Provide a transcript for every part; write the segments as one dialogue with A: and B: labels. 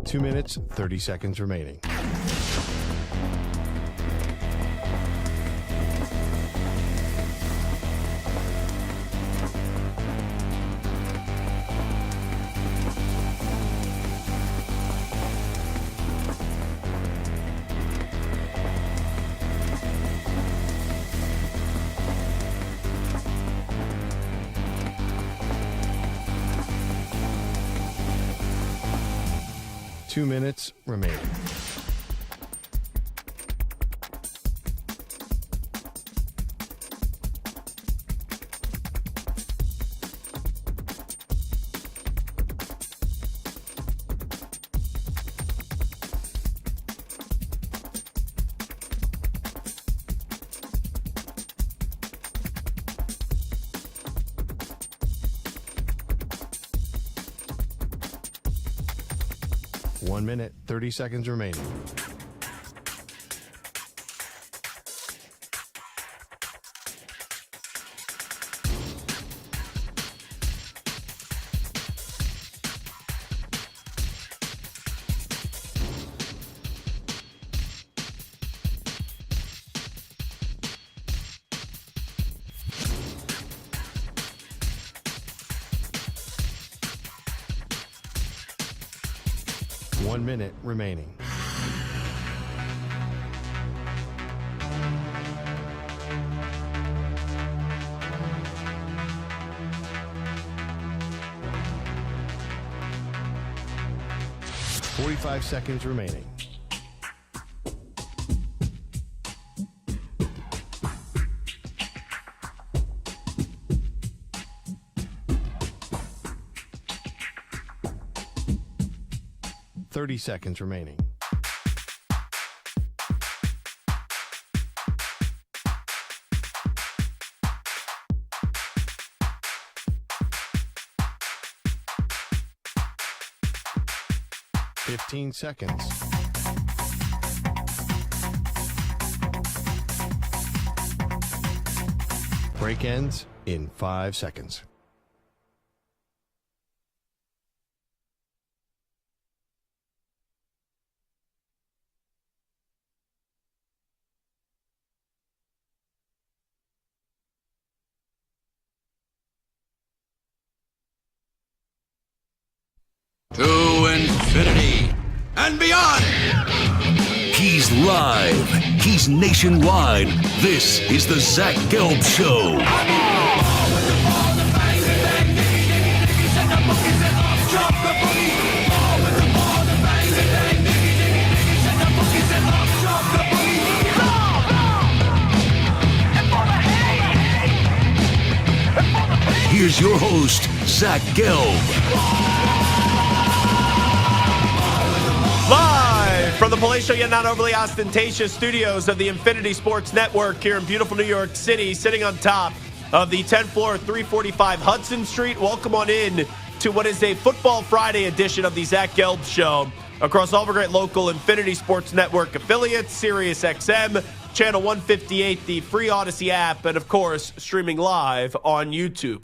A: 2 minutes, 30 seconds remaining. Two minutes remaining. One minute, 30 seconds remaining. One minute remaining. Forty-five seconds remaining. Thirty seconds remaining. Fifteen seconds. Break ends in 5 seconds.
B: To infinity and beyond.
C: He's live. He's nationwide. This is the Zach Gelb Show. Here's your host, Zach Gelb.
D: Live from the palatial yet not overly ostentatious studios of the Infinity Sports Network here in beautiful New York City, sitting on top of the 10th floor, 345 Hudson Street. Welcome on in to what is a Football Friday edition of the Zach Gelb Show across all of our great local Infinity Sports Network affiliates, Sirius XM, Channel 158, the free Odyssey app, and of course, streaming live on YouTube.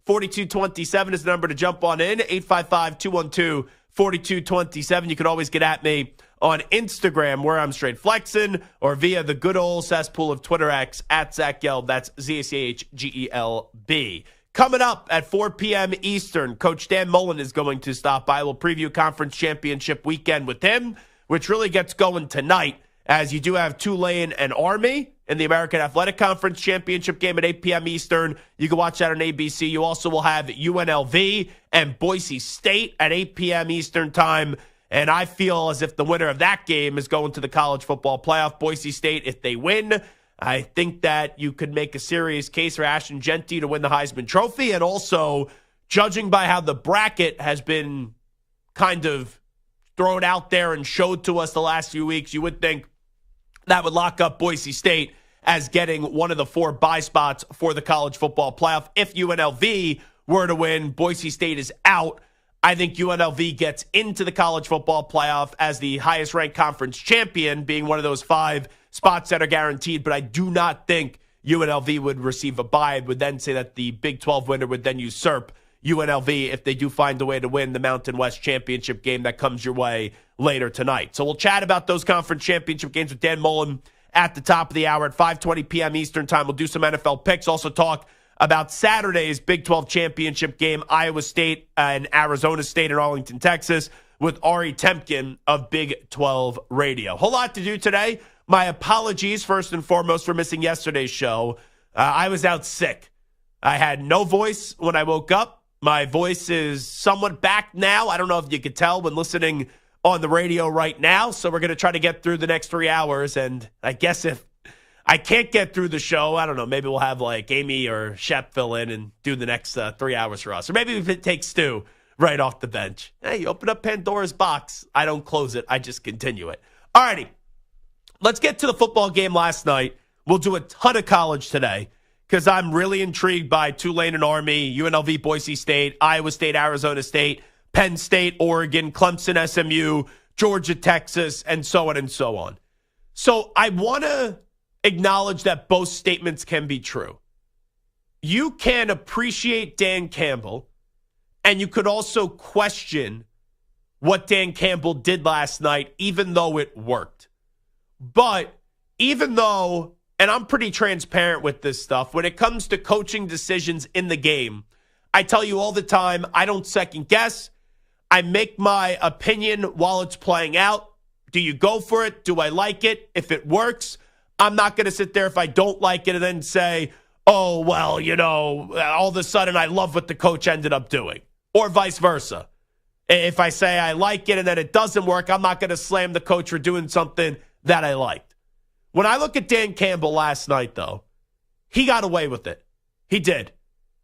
D: 855-212-4227 is the number to jump on in. 855-212-4227. You can always get at me on Instagram, where I'm straight flexing, or via the good old cesspool of Twitter X at Zach Gelb. That's ZachGelb. Coming up at 4 p.m. Eastern, Coach Dan Mullen is going to stop by. We'll preview Conference Championship weekend with him, which really gets going tonight, as you do have Tulane and Army in the American Athletic Conference Championship game at 8 p.m. Eastern. You can watch that on ABC. You also will have UNLV and Boise State at 8 p.m. Eastern time. And I feel as if the winner of that game is going to the college football playoff. Boise State, if they win, I think that you could make a serious case for Ashton Genty to win the Heisman Trophy. And also, judging by how the bracket has been kind of thrown out there and showed to us the last few weeks, you would think that would lock up Boise State as getting one of the 4 bye spots for the college football playoff. If UNLV were to win, Boise State is out. I think UNLV gets into the college football playoff as the highest-ranked conference champion, being one of those 5 spots that are guaranteed. But I do not think UNLV would receive a bye. It would then say that the Big 12 winner would then usurp UNLV if they do find a way to win the Mountain West Championship game that comes your way later tonight. So we'll chat about those conference championship games with Dan Mullen at the top of the hour at 5:20 p.m. Eastern time. We'll do some NFL picks, also talk about Saturday's Big 12 championship game, Iowa State and Arizona State in Arlington, Texas, with Ari Temkin of Big 12 Radio. Whole lot to do today. My apologies, first and foremost, for missing yesterday's show. I was out sick. I had no voice when I woke up. My voice is somewhat back now. I don't know if you could tell when listening on the radio right now. So we're going to try to get through the next 3 hours. And I guess if I can't get through the show, I don't know, maybe we'll have like Amy or Shep fill in and do the next 3 hours for us. Or maybe if it takes Stu right off the bench. Hey, you open up Pandora's box. I don't close it. I just continue it. All righty. Let's get to the football game last night. We'll do a ton of college today because I'm really intrigued by Tulane and Army, UNLV, Boise State, Iowa State, Arizona State, Penn State, Oregon, Clemson, SMU, Georgia, Texas, and so on and so on. So I want to acknowledge that both statements can be true. You can appreciate Dan Campbell, and you could also question what Dan Campbell did last night, even though it worked. But even though, and I'm pretty transparent with this stuff, when it comes to coaching decisions in the game, I tell you all the time, I don't second guess. I make my opinion while it's playing out. Do you go for it? Do I like it? If it works, I'm not going to sit there if I don't like it and then say, oh, well, you know, all of a sudden I love what the coach ended up doing, or vice versa. If I say I like it and then it doesn't work, I'm not going to slam the coach for doing something that I liked. When I look at Dan Campbell last night, though, he got away with it. He did.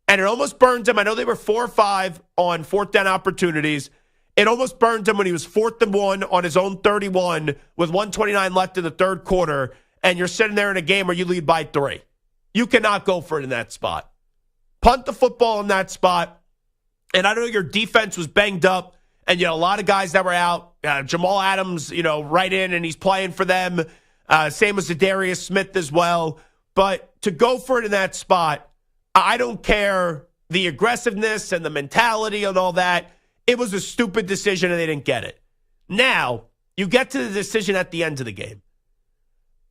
D: And it almost burned him. I know they were 4 or 5 on fourth down opportunities. It almost burned him when he was 4th and 1 on his own 31 with 1:29 left in the third quarter, and you're sitting there in a game where you lead by 3. You cannot go for it in that spot. Punt the football in that spot. And I know your defense was banged up, and, you know, a lot of guys that were out. Jamal Adams, you know, right in, and he's playing for them. Same as Darius Smith as well. But to go for it in that spot, I don't care the aggressiveness and the mentality and all that. It was a stupid decision, and they didn't get it. Now, you get to the decision at the end of the game.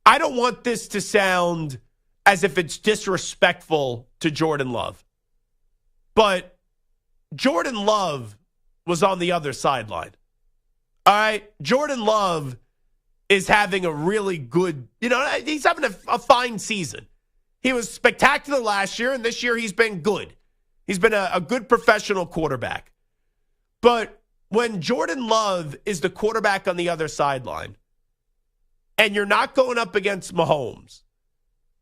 D: I don't want this to sound as if it's disrespectful to Jordan Love. But Jordan Love was on the other sideline. All right? Jordan Love is having a really good, you know, he's having a fine season. He was spectacular last year, and this year he's been good. He's been a good professional quarterback. But when Jordan Love is the quarterback on the other sideline, and you're not going up against Mahomes,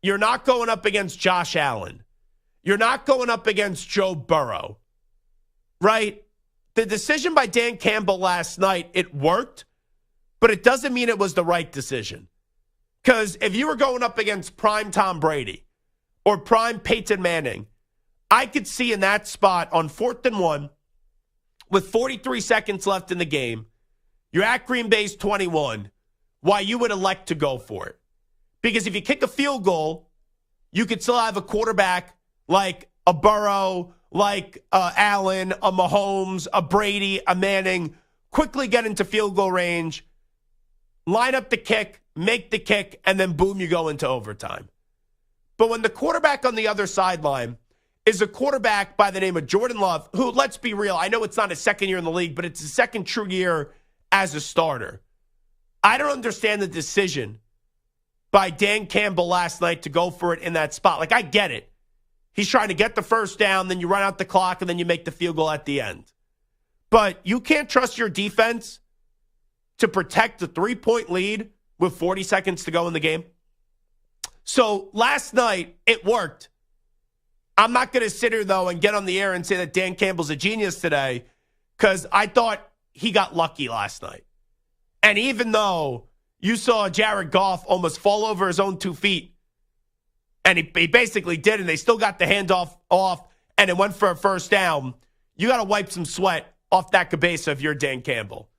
D: you're not going up against Josh Allen, you're not going up against Joe Burrow, right? The decision by Dan Campbell last night, it worked, but it doesn't mean it was the right decision. Because if you were going up against prime Tom Brady or prime Peyton Manning, I could see in that spot on 4th and 1 with 43 seconds left in the game, you're at Green Bay's 21, why you would elect to go for it. Because if you kick a field goal, you could still have a quarterback like a Burrow, like Allen, a Mahomes, a Brady, a Manning, quickly get into field goal range, line up the kick, make the kick, and then boom, you go into overtime. But when the quarterback on the other sideline is a quarterback by the name of Jordan Love, who, let's be real, I know it's not his second year in the league, but it's his second true year as a starter. I don't understand the decision by Dan Campbell last night to go for it in that spot. Like, I get it. He's trying to get the first down, then you run out the clock, and then you make the field goal at the end. But you can't trust your defense to protect the 3-point lead with 40 seconds to go in the game. So last night, it worked. I'm not going to sit here, though, and get on the air and say that Dan Campbell's a genius today, because I thought he got lucky last night. And even though you saw Jared Goff almost fall over his own 2 feet, and he basically did, and they still got the handoff off, and it went for a first down, you got to wipe some sweat off that cabeza if you're Dan Campbell.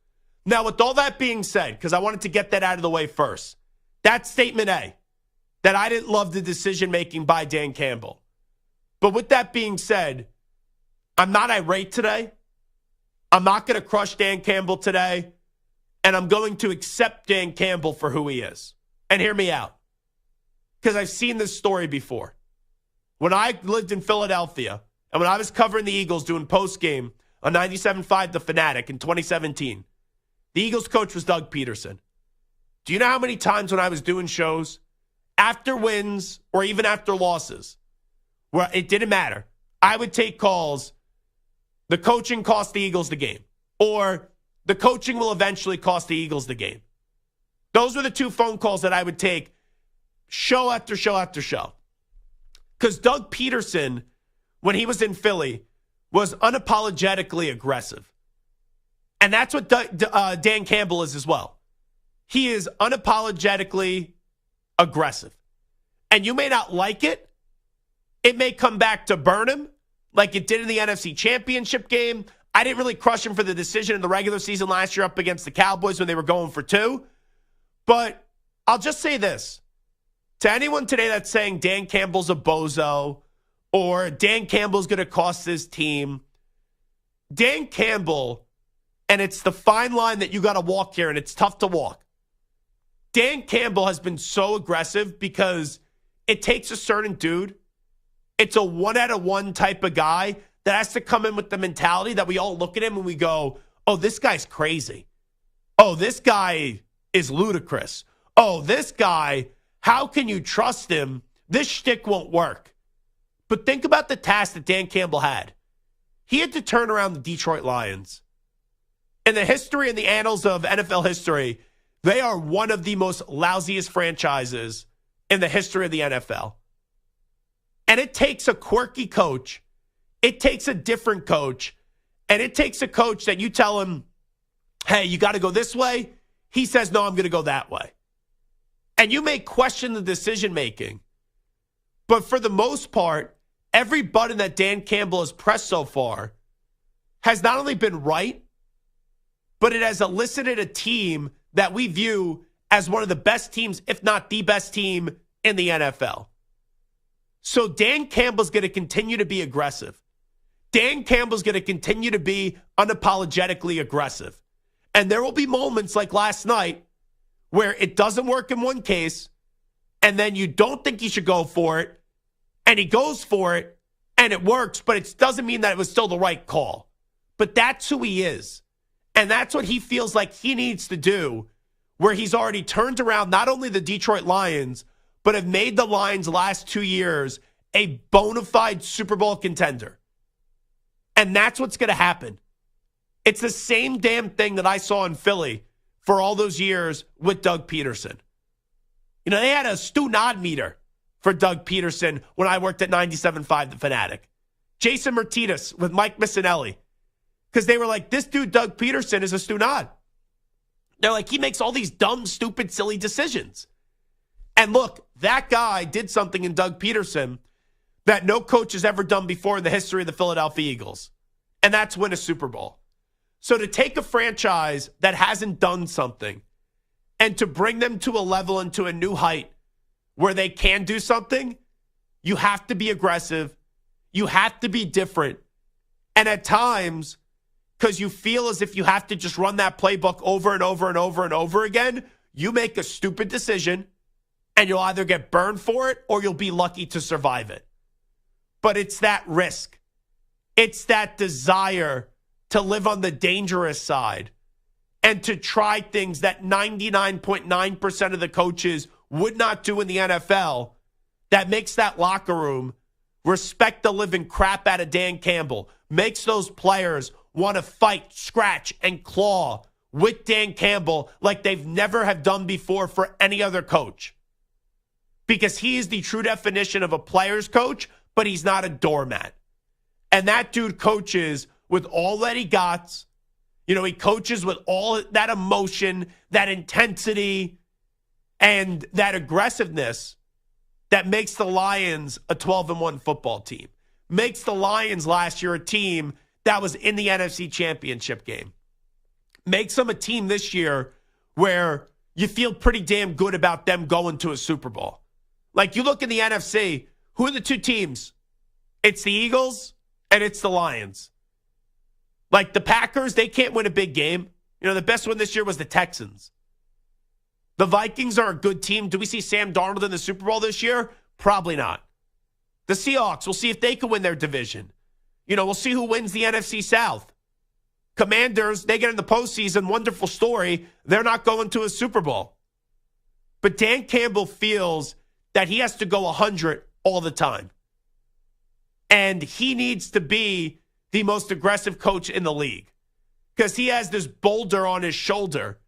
D: Now, with all that being said, because I wanted to get that out of the way first, that's statement A, that I didn't love the decision-making by Dan Campbell. But with that being said, I'm not irate today. I'm not going to crush Dan Campbell today. And I'm going to accept Dan Campbell for who he is. And hear me out. Because I've seen this story before. When I lived in Philadelphia, and when I was covering the Eagles doing postgame on 97.5 The Fanatic in 2017, the Eagles coach was Doug Peterson. Do you know how many times when I was doing shows, after wins or even after losses, where it didn't matter, I would take calls, the coaching cost the Eagles the game, or the coaching will eventually cost the Eagles the game. Those were the two phone calls that I would take show after show after show. Because Doug Peterson, when he was in Philly, was unapologetically aggressive. And that's what Dan Campbell is as well. He is unapologetically aggressive. And you may not like it. It may come back to burn him like it did in the NFC Championship game. I didn't really crush him for the decision in the regular season last year up against the Cowboys when they were going for 2. But I'll just say this. To anyone today that's saying Dan Campbell's a bozo or Dan Campbell's going to cost his team, Dan Campbell, and it's the fine line that you got to walk here, and it's tough to walk. Dan Campbell has been so aggressive because it takes a certain dude. It's a 1-out-of-1 type of guy that has to come in with the mentality that we all look at him and we go, oh, this guy's crazy. Oh, this guy is ludicrous. Oh, this guy, how can you trust him? This shtick won't work. But think about the task that Dan Campbell had. He had to turn around the Detroit Lions. In the history and the annals of NFL history, they are one of the most lousiest franchises in the history of the NFL. And it takes a quirky coach. It takes a different coach. And it takes a coach that you tell him, hey, you got to go this way. He says, no, I'm going to go that way. And you may question the decision-making. But for the most part, every button that Dan Campbell has pressed so far has not only been right, but it has elicited a team that we view as one of the best teams, if not the best team in the NFL. So Dan Campbell's going to continue to be aggressive. Dan Campbell's going to continue to be unapologetically aggressive. And there will be moments like last night where it doesn't work in one case, and then you don't think he should go for it, and he goes for it, and it works, but it doesn't mean that it was still the right call. But that's who he is. And that's what he feels like he needs to do, where he's already turned around not only the Detroit Lions, but have made the Lions last 2 years a bona fide Super Bowl contender. And that's what's going to happen. It's the same damn thing that I saw in Philly for all those years with Doug Peterson. You know, they had a Stu Nod meter for Doug Peterson when I worked at 97.5 The Fanatic. Jason Martinez with Mike Missinelli. Because they were like, this dude, Doug Peterson, is a Stu Nod. They're like, he makes all these dumb, stupid, silly decisions. And look, that guy did something in Doug Peterson that no coach has ever done before in the history of the Philadelphia Eagles. And that's win a Super Bowl. So to take a franchise that hasn't done something and to bring them to a level and to a new height where they can do something, you have to be aggressive. You have to be different. And at times, because you feel as if you have to just run that playbook over and over and over and over again, you make a stupid decision and you'll either get burned for it or you'll be lucky to survive it. But it's that risk. It's that desire to live on the dangerous side and to try things that 99.9% of the coaches would not do in the NFL that makes that locker room respect the living crap out of Dan Campbell, makes those players want to fight, scratch, and claw with Dan Campbell like they've never have done before for any other coach. Because he is the true definition of a player's coach, but he's not a doormat. And that dude coaches with all that he got. You know, he coaches with all that emotion, that intensity, and that aggressiveness that makes the Lions a 12-1 football team. Makes the Lions last year a team that was in the NFC Championship game. Makes them a team this year where you feel pretty damn good about them going to a Super Bowl. Like you look in the NFC, who are the two teams? It's the Eagles and it's the Lions. Like the Packers, they can't win a big game. The best one this year was the Texans. The Vikings are a good team. Do we see Sam Darnold in the Super Bowl this year? Probably not. The Seahawks, we'll see if they can win their division. We'll see who wins the NFC South. Commanders, they get in the postseason. Wonderful story. They're not going to a Super Bowl. But Dan Campbell feels that he has to go 100 all the time. And he needs to be the most aggressive coach in the league because he has this boulder on his shoulder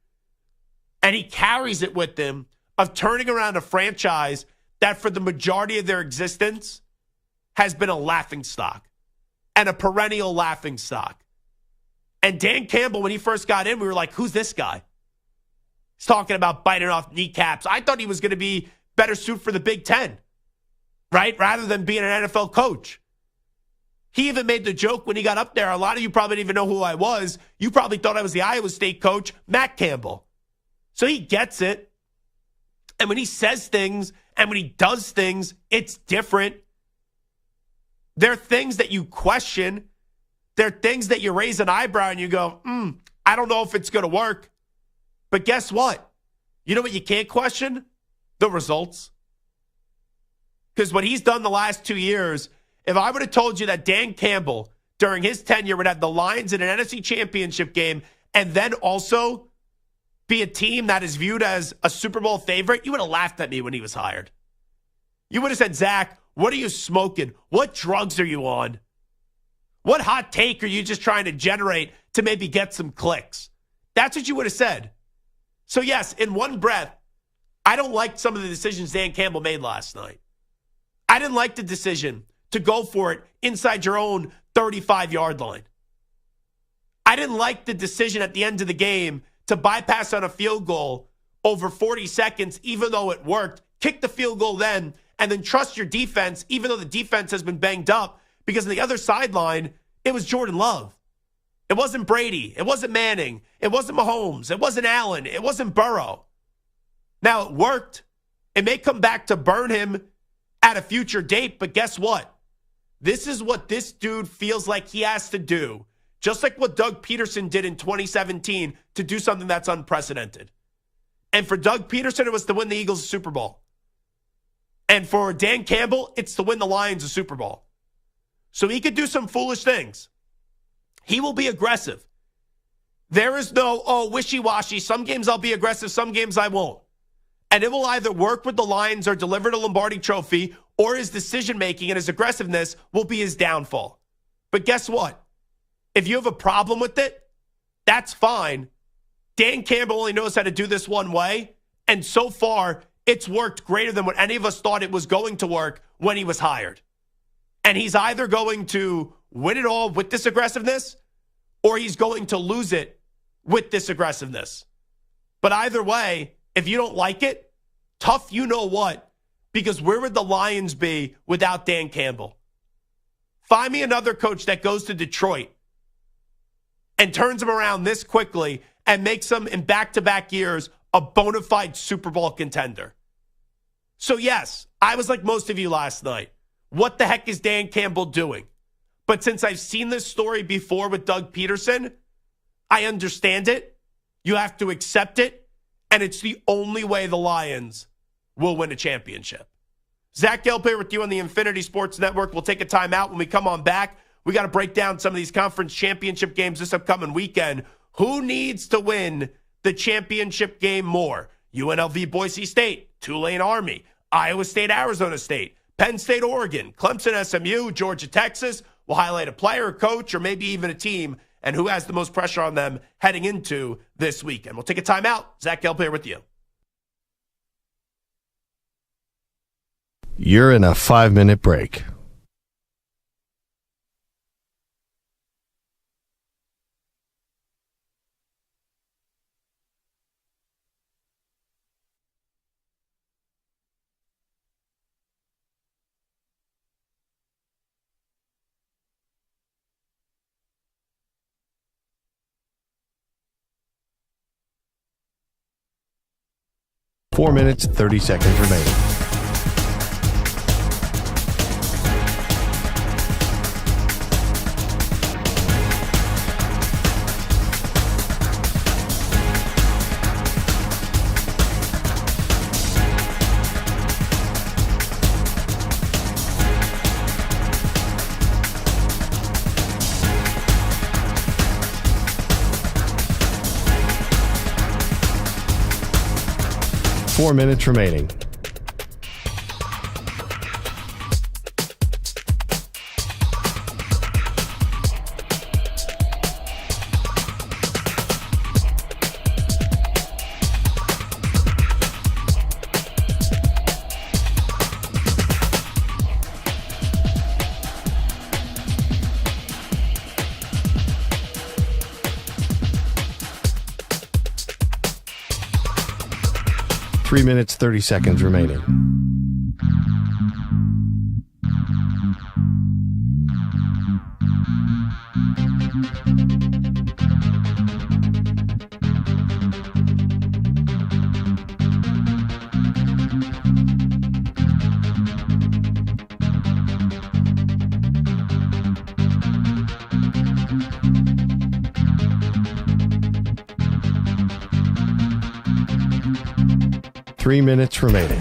D: and he carries it with him of turning around a franchise that for the majority of their existence has been a laughingstock and a perennial laughingstock. And Dan Campbell, when he first got in, we were like, who's this guy? He's talking about biting off kneecaps. I thought he was going to be better suited for the Big Ten, right? Rather than being an NFL coach. He even made the joke when he got up there. A lot of you probably didn't even know who I was. You probably thought I was the Iowa State coach, Matt Campbell. So he gets it. And when he says things and when he does things, it's different. There are things that you question. There are things that you raise an eyebrow and you go, I don't know if it's going to work. But guess what? You know what you can't question? The results. Because what he's done the last 2 years, if I would have told you that Dan Campbell, during his tenure, would have the Lions in an NFC championship game and then also be a team that is viewed as a Super Bowl favorite, you would have laughed at me when he was hired. You would have said, Zach, what are you smoking? What drugs are you on? What hot take are you just trying to generate to maybe get some clicks? That's what you would have said. So yes, in one breath, I don't like some of the decisions Dan Campbell made last night. I didn't like the decision to go for it inside your own 35-yard line. I didn't like the decision at the end of the game to bypass on a field goal over 40 seconds, even though it worked. Kick the field goal then, and then trust your defense, even though the defense has been banged up, because on the other sideline, it was Jordan Love. It wasn't Brady. It wasn't Manning. It wasn't Mahomes. It wasn't Allen. It wasn't Burrow. Now, it worked. It may come back to burn him at a future date, but guess what? This is what this dude feels like he has to do, just like what Doug Peterson did in 2017 to do something that's unprecedented. And for Doug Peterson, it was to win the Eagles a Super Bowl. And for Dan Campbell, it's to win the Lions a Super Bowl. So he could do some foolish things. He will be aggressive. There is no, wishy-washy. Some games I'll be aggressive, some games I won't. And it will either work with the Lions or deliver the Lombardi Trophy, or his decision-making and his aggressiveness will be his downfall. But guess what? If you have a problem with it, that's fine. Dan Campbell only knows how to do this one way, and so far, it's worked greater than what any of us thought it was going to work when he was hired. And he's either going to win it all with this aggressiveness, or he's going to lose it with this aggressiveness. But either way, if you don't like it, tough you know what, because where would the Lions be without Dan Campbell? Find me another coach that goes to Detroit and turns them around this quickly and makes them in back-to-back years a bona fide Super Bowl contender. So yes, I was like most of you last night. What the heck is Dan Campbell doing? But since I've seen this story before with Doug Peterson, I understand it. You have to accept it. And it's the only way the Lions will win a championship. Zach Gelb here with you on the Infinity Sports Network. We'll take a timeout. When we come on back, we got to break down some of these conference championship games this upcoming weekend. Who needs to win the championship game more? UNLV, Boise State, Tulane, Army, Iowa State, Arizona State, Penn State, Oregon, Clemson, SMU, Georgia, Texas. We'll highlight a player, a coach, or maybe even a team and who has the most pressure on them heading into this weekend. We'll take a timeout. Zach Gelb here with you.
A: You're in a 5-minute break. Four minutes, 30 seconds remaining. 4 minutes remaining. Three minutes, 30 seconds remaining. Three minutes remaining.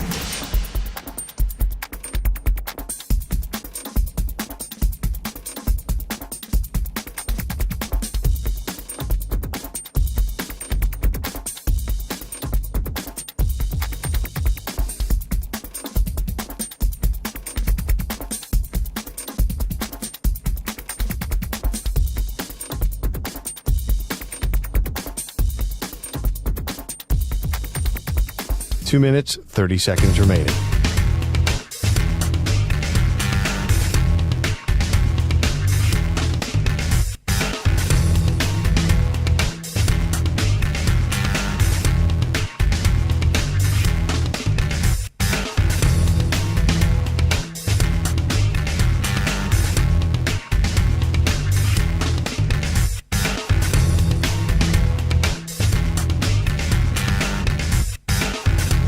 A: Two minutes, 30 seconds remaining.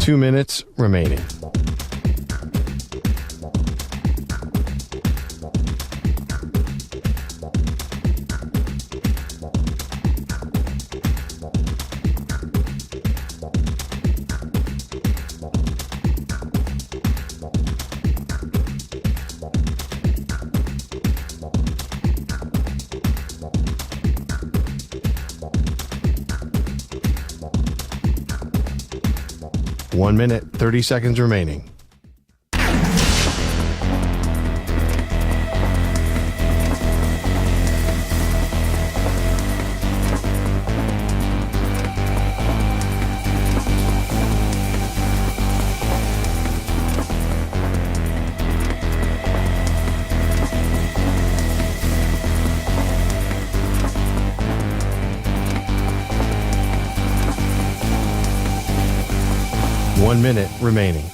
A: Two minutes remaining. 1 minute, 30 seconds remaining. One minute remaining.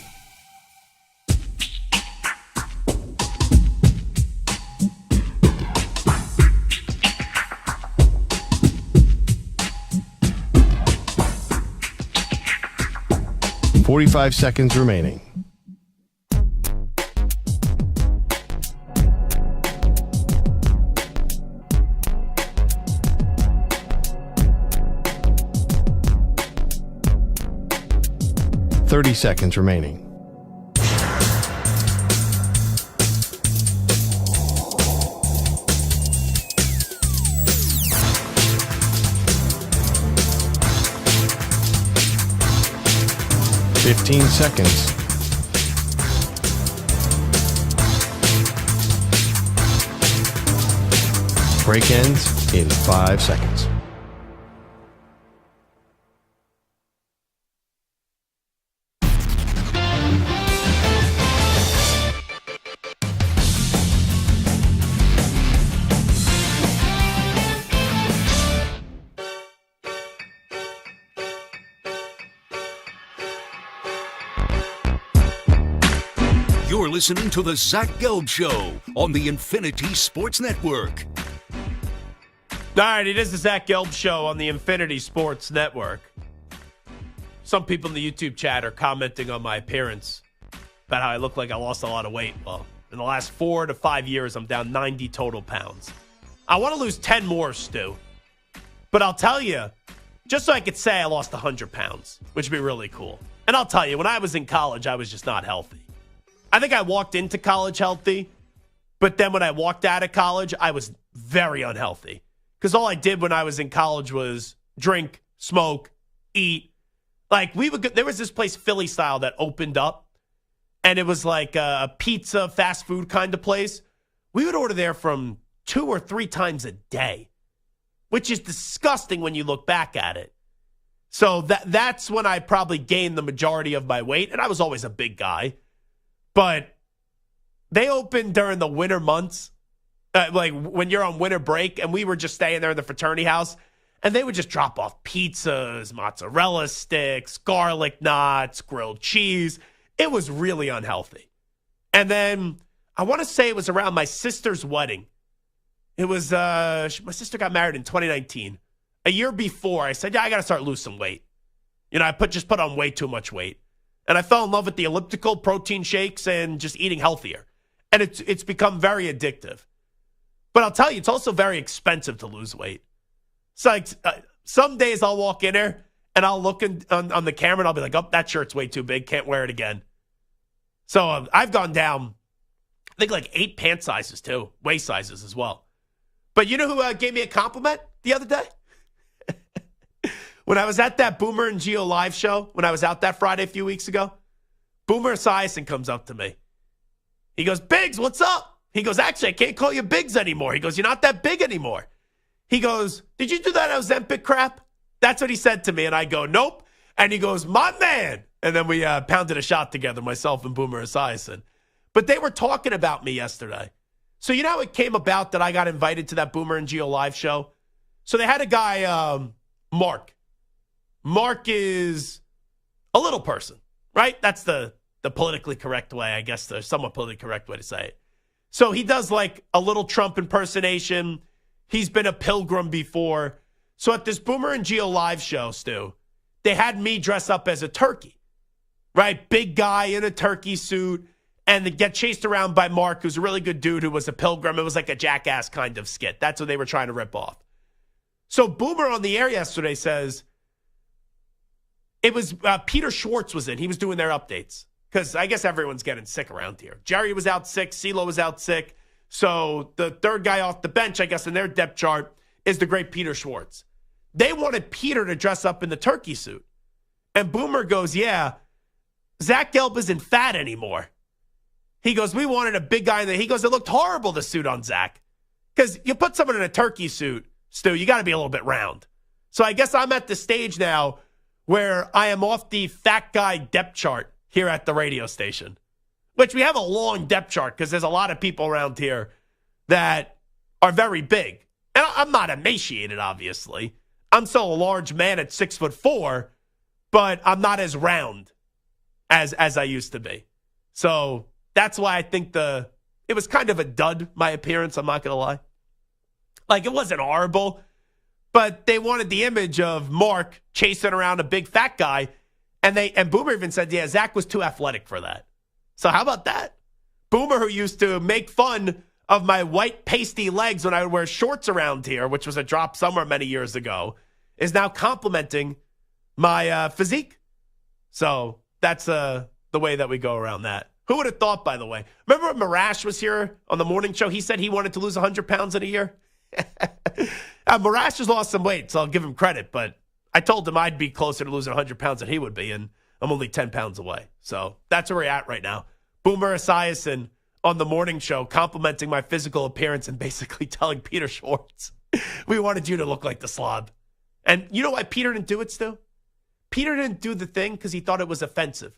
A: .45 seconds remaining. .30 seconds remaining. .15 seconds. Break ends in 5 seconds.
C: You're listening to the Zach Gelb Show on the Infinity Sports Network.
D: All right, it is the Zach Gelb Show on the Infinity Sports Network. Some people in the YouTube chat are commenting on my appearance about how I look like I lost a lot of weight. Well, in the last 4 to 5 years, I'm down 90 total pounds. I want to lose 10 more, Stu. But I'll tell you, just so I could say I lost 100 pounds, which would be really cool. And I'll tell you, when I was in college, I was just not healthy. I think I walked into college healthy, but then when I walked out of college, I was very unhealthy. Because all I did when I was in college was drink, smoke, eat. Like, we would go, there was this place, Philly style, that opened up, and it was like a pizza, fast food kind of place. We would order there from 2 or 3 times a day, which is disgusting when you look back at it. So that's when I probably gained the majority of my weight, and I was always a big guy. But they opened during the winter months, like when you're on winter break, and we were just staying there in the fraternity house, and they would just drop off pizzas, mozzarella sticks, garlic knots, grilled cheese. It was really unhealthy. And then I want to say it was around my sister's wedding. It was, my sister got married in 2019. A year before, I said, yeah, I got to start losing some weight. You know, I just put on way too much weight. And I fell in love with the elliptical protein shakes and just eating healthier. And it's become very addictive. But I'll tell you, it's also very expensive to lose weight. It's like some days I'll walk in there and I'll look on the camera and I'll be like, oh, that shirt's way too big. Can't wear it again. So I've gone down, I think like 8 pant sizes too, waist sizes as well. But you know who gave me a compliment the other day? When I was at that Boomer and Gio live show, when I was out that Friday a few weeks ago, Boomer Esiason comes up to me. He goes, Biggs, what's up? He goes, actually, I can't call you Biggs anymore. He goes, you're not that big anymore. He goes, did you do that Ozempic crap? That's what he said to me. And I go, nope. And he goes, my man. And then we pounded a shot together, myself and Boomer Esiason. But they were talking about me yesterday. So you know how it came about that I got invited to that Boomer and Gio live show? So they had a guy, Mark. Mark is a little person, right? That's the politically correct way, I guess, the somewhat politically correct way to say it. So he does like a little Trump impersonation. He's been a pilgrim before. So at this Boomer and Gio live show, Stu, they had me dress up as a turkey, right? Big guy in a turkey suit, and they get chased around by Mark, who's a really good dude who was a pilgrim. It was like a Jackass kind of skit. That's what they were trying to rip off. So Boomer on the air yesterday says, it was Peter Schwartz was in. He was doing their updates because I guess everyone's getting sick around here. Jerry was out sick. CeeLo was out sick. So the third guy off the bench, I guess, in their depth chart is the great Peter Schwartz. They wanted Peter to dress up in the turkey suit. And Boomer goes, yeah, Zach Gelb isn't fat anymore. He goes, we wanted a big guy in there. He goes, it looked horrible, the suit on Zach. Because you put someone in a turkey suit, Stu, you got to be a little bit round. So I guess I'm at the stage now where I am off the fat guy depth chart here at the radio station, which we have a long depth chart because there's a lot of people around here that are very big. And I'm not emaciated, obviously. I'm still a large man at 6'4", but I'm not as round as I used to be. So that's why I think it was kind of a dud, my appearance, I'm not going to lie. Like, it wasn't horrible. But they wanted the image of Mark chasing around a big fat guy. And Boomer even said, yeah, Zach was too athletic for that. So how about that? Boomer, who used to make fun of my white pasty legs when I would wear shorts around here, which was a drop somewhere many years ago, is now complimenting my physique. So that's the way that we go around that. Who would have thought, by the way? Remember when Marash was here on the morning show? He said he wanted to lose 100 pounds in a year. Marash has lost some weight, so I'll give him credit. But I told him I'd be closer to losing 100 pounds than he would be, and I'm only 10 pounds away. So that's where we're at right now. Boomer Esiason on the morning show complimenting my physical appearance and basically telling Peter Schwartz, we wanted you to look like the slob. And you know why Peter didn't do it, Stu? Peter didn't do the thing because he thought it was offensive.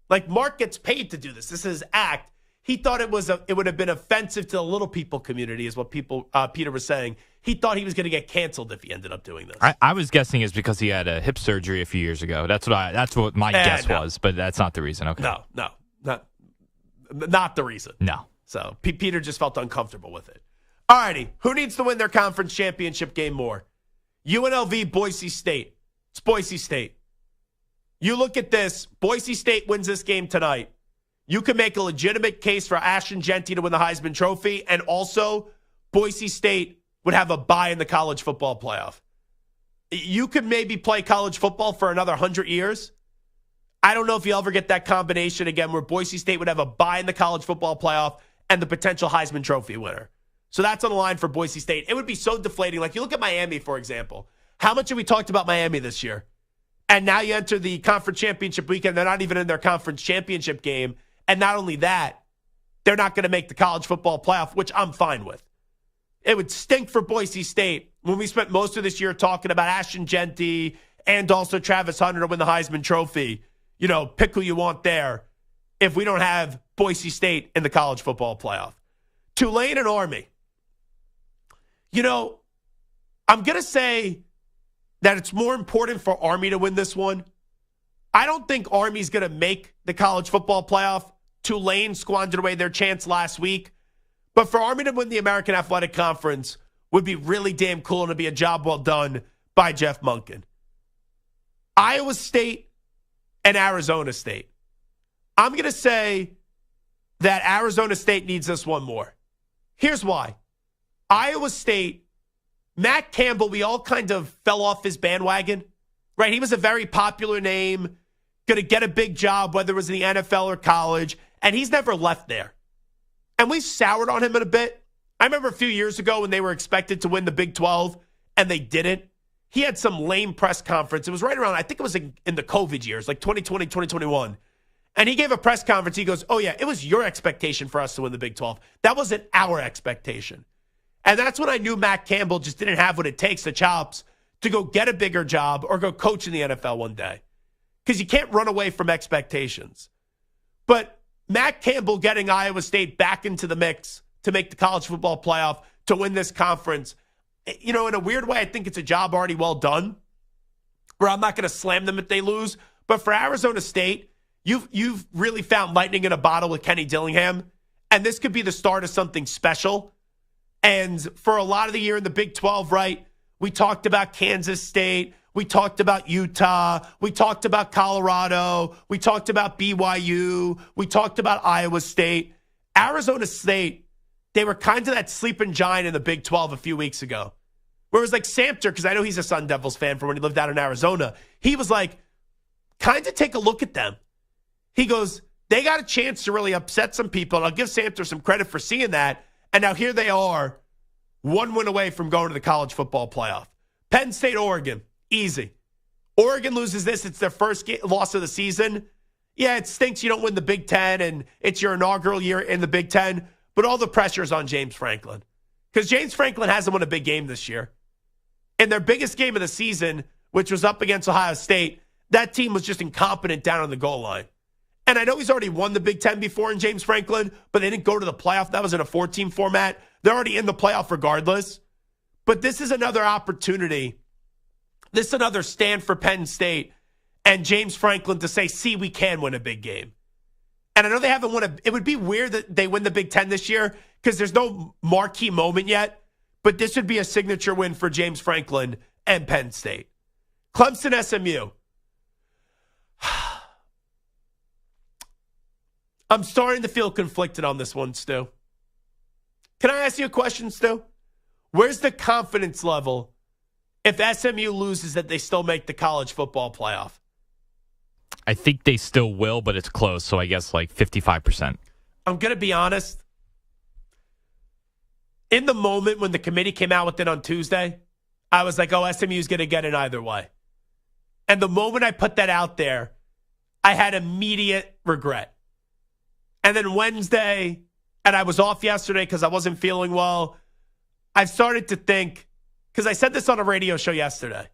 D: Like, Mark gets paid to do this. This is his act. He thought it would have been offensive to the little people community, is what Peter was saying. He thought he was going to get canceled if he ended up doing this.
E: I was guessing it's because he had a hip surgery a few years ago. That's what my guess was, but that's not the reason. Okay.
D: No, not the reason.
E: No.
D: So Peter just felt uncomfortable with it. All righty, who needs to win their conference championship game more? UNLV, Boise State. It's Boise State. You look at this. Boise State wins this game tonight. You can make a legitimate case for Ashton Genty to win the Heisman Trophy, and also Boise State would have a bye in the college football playoff. You could maybe play college football for another 100 years. I don't know if you'll ever get that combination again where Boise State would have a bye in the college football playoff and the potential Heisman Trophy winner. So that's on the line for Boise State. It would be so deflating. Like, you look at Miami, for example. How much have we talked about Miami this year? And now you enter the conference championship weekend. They're not even in their conference championship game. And not only that, they're not going to make the college football playoff, which I'm fine with. It would stink for Boise State when we spent most of this year talking about Ashton Genty and also Travis Hunter to win the Heisman Trophy. You know, pick who you want there if we don't have Boise State in the college football playoff. Tulane and Army. You know, I'm going to say that it's more important for Army to win this one. I don't think Army's going to make the college football playoff. Tulane squandered away their chance last week. But for Army to win the American Athletic Conference would be really damn cool and it'd be a job well done by Jeff Monken. Iowa State and Arizona State. I'm going to say that Arizona State needs this one more. Here's why. Iowa State, Matt Campbell, we all kind of fell off his bandwagon, right? He was a very popular name, going to get a big job, whether it was in the NFL or college, and he's never left there. And we soured on him in a bit. I remember a few years ago when they were expected to win the Big 12, and they didn't. He had some lame press conference. It was right around, I think it was in the COVID years, like 2020, 2021. And he gave a press conference. He goes, oh, yeah, it was your expectation for us to win the Big 12. That wasn't our expectation. And that's when I knew Matt Campbell just didn't have what it takes, the chops, to go get a bigger job or go coach in the NFL one day. Because you can't run away from expectations. But Matt Campbell getting Iowa State back into the mix to make the college football playoff, to win this conference, you know, in a weird way, I think it's a job already well done, where I'm not going to slam them if they lose. But for Arizona State, you've really found lightning in a bottle with Kenny Dillingham, and this could be the start of something special. And for a lot of the year in the Big 12, right, we talked about Kansas State, we talked about Utah, we talked about Colorado, we talked about BYU, we talked about Iowa State. Arizona State, they were kind of that sleeping giant in the Big 12 a few weeks ago. Where it was like Samter, because I know he's a Sun Devils fan from when he lived out in Arizona. He was like, kind of take a look at them. He goes, they got a chance to really upset some people, and I'll give Samter some credit for seeing that. And now here they are, one win away from going to the college football playoff. Penn State, Oregon, easy. Oregon loses this. It's their first loss of the season. Yeah, it stinks you don't win the Big Ten, and it's your inaugural year in the Big Ten, but all the pressure is on James Franklin. Because James Franklin hasn't won a big game this year. In their biggest game of the season, which was up against Ohio State, that team was just incompetent down on the goal line. And I know he's already won the Big Ten before in James Franklin, but they didn't go to the playoff. That was in a 4-team format. They're already in the playoff regardless. But this is another opportunity. This is another stand for Penn State and James Franklin to say, see, we can win a big game. And I know they haven't won it would be weird that they win the Big Ten this year because there's no marquee moment yet. But this would be a signature win for James Franklin and Penn State. Clemson, SMU. I'm starting to feel conflicted on this one, Stu. Can I ask you a question, Stu? Where's the confidence level if SMU loses that they still make the college football playoff?
E: I think they still will, but it's close, so I guess like 55%.
D: I'm going to be honest. In the moment when the committee came out with it on Tuesday, I was like, oh, SMU's going to get it either way. And the moment I put that out there, I had immediate regret. And then Wednesday, and I was off yesterday because I wasn't feeling well, I've started to think, because I said this on a radio show yesterday,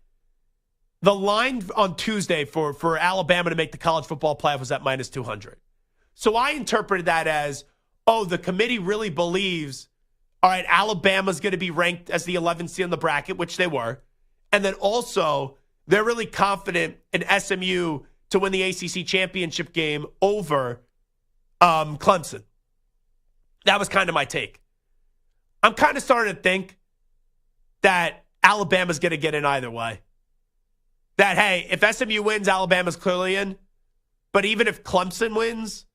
D: the line on Tuesday for Alabama to make the college football playoff was at minus 200. So I interpreted that as, oh, the committee really believes, all right, Alabama's going to be ranked as the 11th seed in the bracket, which they were. And then also, they're really confident in SMU to win the ACC championship game over Clemson. That was kind of my take. I'm kind of starting to think that Alabama's going to get in either way. That, hey, if SMU wins, Alabama's clearly in. But even if Clemson wins,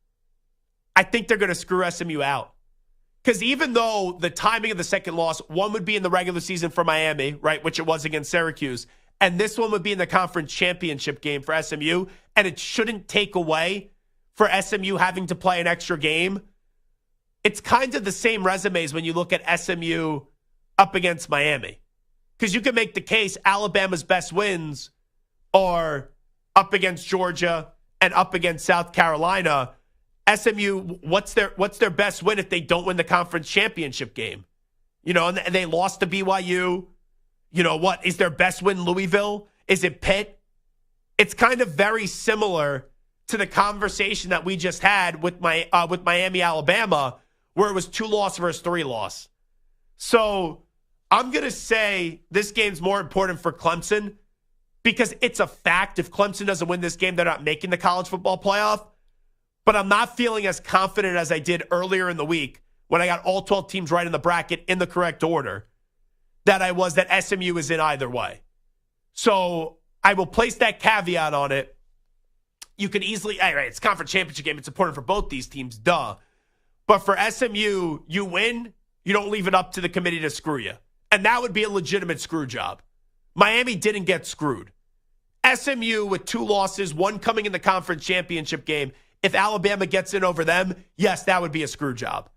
D: I think they're going to screw SMU out. Because even though the timing of the second loss, one would be in the regular season for Miami, right, which it was against Syracuse, and this one would be in the conference championship game for SMU, and it shouldn't take away for SMU having to play an extra game. It's kind of the same resumes when you look at SMU up against Miami. Because you can make the case Alabama's best wins are up against Georgia and up against South Carolina. SMU, what's their best win if they don't win the conference championship game? And they lost to BYU. What is their best win? Louisville? Is it Pitt? It's kind of very similar to the conversation that we just had with Miami, Alabama, where it was 2-loss versus 3-loss. So I'm going to say this game's more important for Clemson because it's a fact. If Clemson doesn't win this game, they're not making the college football playoff. But I'm not feeling as confident as I did earlier in the week when I got all 12 teams right in the bracket in the correct order that I was that SMU is in either way. So I will place that caveat on it. You can easily, all right, it's a conference championship game. It's important for both these teams, duh. But for SMU, you win, you don't leave it up to the committee to screw you. And that would be a legitimate screw job. Miami didn't get screwed. SMU with 2 losses, 1 coming in the conference championship game. If Alabama gets in over them, yes, that would be a screw job.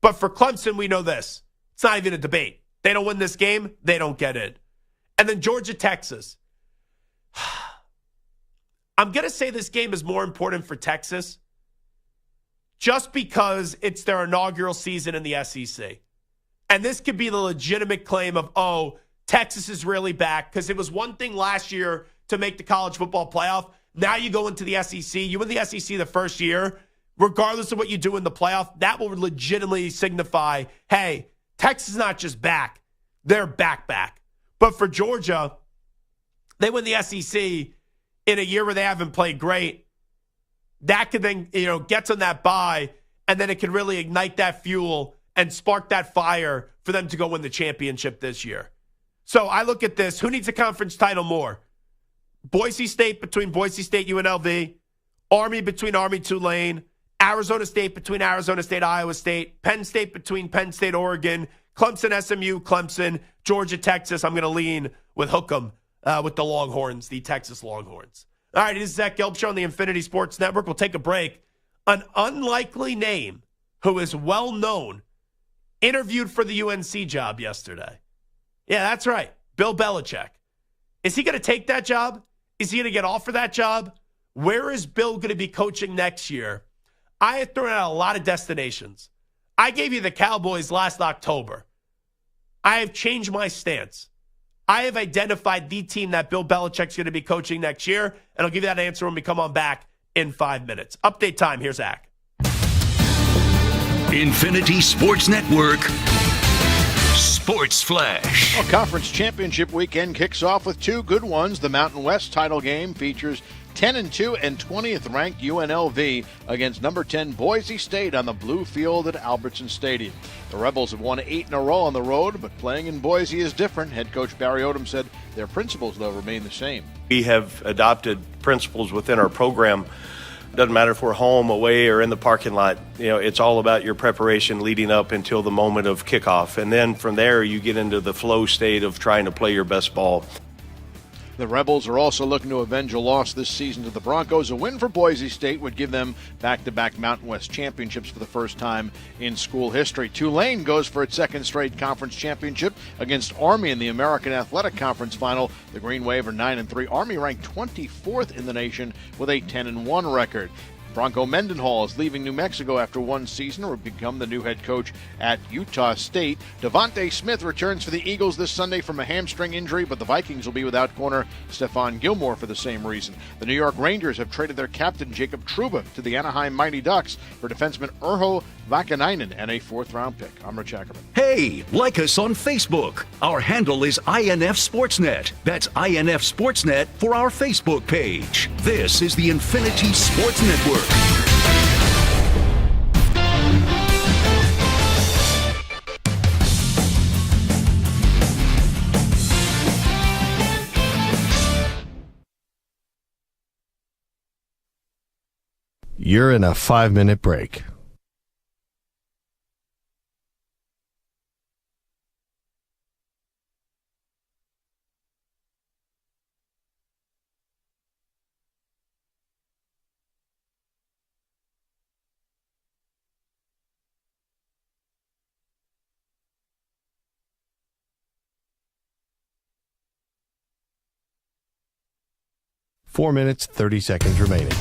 D: But for Clemson, we know this. It's not even a debate. They don't win this game, they don't get in. And then Georgia, Texas. I'm going to say this game is more important for Texas just because it's their inaugural season in the SEC. And this could be the legitimate claim of, Texas is really back, because it was one thing last year to make the college football playoff. Now you go into the SEC. You win the SEC the first year, regardless of what you do in the playoff, that will legitimately signify, hey, Texas is not just back. They're back. But for Georgia, they win the SEC in a year where they haven't played great. That could then, gets on that bye, and then it can really ignite that fuel and spark that fire for them to go win the championship this year. So I look at this. Who needs a conference title more? Boise State between Boise State, UNLV. Army between Army, Tulane. Arizona State between Arizona State, Iowa State. Penn State between Penn State, Oregon. Clemson, SMU, Clemson. Georgia, Texas. I'm going to lean with Hook'em with the Longhorns, the Texas Longhorns. All right, it is Zach Gelb Show on the Infinity Sports Network. We'll take a break. An unlikely name who is well known interviewed for the UNC job yesterday. Yeah, that's right. Bill Belichick. Is he going to take that job? Is he going to get offered that job? Where is Bill going to be coaching next year? I have thrown out a lot of destinations. I gave you the Cowboys last October. I have changed my stance. I have identified the team that Bill Belichick's going to be coaching next year, and I'll give you that answer when we come on back in 5 minutes. Update time. Here's Zach.
C: Infinity Sports Network. Sports Flash.
F: Well, Conference Championship weekend kicks off with 2 good ones. The Mountain West title game features 10-2 and 20th ranked UNLV against number 10 Boise State on the blue field at Albertson Stadium. The Rebels have won 8 in a row on the road, but playing in Boise is different. Head coach Barry Odom said their principles, though, remain the same.
G: We have adopted principles within our program. Doesn't matter if we're home, away, or in the parking lot. It's all about your preparation leading up until the moment of kickoff. And then from there, you get into the flow state of trying to play your best ball.
F: The Rebels are also looking to avenge a loss this season to the Broncos. A win for Boise State would give them back-to-back Mountain West championships for the first time in school history. Tulane goes for its second straight conference championship against Army in the American Athletic Conference final. The Green Wave are 9-3. Army ranked 24th in the nation with a 10-1 record. Bronco Mendenhall is leaving New Mexico after one season and will become the new head coach at Utah State. Devontae Smith returns for the Eagles this Sunday from a hamstring injury, but the Vikings will be without corner Stephon Gilmore for the same reason. The New York Rangers have traded their captain Jacob Trouba to the Anaheim Mighty Ducks for defenseman Urho Vakanainen and a 4th-round pick. I'm Rich Ackerman.
C: Hey, like us on Facebook. Our handle is INF Sportsnet. That's INF Sportsnet for our Facebook page. This is the Infinity Sports Network.
A: You're in a 5-minute break. 4 minutes, 30 seconds remaining.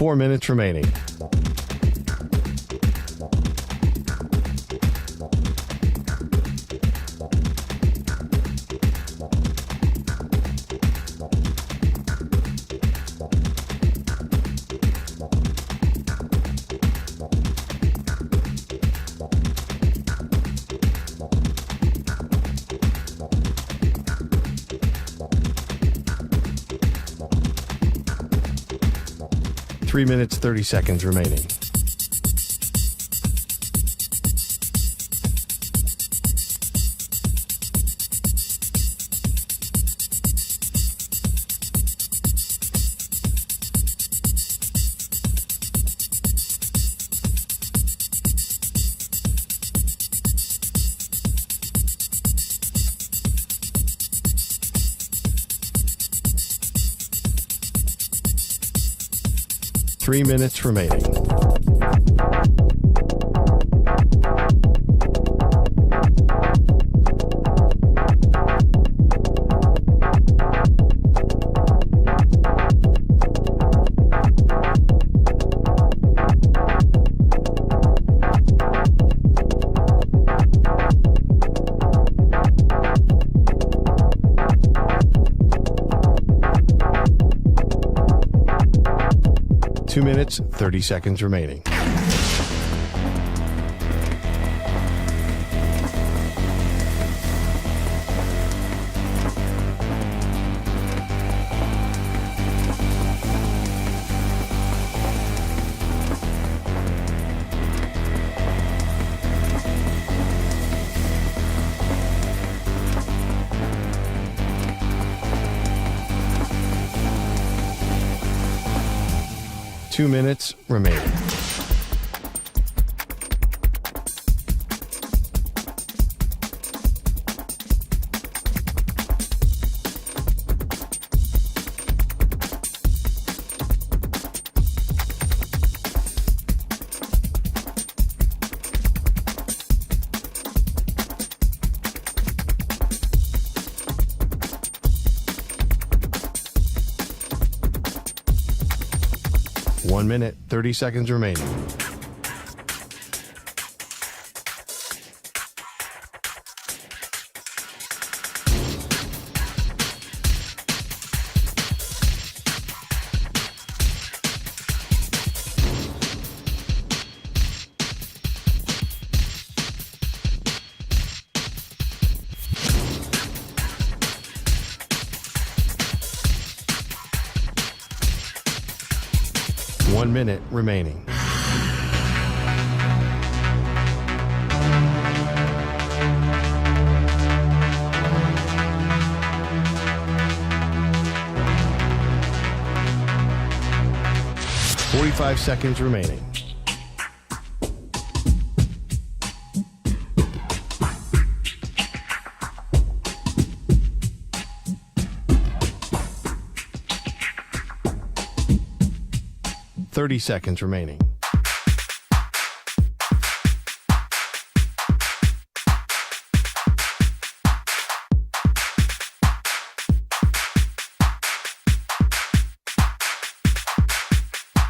A: Four minutes remaining. Three minutes, 30 seconds remaining. Three minutes remaining. Two minutes, 30 seconds remaining. Two minutes remaining. One minute, 30 seconds remaining. One minute remaining. Forty-five seconds remaining. Thirty seconds remaining.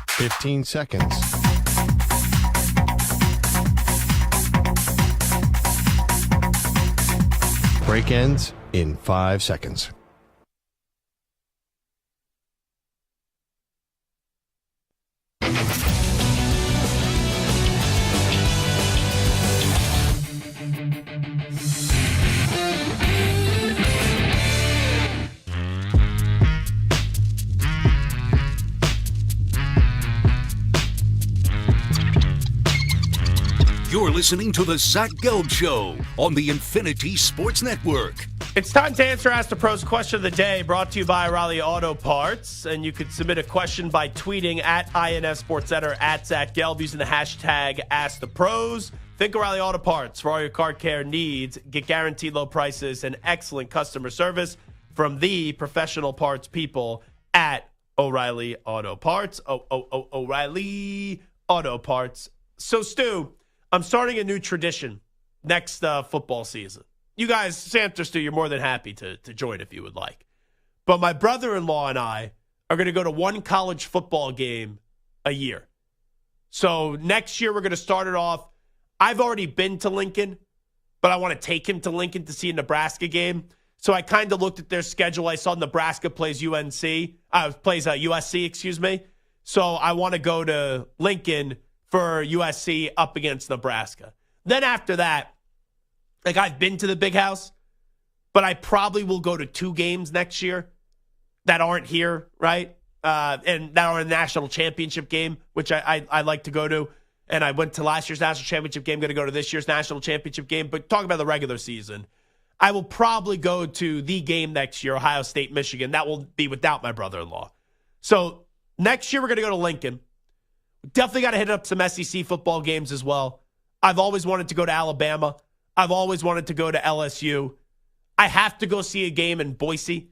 A: Fifteen seconds. Break ends in 5 seconds.
C: You're listening to the Zach Gelb Show on the Infinity Sports Network.
D: It's time to answer Ask the Pros question of the day, brought to you by O'Reilly Auto Parts. And you could submit a question by tweeting at INF Sports Center at Zach Gelb using the hashtag Ask the Pros. Think O'Reilly Auto Parts for all your car care needs. Get guaranteed low prices and excellent customer service from the professional parts people at O'Reilly Auto Parts. O'Reilly Auto Parts. So, Stu, I'm starting a new tradition next football season. You guys, Santa, Stu, you're more than happy to join if you would like. But my brother-in-law and I are going to go to one college football game a year. So next year we're going to start it off. I've already been to Lincoln, but I want to take him to Lincoln to see a Nebraska game. So I kind of looked at their schedule. I saw Nebraska plays USC, excuse me. So I want to go to Lincoln for USC up against Nebraska. Then after that, like, I've been to the Big House, but I probably will go to 2 games next year that aren't here, right? And that are a national championship game, which I like to go to. And I went to last year's national championship game, going to go to this year's national championship game. But talking about the regular season, I will probably go to the game next year, Ohio State, Michigan. That will be without my brother-in-law. So next year we're going to go to Lincoln. Definitely got to hit up some SEC football games as well. I've always wanted to go to Alabama. I've always wanted to go to LSU. I have to go see a game in Boise.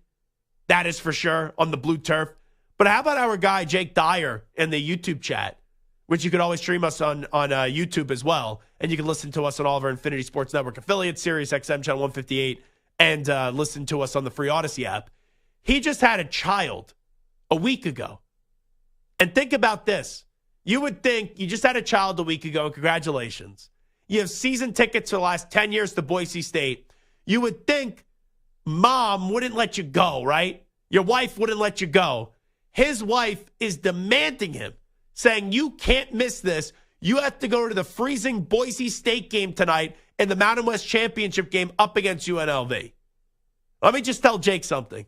D: That is for sure, on the blue turf. But how about our guy, Jake Dyer, in the YouTube chat, which you could always stream us on YouTube as well. And you can listen to us on all of our Infinity Sports Network affiliates, Sirius XM Channel 158, and listen to us on the free Odyssey app. He just had a child a week ago. And think about this. You would think you just had a child a week ago. Congratulations. You have season tickets for the last 10 years to Boise State. You would think mom wouldn't let you go, right? Your wife wouldn't let you go. His wife is demanding him, saying, you can't miss this. You have to go to the freezing Boise State game tonight and the Mountain West Championship game up against UNLV. Let me just tell Jake something.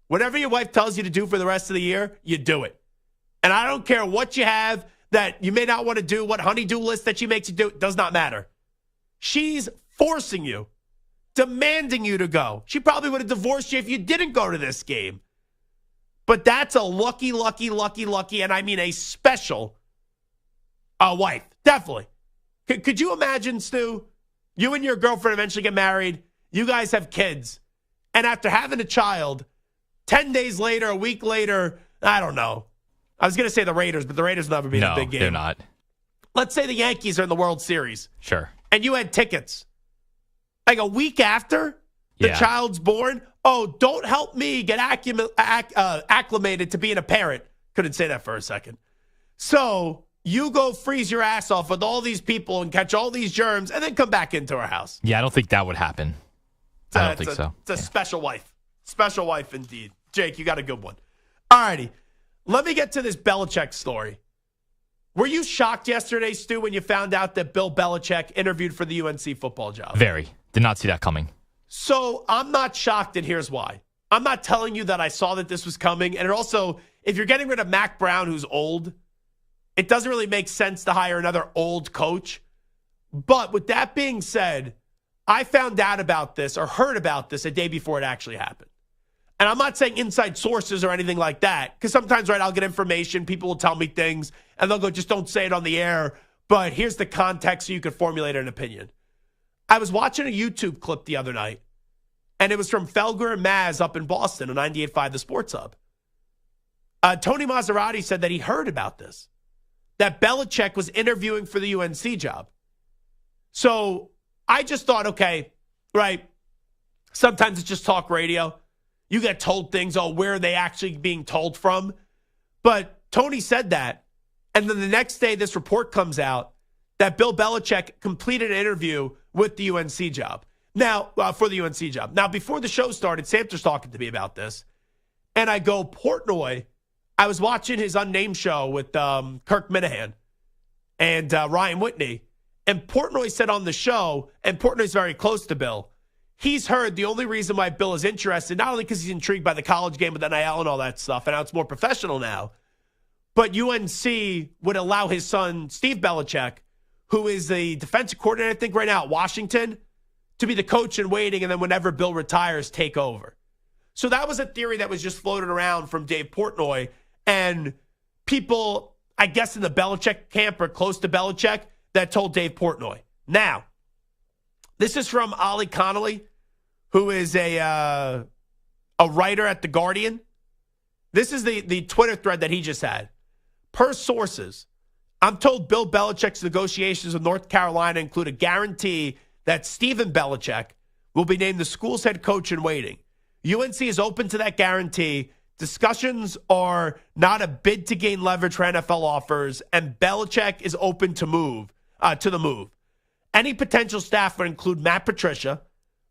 D: Whatever your wife tells you to do for the rest of the year, you do it. And I don't care what you have that you may not want to do, what honey-do list that she makes you do, it does not matter. She's forcing you, demanding you to go. She probably would have divorced you if you didn't go to this game. But that's a lucky, and I mean a special wife. Definitely. Could you imagine, Stu, you and your girlfriend eventually get married, you guys have kids, and after having a child, 10 days later, a week later, I don't know. I was going to say the Raiders, but the Raiders will never be a big game.
E: No, they're not.
D: Let's say the Yankees are in the World Series.
E: Sure.
D: And you had tickets. Like a week after the child's born. Oh, don't help me get acclimated to being a parent. Couldn't say that for a second. So you go freeze your ass off with all these people and catch all these germs and then come back into our house.
E: Yeah, I don't think that would happen. I don't think so.
D: It's a special wife. Special wife indeed. Jake, you got a good one. All righty. Let me get to this Belichick story. Were you shocked yesterday, Stu, when you found out that Bill Belichick interviewed for the UNC football job?
E: Very. Did not see that coming.
D: So I'm not shocked, and here's why. I'm not telling you that I saw that this was coming. And it also, if you're getting rid of Mac Brown, who's old, it doesn't really make sense to hire another old coach. But with that being said, I found out about this or heard about this a day before it actually happened. And I'm not saying inside sources or anything like that, because sometimes, right, I'll get information, people will tell me things, and they'll go, just don't say it on the air, but here's the context so you can formulate an opinion. I was watching a YouTube clip the other night, and it was from Felger and Maz up in Boston on 98.5 The Sports Hub. Tony Maserati said that he heard about this, that Belichick was interviewing for the UNC job. So I just thought, okay, right, sometimes it's just talk radio. You get told things, where are they actually being told from? But Tony said that, and then the next day this report comes out that Bill Belichick completed an interview with the UNC job. Now, for the UNC job. Now, before the show started, Samter's talking to me about this, and I go, Portnoy, I was watching his unnamed show with Kirk Minahan and Ryan Whitney, and Portnoy said on the show, and Portnoy's very close to Bill, he's heard the only reason why Bill is interested, not only because he's intrigued by the college game with NIL and all that stuff, and how it's more professional now, but UNC would allow his son, Steve Belichick, who is the defensive coordinator, I think, right now at Washington, to be the coach in waiting, and then whenever Bill retires, take over. So that was a theory that was just floated around from Dave Portnoy, and people, I guess, in the Belichick camp or close to Belichick, that told Dave Portnoy. Now, this is from Ollie Connolly, who is a writer at The Guardian. This is the Twitter thread that he just had. Per sources, I'm told Bill Belichick's negotiations with North Carolina include a guarantee that Stephen Belichick will be named the school's head coach in waiting. UNC is open to that guarantee. Discussions are not a bid to gain leverage for NFL offers, and Belichick is open to the move. Any potential staff would include Matt Patricia,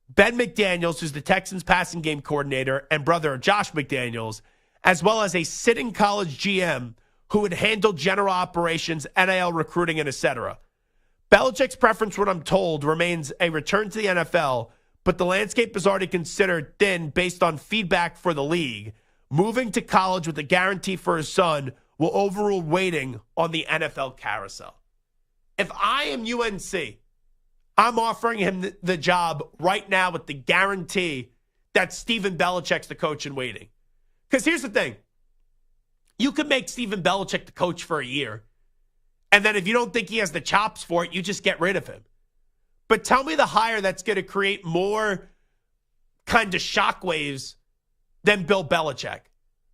D: Ben McDaniels, who's the Texans passing game coordinator, and brother of Josh McDaniels, as well as a sitting college GM who would handle general operations, NIL recruiting, and etc. Belichick's preference, what I'm told, remains a return to the NFL, but the landscape is already considered thin based on feedback for the league. Moving to college with a guarantee for his son will overrule waiting on the NFL carousel. If I am UNC, I'm offering him the job right now with the guarantee that Stephen Belichick's the coach in waiting. Because here's the thing. You could make Stephen Belichick the coach for a year, and then if you don't think he has the chops for it, you just get rid of him. But tell me the hire that's going to create more kind of shockwaves than Bill Belichick.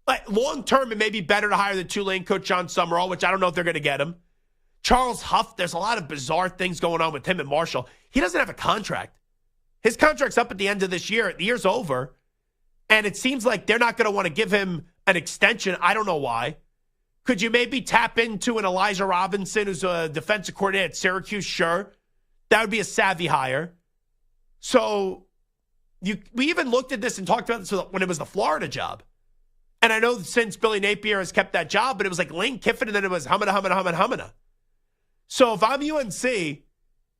D: Like, long term, it may be better to hire the Tulane coach John Summerall, which I don't know if they're going to get him. Charles Huff, there's a lot of bizarre things going on with him and Marshall. He doesn't have a contract. His contract's up at the end of this year. The year's over. And it seems like they're not going to want to give him an extension. I don't know why. Could you maybe tap into an Elijah Robinson, who's a defensive coordinator at Syracuse? Sure. That would be a savvy hire. So we even looked at this and talked about this when it was the Florida job. And I know since Billy Napier has kept that job, but it was like Lane Kiffin, and then it was Humana. So if I'm UNC,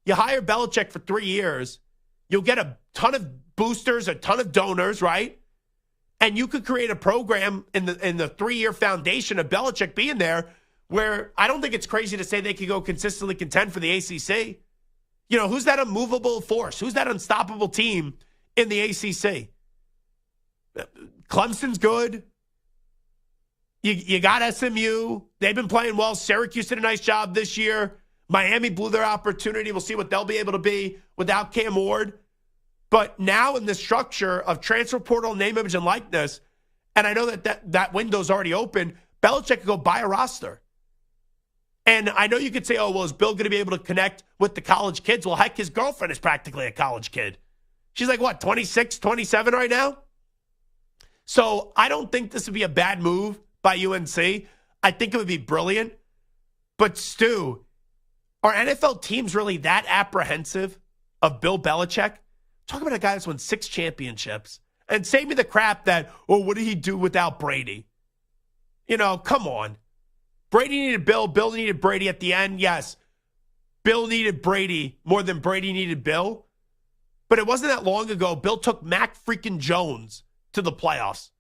D: you hire Belichick for 3 years, you'll get a ton of boosters, a ton of donors, right? And you could create a program in the 3-year foundation of Belichick being there where I don't think it's crazy to say they could go consistently contend for the ACC. You know, who's that unmovable force? Who's that unstoppable team in the ACC? Clemson's good. You got SMU. They've been playing well. Syracuse did a nice job this year. Miami blew their opportunity. We'll see what they'll be able to be without Cam Ward. But now in the structure of transfer portal, name, image, and likeness, and I know that window's already open, Belichick could go buy a roster. And I know you could say, oh, well, is Bill going to be able to connect with the college kids? Well, heck, his girlfriend is practically a college kid. She's like, what, 26, 27 right now? So I don't think this would be a bad move by UNC. I think it would be brilliant. But Stu, are NFL teams really that apprehensive of Bill Belichick? Talk about a guy that's won 6 championships. And save me the crap that, oh, what did he do without Brady? You know, come on. Brady needed Bill. Bill needed Brady at the end. Yes, Bill needed Brady more than Brady needed Bill. But it wasn't that long ago. Bill took Mac freaking Jones to the playoffs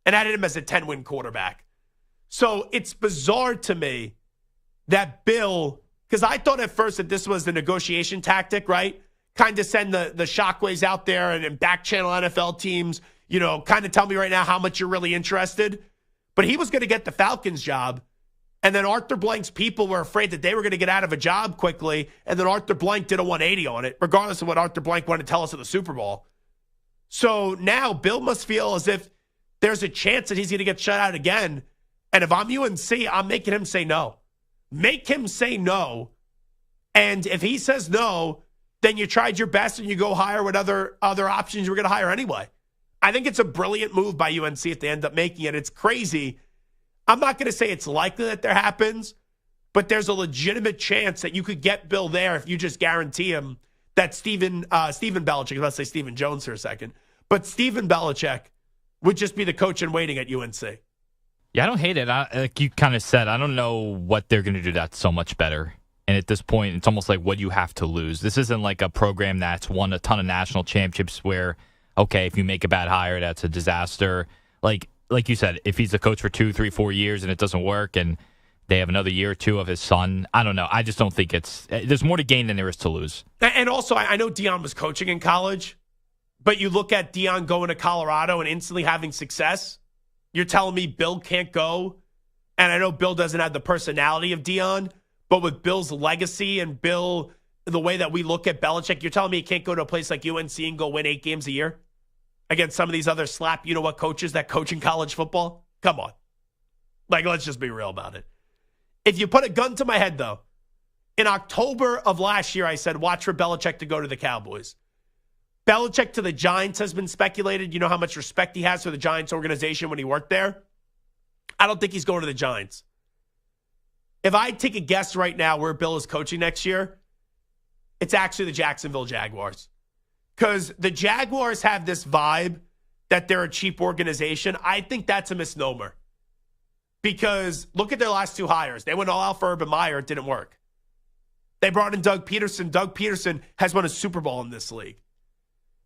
D: and added him as a 10-win quarterback. So it's bizarre to me that Bill, because I thought at first that this was the negotiation tactic, right? Kind of send the shockwaves out there and back channel NFL teams, you know, kind of tell me right now how much you're really interested. But he was going to get the Falcons job. And then Arthur Blank's people were afraid that they were going to get out of a job quickly. And then Arthur Blank did a 180 on it, regardless of what Arthur Blank wanted to tell us at the Super Bowl. So now Bill must feel as if there's a chance that he's going to get shut out again. And if I'm UNC, I'm making him say no. Make him say no. And if he says no, then you tried your best and you go hire what other options you were going to hire anyway. I think it's a brilliant move by UNC if they end up making it. It's crazy. I'm not going to say it's likely that there happens, but there's a legitimate chance that you could get Bill there if you just guarantee him that Stephen Belichick, let's say Stephen Jones for a second, but Stephen Belichick would just be the coach in waiting at UNC.
E: Yeah, I don't hate it. Like you kind of said, I don't know what they're going to do that's so much better. And at this point, it's almost like what you have to lose. This isn't like a program that's won a ton of national championships where, okay, if you make a bad hire, that's a disaster. Like you said, if he's a coach for 2, 3, 4 years and it doesn't work and They have another year or two of his son. I don't know. I just don't think there's more to gain than there is to lose.
D: And also, I know Deion was coaching in college, but you look at Deion going to Colorado and instantly having success. You're telling me Bill can't go? And I know Bill doesn't have the personality of Deion, but with Bill's legacy and Bill, the way that we look at Belichick, you're telling me he can't go to a place like UNC and go win 8 games a year against some of these other slap coaches that coach in college football? Come on. Like, let's just be real about it. If you put a gun to my head, though, in October of last year, I said, watch for Belichick to go to the Cowboys. Belichick to the Giants has been speculated. You know how much respect he has for the Giants organization when he worked there? I don't think he's going to the Giants. If I take a guess right now where Bill is coaching next year, it's actually the Jacksonville Jaguars. Because the Jaguars have this vibe that they're a cheap organization. I think that's a misnomer. Because look at their last 2 hires. They went all out for Urban Meyer. It didn't work. They brought in Doug Peterson. Doug Peterson has won a Super Bowl in this league.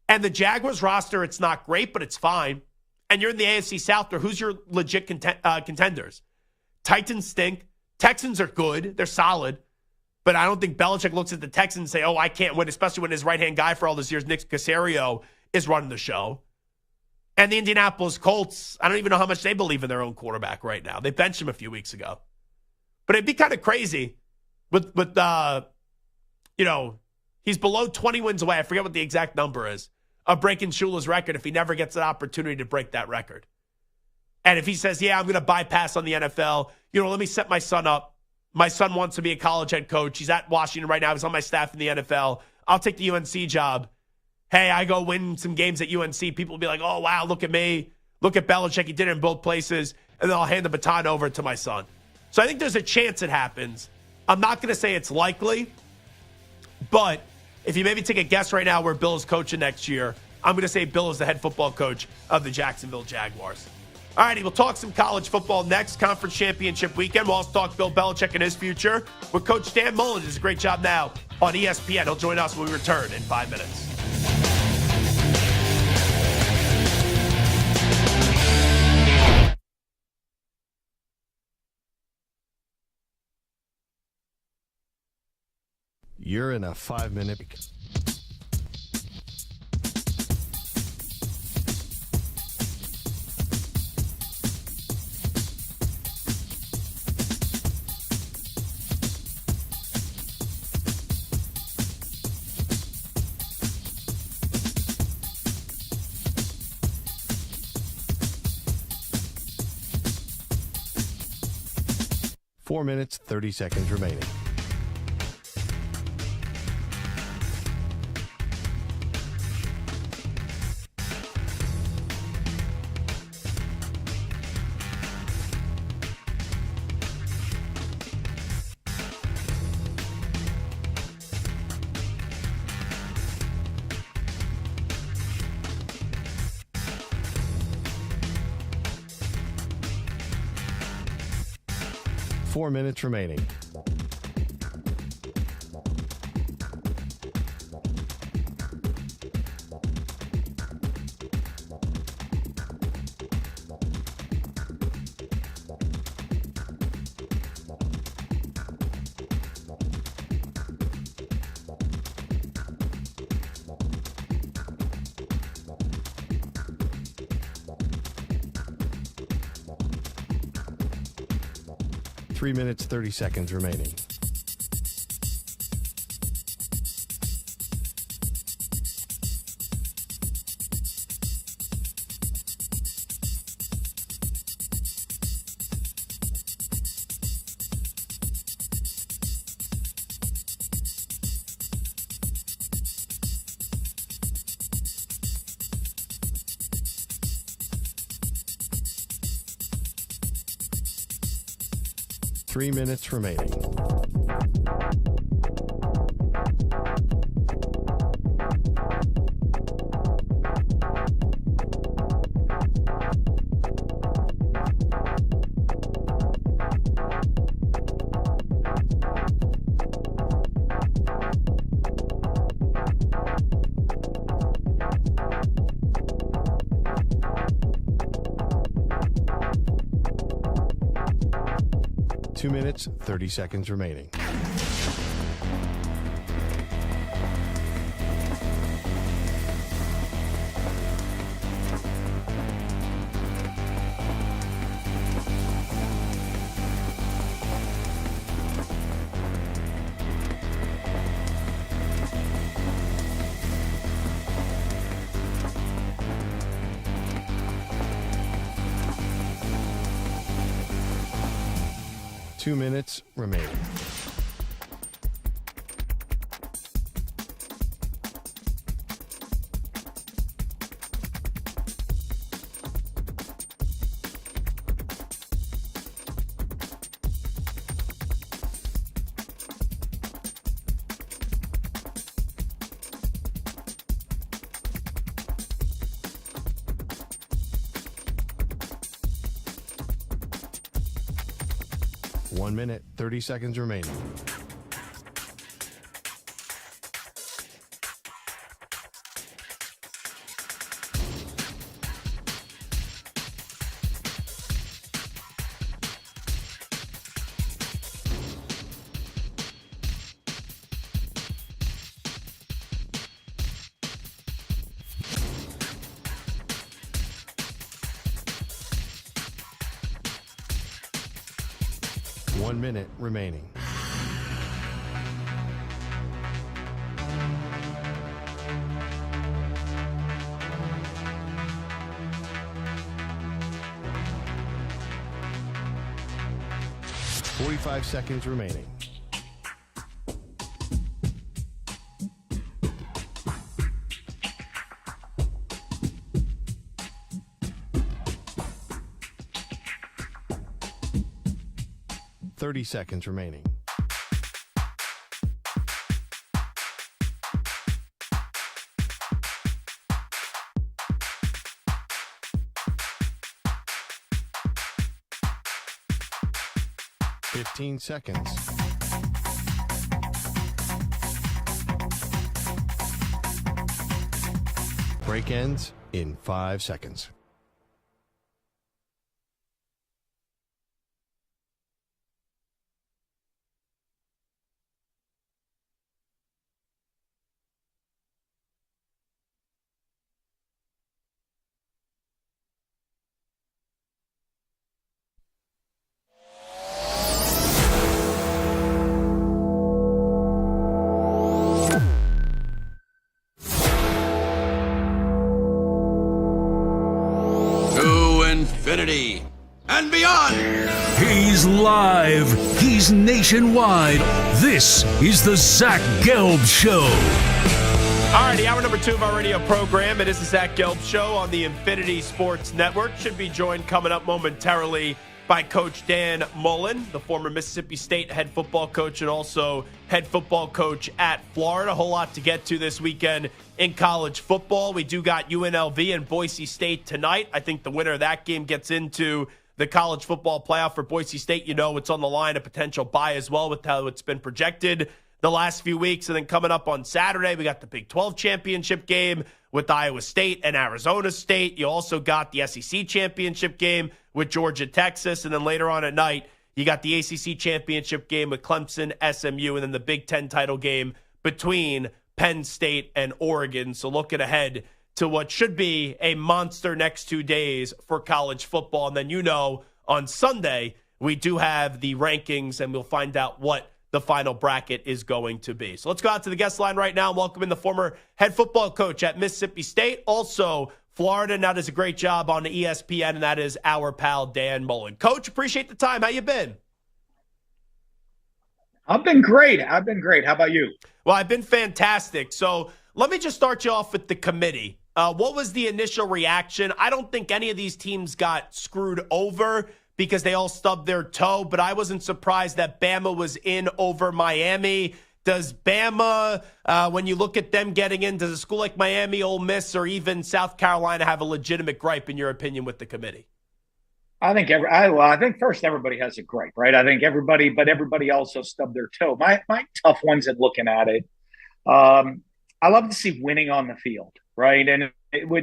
D: And the Jaguars roster, it's not great, but it's fine. And you're in the AFC South, or who's your legit contenders? Titans stink. Texans are good. They're solid. But I don't think Belichick looks at the Texans and say, oh, I can't win, especially when his right-hand guy for all these years, Nick Caserio, is running the show. And the Indianapolis Colts, I don't even know how much they believe in their own quarterback right now. They benched him a few weeks ago. But it'd be kind of crazy with he's below 20 wins away. I forget what the exact number is of breaking Shula's record if he never gets an opportunity to break that record. And if he says, yeah, I'm going to bypass on the NFL, let me set my son up. My son wants to be a college head coach. He's at Washington right now. He's on my staff in the NFL. I'll take the UNC job. Hey, I go win some games at UNC. People will be like, oh, wow, look at me. Look at Belichick. He did it in both places. And then I'll hand the baton over to my son. So I think there's a chance it happens. I'm not going to say it's likely. But if you maybe take a guess right now where Bill is coaching next year, I'm going to say Bill is the head football coach of the Jacksonville Jaguars. All righty, we'll talk some college football next. Conference championship weekend. We'll also talk Bill Belichick and his future with Coach Dan Mullen. Does a great job now on ESPN. He'll join us when we return in 5 minutes.
A: You're in a 5-minute. Four minutes, 30 seconds remaining. Four minutes remaining. Three minutes, 30 seconds remaining. Three minutes remaining. 2 minutes, 30 seconds remaining. Two minutes remaining. One minute, 30 seconds remaining. One minute remaining. Forty-five seconds remaining. Thirty seconds remaining. Fifteen seconds. Break ends in 5 seconds.
B: Infinity and beyond.
C: He's live. He's nationwide. This is the Zach Gelb Show.
D: All righty, hour number 2 of our radio program. It is the Zach Gelb Show on the Infinity Sports Network. Should be joined coming up momentarily by Coach Dan Mullen, the former Mississippi State head football coach and also head football coach at Florida. A whole lot to get to this weekend in college football. We do got UNLV and Boise State tonight. I think the winner of that game gets into the college football playoff. For Boise State, you know it's on the line, a potential bye as well with how it's been projected the last few weeks. And then coming up on Saturday, we got the Big 12 championship game with Iowa State and Arizona State. You also got the SEC championship game with Georgia, Texas. And then later on at night, you got the ACC championship game with Clemson, SMU, and then the Big 10 title game between Penn State and Oregon. So looking ahead to what should be a monster next 2 days for college football. And then, you know, on Sunday, we do have the rankings, and we'll find out what the final bracket is going to be. So let's go out to the guest line right now and welcome in the former head football coach at Mississippi State, also Florida, now does a great job on the ESPN, and that is our pal Dan Mullen. Coach, appreciate the time. How you been?
H: I've been great. How about you?
D: Well, I've been fantastic. So let me just start you off with the committee. What was the initial reaction? I don't think any of these teams got screwed over because they all stubbed their toe, but I wasn't surprised that Bama was in over Miami. Does Bama, when you look at them getting in, does a school like Miami, Ole Miss, or even South Carolina have a legitimate gripe, in your opinion, with the committee?
H: I think first everybody has a gripe, right? I think everybody also stubbed their toe. My tough ones at looking at it, I love to see winning on the field, right?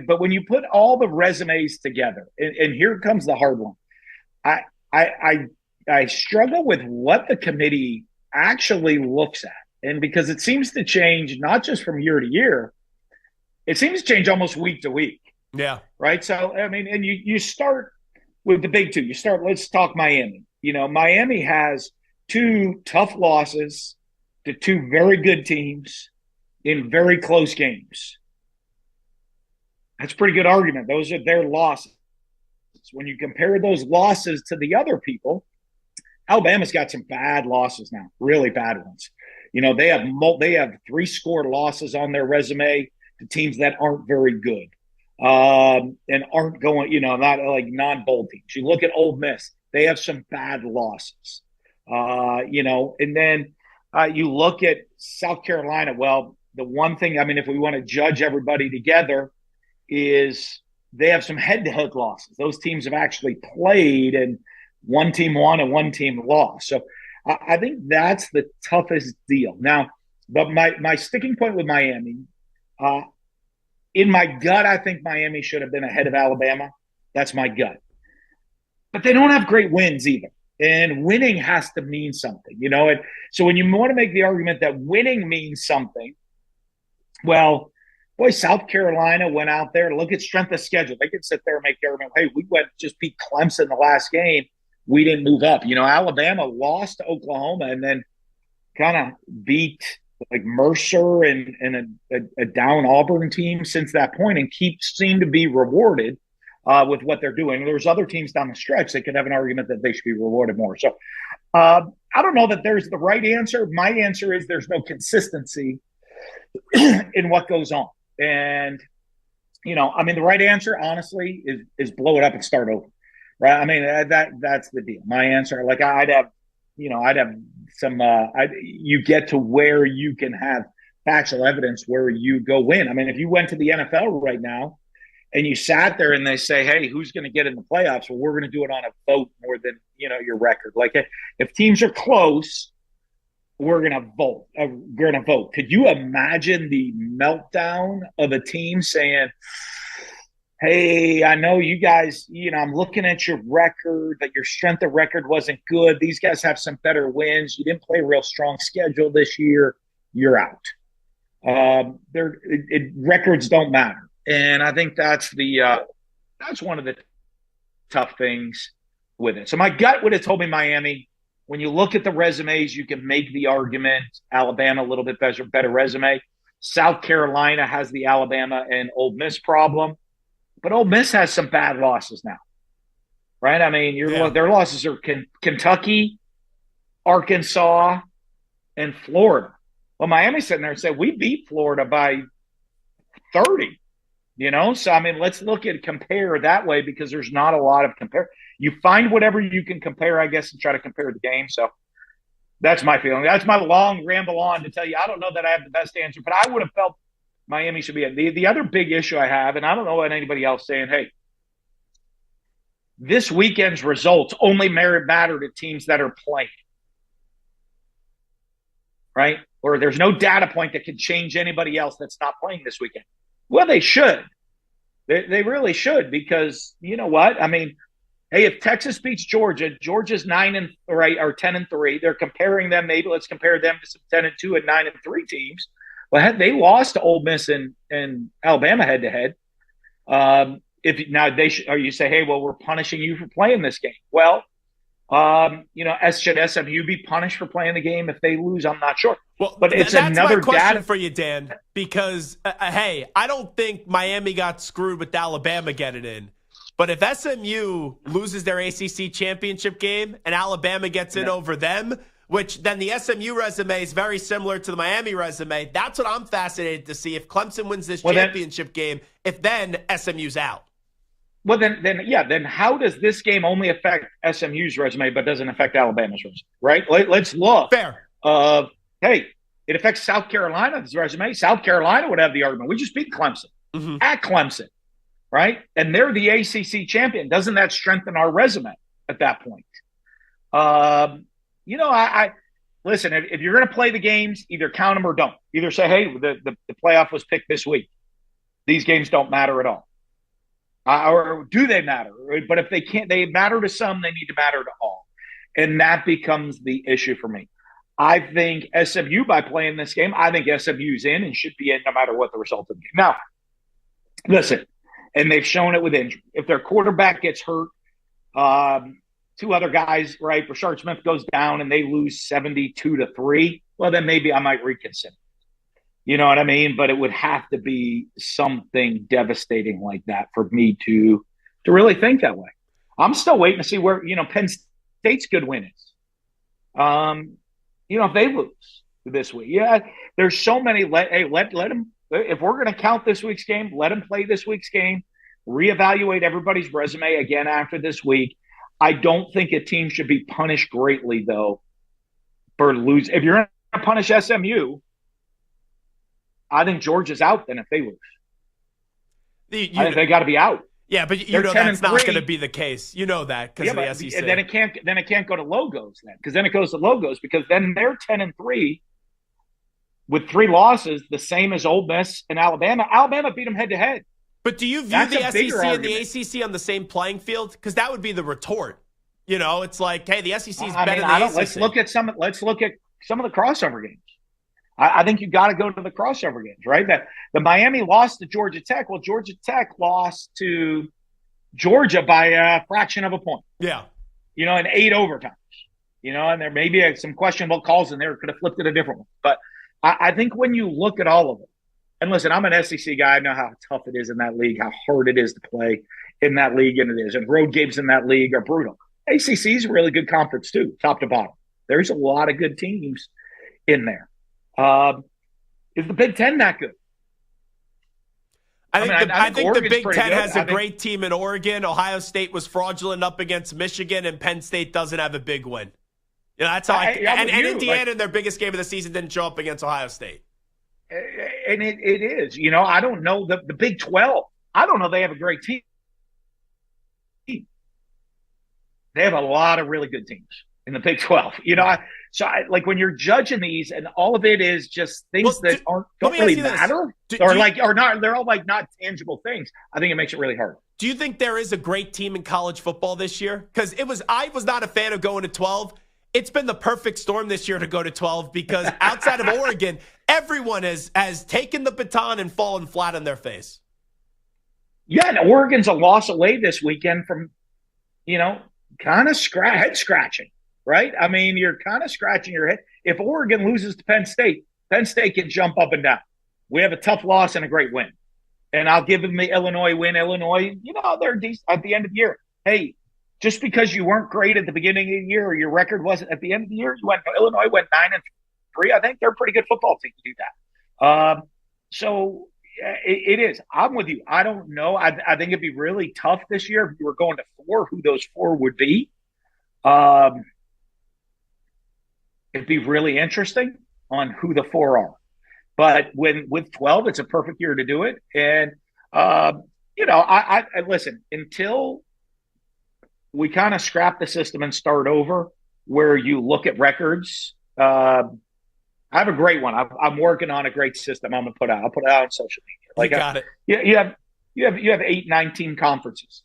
H: But when you put all the resumes together, and here comes the hard one. I I struggle with what the committee actually looks at. And because it seems to change not just from year to year, it seems to change almost week to week.
D: Yeah.
H: Right. So, I mean, and you start with the big two. Let's talk Miami. Miami has 2 tough losses to 2 very good teams in very close games. That's a pretty good argument. Those are their losses. When you compare those losses to the other people, Alabama's got some bad losses now, really bad ones. They have 3-score losses on their resume to teams that aren't very good and aren't going, not like non-bowl teams. You look at Ole Miss, they have some bad losses, and then you look at South Carolina. Well, the one thing, I mean, if we want to judge everybody together, is they have some head-to-head losses. Those teams have actually played, and one team won and one team lost. So I think that's the toughest deal. Now, but my sticking point with Miami, in my gut, I think Miami should have been ahead of Alabama. That's my gut. But they don't have great wins either. And winning has to mean something, And so when you want to make the argument that winning means something, well, boy, South Carolina went out there. Look at strength of schedule. They could sit there and make the argument, hey, we just beat Clemson the last game. We didn't move up. Alabama lost to Oklahoma and then kind of beat like Mercer and a down Auburn team since that point and seem to be rewarded with what they're doing. There's other teams down the stretch that could have an argument that they should be rewarded more. So I don't know that there's the right answer. My answer is there's no consistency in what goes on. And, the right answer, honestly, is blow it up and start over. Right. I mean, that's the deal. My answer, like I'd have some, you get to where you can have factual evidence where you go win. I mean, if you went to the NFL right now and you sat there and they say, hey, who's going to get in the playoffs? Well, we're going to do it on a vote more than, your record. Like if teams are close, we're going to vote. We're going to vote. Could you imagine the meltdown of a team saying, hey, I know you guys, I'm looking at your record, that your strength of record wasn't good. These guys have some better wins. You didn't play a real strong schedule this year. You're out. Records don't matter. And I think that's one of the tough things with it. So my gut would have told me Miami. When you look at the resumes, you can make the argument Alabama a little bit better resume. South Carolina has the Alabama and Ole Miss problem. But Ole Miss has some bad losses now, right? I mean, their losses are Kentucky, Arkansas, and Florida. Well, Miami's sitting there and said, we beat Florida by 30, So, I mean, let's compare that way because there's not a lot of compare. You find whatever you can compare, I guess, and try to compare the game. So that's my feeling. That's my long ramble on to tell you. I don't know that I have the best answer, but I would have felt Miami should be in. The other big issue I have, and I don't know about anybody else saying, hey, this weekend's results only matter to teams that are playing, right? Or there's no data point that can change anybody else that's not playing this weekend. Well, they should. They really should because you know what? I mean, hey, if Texas beats Georgia, Georgia's 10-3. They're comparing them. Maybe let's compare them to some 10-2 and 9-3 teams. Well, they lost to Ole Miss and Alabama head to head. You say, hey, well, we're punishing you for playing this game. Well, should SMU be punished for playing the game if they lose? I'm not sure.
D: Well,
H: but it's
D: that's
H: another
D: my question
H: data
D: for you, Dan. Because hey, I don't think Miami got screwed with Alabama getting in. But if SMU loses their ACC championship game and Alabama gets in over them, which then the SMU resume is very similar to the Miami resume. That's what I'm fascinated to see. If Clemson wins this championship game, if then SMU's out.
H: Well, then how does this game only affect SMU's resume but doesn't affect Alabama's resume, right? Let's look.
D: Fair.
H: Hey, it affects South Carolina's resume. South Carolina would have the argument. We just beat Clemson at Clemson, right? And they're the ACC champion. Doesn't that strengthen our resume at that point? I listen, if you're going to play the games, either count them or don't. Either say, hey, the playoff was picked this week. These games don't matter at all. Or do they matter? But if they can't, they matter to some, they need to matter to all. And that becomes the issue for me. I think SMU, by playing this game, I think SMU's in and should be in no matter what the result of the game. Now, listen, and they've shown it with injury. If their quarterback gets hurt, two other guys, right, Rashard Smith goes down and they lose 72-3, well, then maybe I might reconsider. You know what I mean? But it would have to be something devastating like that for me to really think that way. I'm still waiting to see where, Penn State's good win is. If they lose this week. Yeah, there's so many. Let them. If we're going to count this week's game, let them play this week's game. Reevaluate everybody's resume again after this week. I don't think a team should be punished greatly, though, for losing. If you're going to punish SMU, I think Georgia's out then if they lose. I think they got to be out.
D: Yeah, but that's not going to be the case. You know that because of the SEC.
H: And then it can't go to Logos then, because then it goes to Logos because then they're 10-3 with 3 losses, the same as Ole Miss and Alabama. Alabama beat them head to head.
D: But do you view the SEC and the ACC on the same playing field? Because that would be the retort. It's like, hey, the SEC is better than the ACC.
H: Let's look at some of the crossover games. I think you got to go to the crossover games, right? The Miami lost to Georgia Tech. Well, Georgia Tech lost to Georgia by a fraction of a point.
D: Yeah.
H: In 8 overtimes. And there may be some questionable calls in there. Could have flipped it a different one. But I think when you look at all of it, and listen, I'm an SEC guy. I know how tough it is in that league, how hard it is to play in that league, and it is. And road games in that league are brutal. ACC is a really good conference too, top to bottom. There's a lot of good teams in there. Is the Big Ten that good?
D: I think the Big Ten has a great team in Oregon. Ohio State was fraudulent up against Michigan, and Penn State doesn't have a big win. That's how and Indiana in their biggest game of the season didn't show up against Ohio State.
H: And it is. I don't know the Big 12. I don't know they have a great team. They have a lot of really good teams in the Big 12. When you're judging these, and all of it is just things that don't really matter, they're all like not tangible things. I think it makes it really hard.
D: Do you think there is a great team in college football this year? Because I was not a fan of going to 12. It's been the perfect storm this year to go to 12 because outside of Oregon, everyone has taken the baton and fallen flat on their face.
H: Yeah, and Oregon's a loss away this weekend from, kind of head scratching, right? I mean, you're kind of scratching your head. If Oregon loses to Penn State can jump up and down. We have a tough loss and a great win. And I'll give them the Illinois win. Illinois, they're decent at the end of the year. Hey, just because you weren't great at the beginning of the year or your record wasn't at the end of the year, Illinois went 9-3. I think they're a pretty good football team to do that. So it is. I'm with you. I don't know. I think it'd be really tough this year if you were going to 4, who those 4 would be. It'd be really interesting on who the 4 are. But with 12, it's a perfect year to do it. And, I listen, until we kind of scrap the system and start over where you look at records. I have a great one. I'm working on a great system I'm going to put out. I'll put it out on social media.
D: You got it.
H: You have 8, 9-team conferences,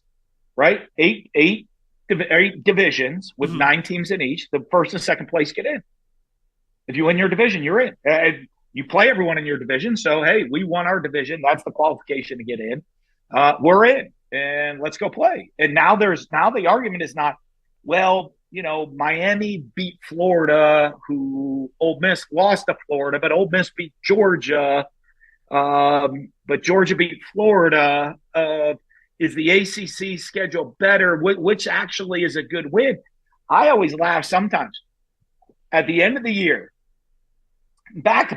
H: right? 8 divisions with 9 teams in each. The first and second place get in. If you win your division, you're in. You play everyone in your division. So, hey, we won our division. That's the qualification to get in. We're in. And let's go play. And now the argument is not, well, Miami beat Florida, who Ole Miss lost to Florida, but Ole Miss beat Georgia, but Georgia beat Florida. Is the ACC schedule better? Which actually is a good win? I always laugh sometimes. At the end of the year, back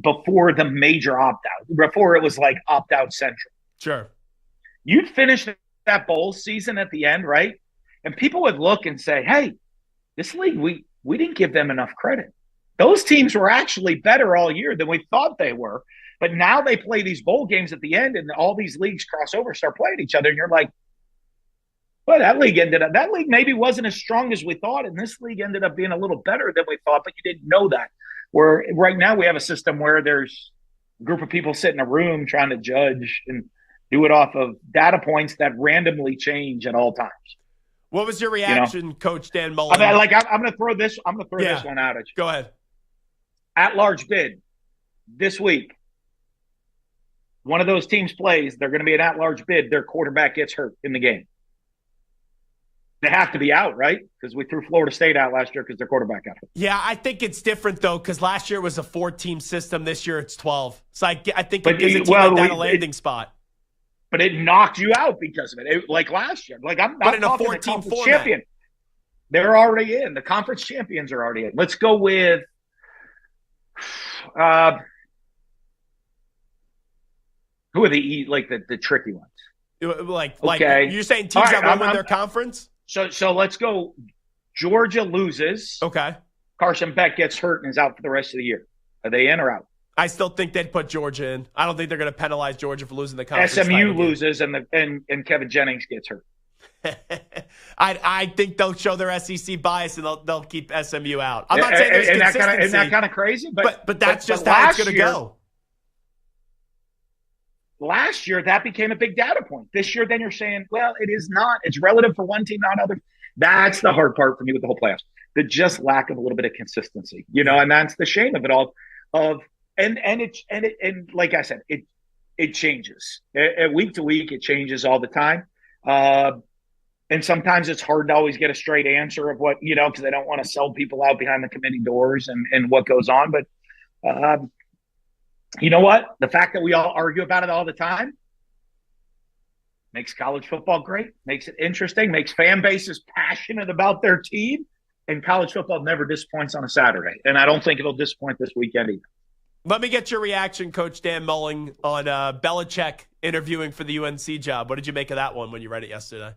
H: before the major opt-out, before it was like opt-out central.
D: Sure.
H: You'd finish that bowl season at the end, right? And people would look and say, hey, this league, we didn't give them enough credit. Those teams were actually better all year than we thought they were. But now they play these bowl games at the end and all these leagues cross over, start playing each other. And you're like, well, that league maybe wasn't as strong as we thought. And this league ended up being a little better than we thought, but you didn't know that. Where right now we have a system where there's a group of people sit in a room trying to judge and do it off of data points that randomly change at all times.
D: What was your reaction, Coach Dan Mullen?
H: I'm going to throw this. I'm going to throw this one out at you.
D: Go ahead.
H: At-large bid this week. One of those teams plays. They're going to be an at-large bid. Their quarterback gets hurt in the game. They have to be out, right? Because we threw Florida State out last year because their quarterback got hurt.
D: Yeah, I think it's different, though, because last year was a 4-team system. This year it's 12. So I think it gives a team like that a landing spot.
H: But it knocked you out because of it. Like last year. Like I'm not
D: in a
H: talking
D: 14
H: the
D: format.
H: champion. They're already in. The conference champions are already in. Let's go with who are the tricky ones?
D: Like
H: okay.
D: You're saying teams that win their conference?
H: So let's go. Georgia loses.
D: Okay.
H: Carson Beck gets hurt and is out for the rest of the year. Are they in or out?
D: I still think they'd put Georgia in. I don't think they're going to penalize Georgia for losing the conference.
H: SMU loses and Kevin Jennings gets hurt.
D: I think they'll show their SEC bias and they'll keep SMU out. I'm not saying there's consistency.
H: Isn't that kind of crazy?
D: But that's just how it's going to go.
H: Last year, that became a big data point. This year, then you're saying, well, it is not. It's relative for one team, not other. That's the hard part for me with the whole playoffs. The just lack of a little bit of consistency, and that's the shame of it all. And like I said, it changes week to week. It changes all the time, and sometimes it's hard to always get a straight answer of what because they don't want to sell people out behind the committee doors and what goes on. But you know what? The fact that we all argue about it all the time makes college football great, makes it interesting, makes fan bases passionate about their team, and college football never disappoints on a Saturday. And I don't think it'll disappoint this weekend either.
D: Let me get your reaction, Coach Dan Mullen, on Belichick interviewing for the UNC job. What did you make of that one when you read it yesterday?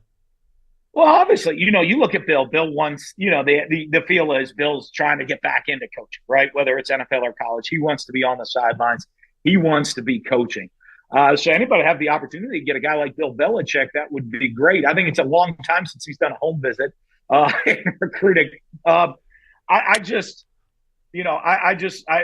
H: Well, obviously, you look at Bill. Bill wants, the feel is Bill's trying to get back into coaching, right? Whether it's NFL or college, he wants to be on the sidelines. He wants to be coaching. So anybody have the opportunity to get a guy like Bill Belichick, that would be great. I think it's a long time since he's done a home visit recruiting. I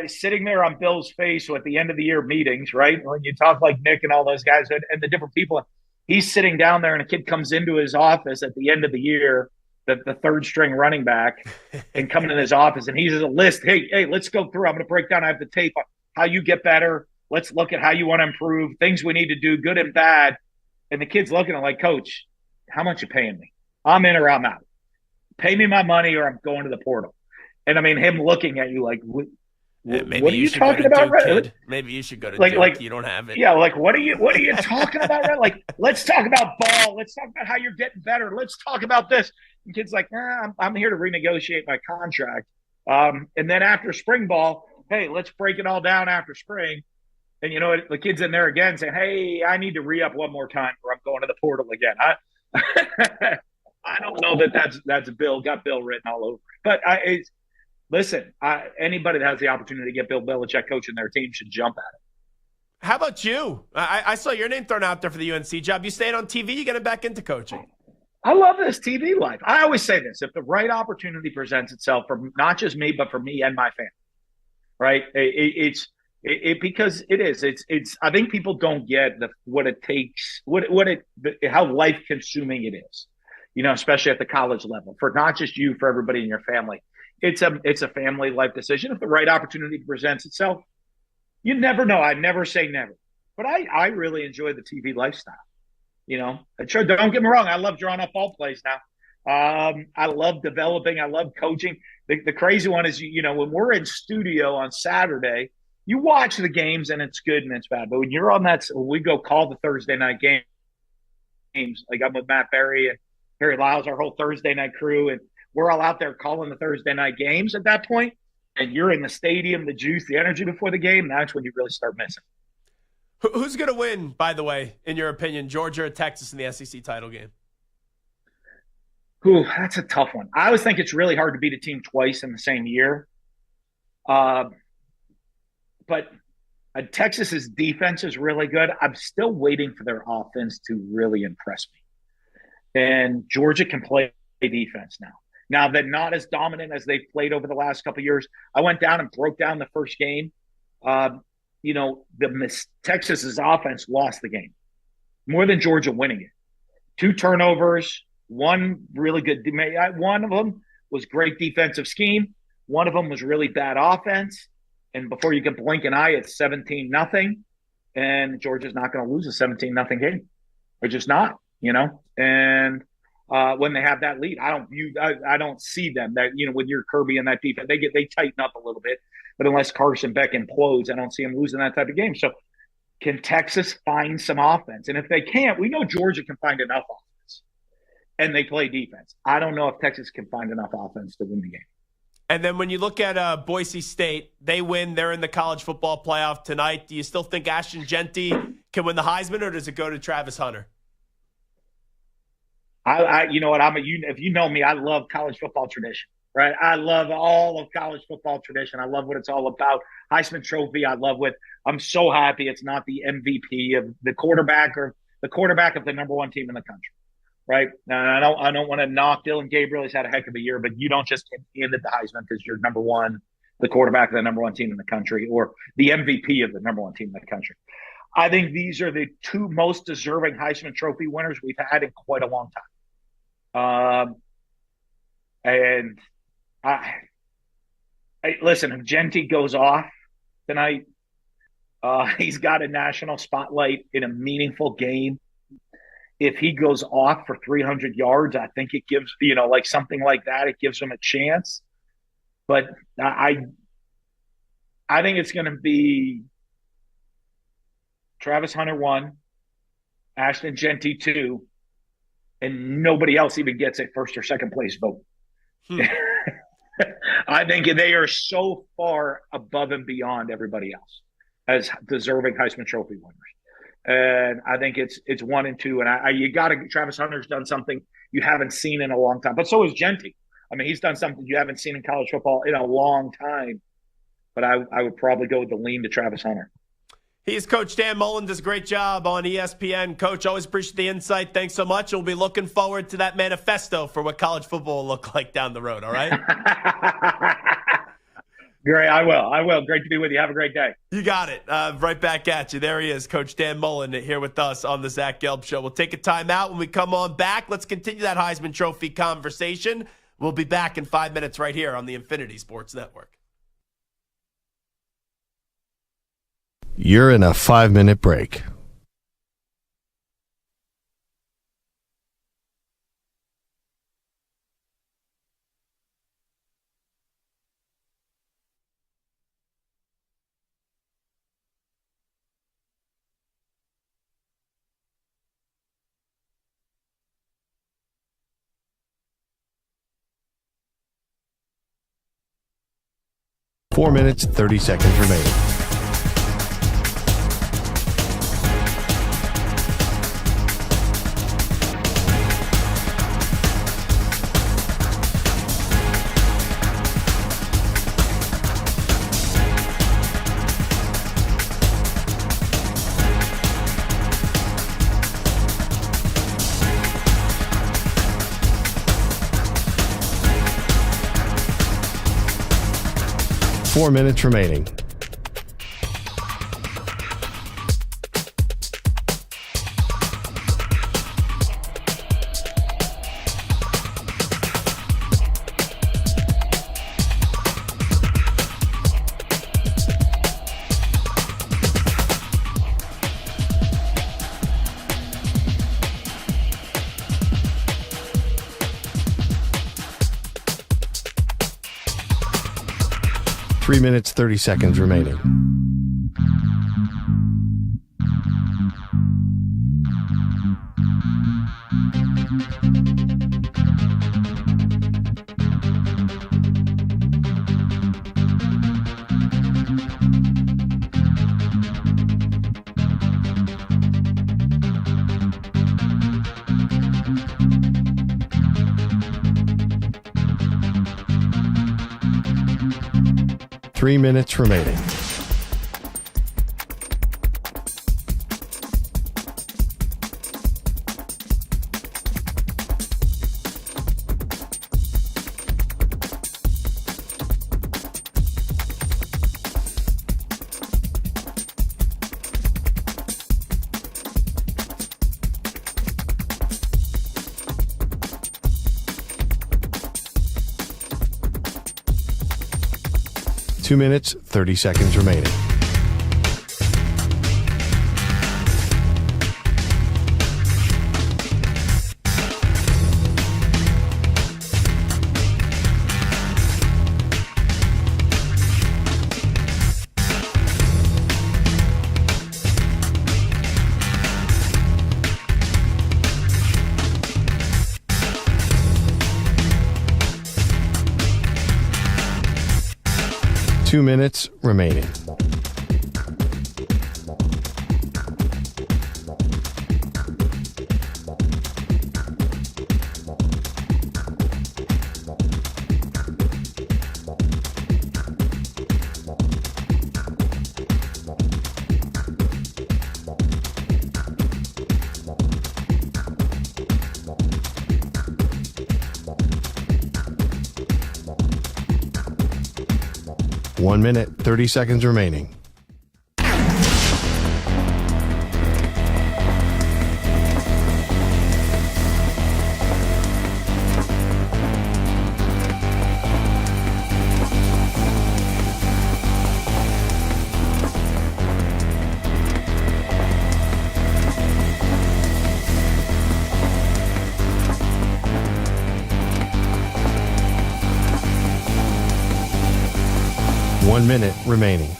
H: sitting there on Bill's face at the end of the year meetings, right? When you talk like Nick and all those guys and the different people. He's sitting down there and a kid comes into his office at the end of the year, the third string running back, and coming in his office and he has a list. Hey, let's go through. I'm going to break down. I have the tape on how you get better. Let's look at how you want to improve, things we need to do, good and bad. And the kid's looking at like, Coach, how much you paying me? I'm in or I'm out. Pay me my money or I'm going to the portal. And I mean, him looking at you like, what are you talking about, Red?
D: Maybe you should go to Duke. You don't have it.
H: Yeah, what are you talking about, Red? Like, let's talk about ball. Let's talk about how you're getting better. Let's talk about this. And kid's like, I'm here to renegotiate my contract. And then after spring ball, hey, let's break it all down after spring. And the kid's in there again saying, hey, I need to re-up one more time or I'm going to the portal again. I don't know that's Bill, got Bill written all over it. But listen, anybody that has the opportunity to get Bill Belichick coaching their team should jump at it.
D: How about you? I saw your name thrown out there for the UNC job. You stayed on TV, you getting back into coaching.
H: I love this TV life. I always say this, if the right opportunity presents itself for not just me, but for me and my family, right? Because it is. It's. I think people don't get what it takes, how life consuming it is, especially at the college level, for not just you, for everybody in your family. It's a family life decision. If the right opportunity presents itself, you never know. I never say never, but I really enjoy the TV lifestyle. Sure, don't get me wrong. I love drawing up ball plays now. I love developing. I love coaching. The crazy one is, when we're in studio on Saturday, you watch the games and it's good and it's bad. But when you're on we go call the Thursday night games. Like I'm with Matt Berry and Harry Lyles, our whole Thursday night crew, and we're all out there calling the Thursday night games at that point, and you're in the stadium, the juice, the energy before the game. That's when you really start missing.
D: Who's going to win, by the way, in your opinion, Georgia or Texas in the SEC title game?
H: Ooh, that's a tough one. I always think it's really hard to beat a team twice in the same year. But Texas's defense is really good. I'm still waiting for their offense to really impress me. And Georgia can play defense now. Now, they're not as dominant as they've played over the last couple of years. I went down and broke down the first game. Texas's offense lost the game more than Georgia winning it. 2 turnovers, One really good. One of them was great defensive scheme. One of them was really bad offense. And before you can blink an eye, it's 17-0. And Georgia's not going to lose a 17-0 game. They're just not, And when they have that lead, I don't see them that, with your Kirby and that defense, they tighten up a little bit. But unless Carson Beck implodes, I don't see them losing that type of game. So can Texas find some offense? And if they can't, we know Georgia can find enough offense. And they play defense. I don't know if Texas can find enough offense to win the game.
D: And then when you look at Boise State, they win. They're in the college football playoff tonight. Do you still think Ashton Genty can win the Heisman, or does it go to Travis Hunter?
H: You know what? If you know me, I love college football tradition, right? I love all of college football tradition. I love what it's all about. Heisman Trophy. I'm so happy it's not the MVP of the quarterback or the quarterback of the number one team in the country. Right now, I don't want to knock Dylan Gabriel. He's had a heck of a year, but you don't just get handed the Heisman because you're number one, the quarterback of the number one team in the country, or the MVP of the number one team in the country. I think these are the two most deserving Heisman Trophy winners we've had in quite a long time. And listen, if Genty goes off tonight, he's got a national spotlight in a meaningful game. If he goes off for 300 yards, I think it gives, something like that, it gives him a chance. But I think it's going to be Travis Hunter 1, Ashton Genty 2, and nobody else even gets a first or second place vote. I think they are so far above and beyond everybody else as deserving Heisman Trophy winners. And I think it's 1 and 2. And Travis Hunter's done something you haven't seen in a long time. But so is Genty. I mean, he's done something you haven't seen in college football in a long time. But I would probably go with the lean to Travis Hunter.
D: He's Coach Dan Mullen, does a great job on ESPN. Coach, always appreciate the insight. Thanks so much. We'll be looking forward to that manifesto for what college football will look like down the road, all right?
H: Great, I will. Great to be with you. Have a great day.
D: You got it. Right back at you. There he is, Coach Dan Mullen, here with us on the Zach Gelb Show. We'll take a timeout. When we come on back, let's continue that Heisman Trophy conversation. We'll be back in 5 minutes right here on the Infinity Sports Network.
A: You're in a 5-minute break. Four minutes, 30 seconds remaining. Four minutes remaining. Three minutes, 30 seconds remaining. Three minutes remaining. 2 minutes, 30 seconds remaining. Two minutes remaining. One minute, 30 seconds remaining. One minute remaining.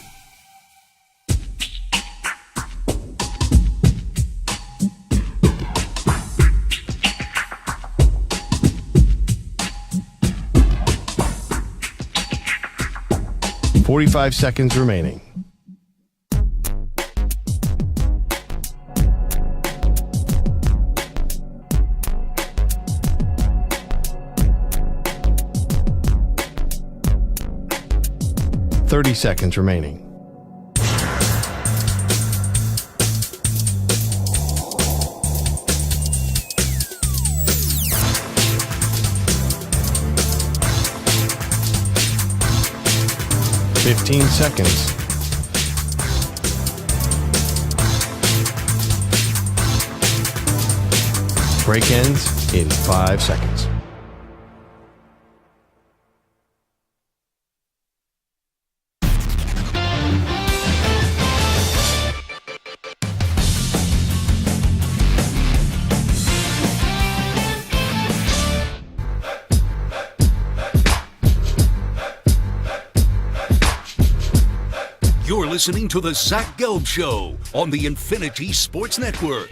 A: Forty-five seconds remaining. Thirty seconds remaining. Fifteen seconds. Break ends in 5 seconds.
C: You're listening to the Zach Gelb Show on the Infinity Sports Network.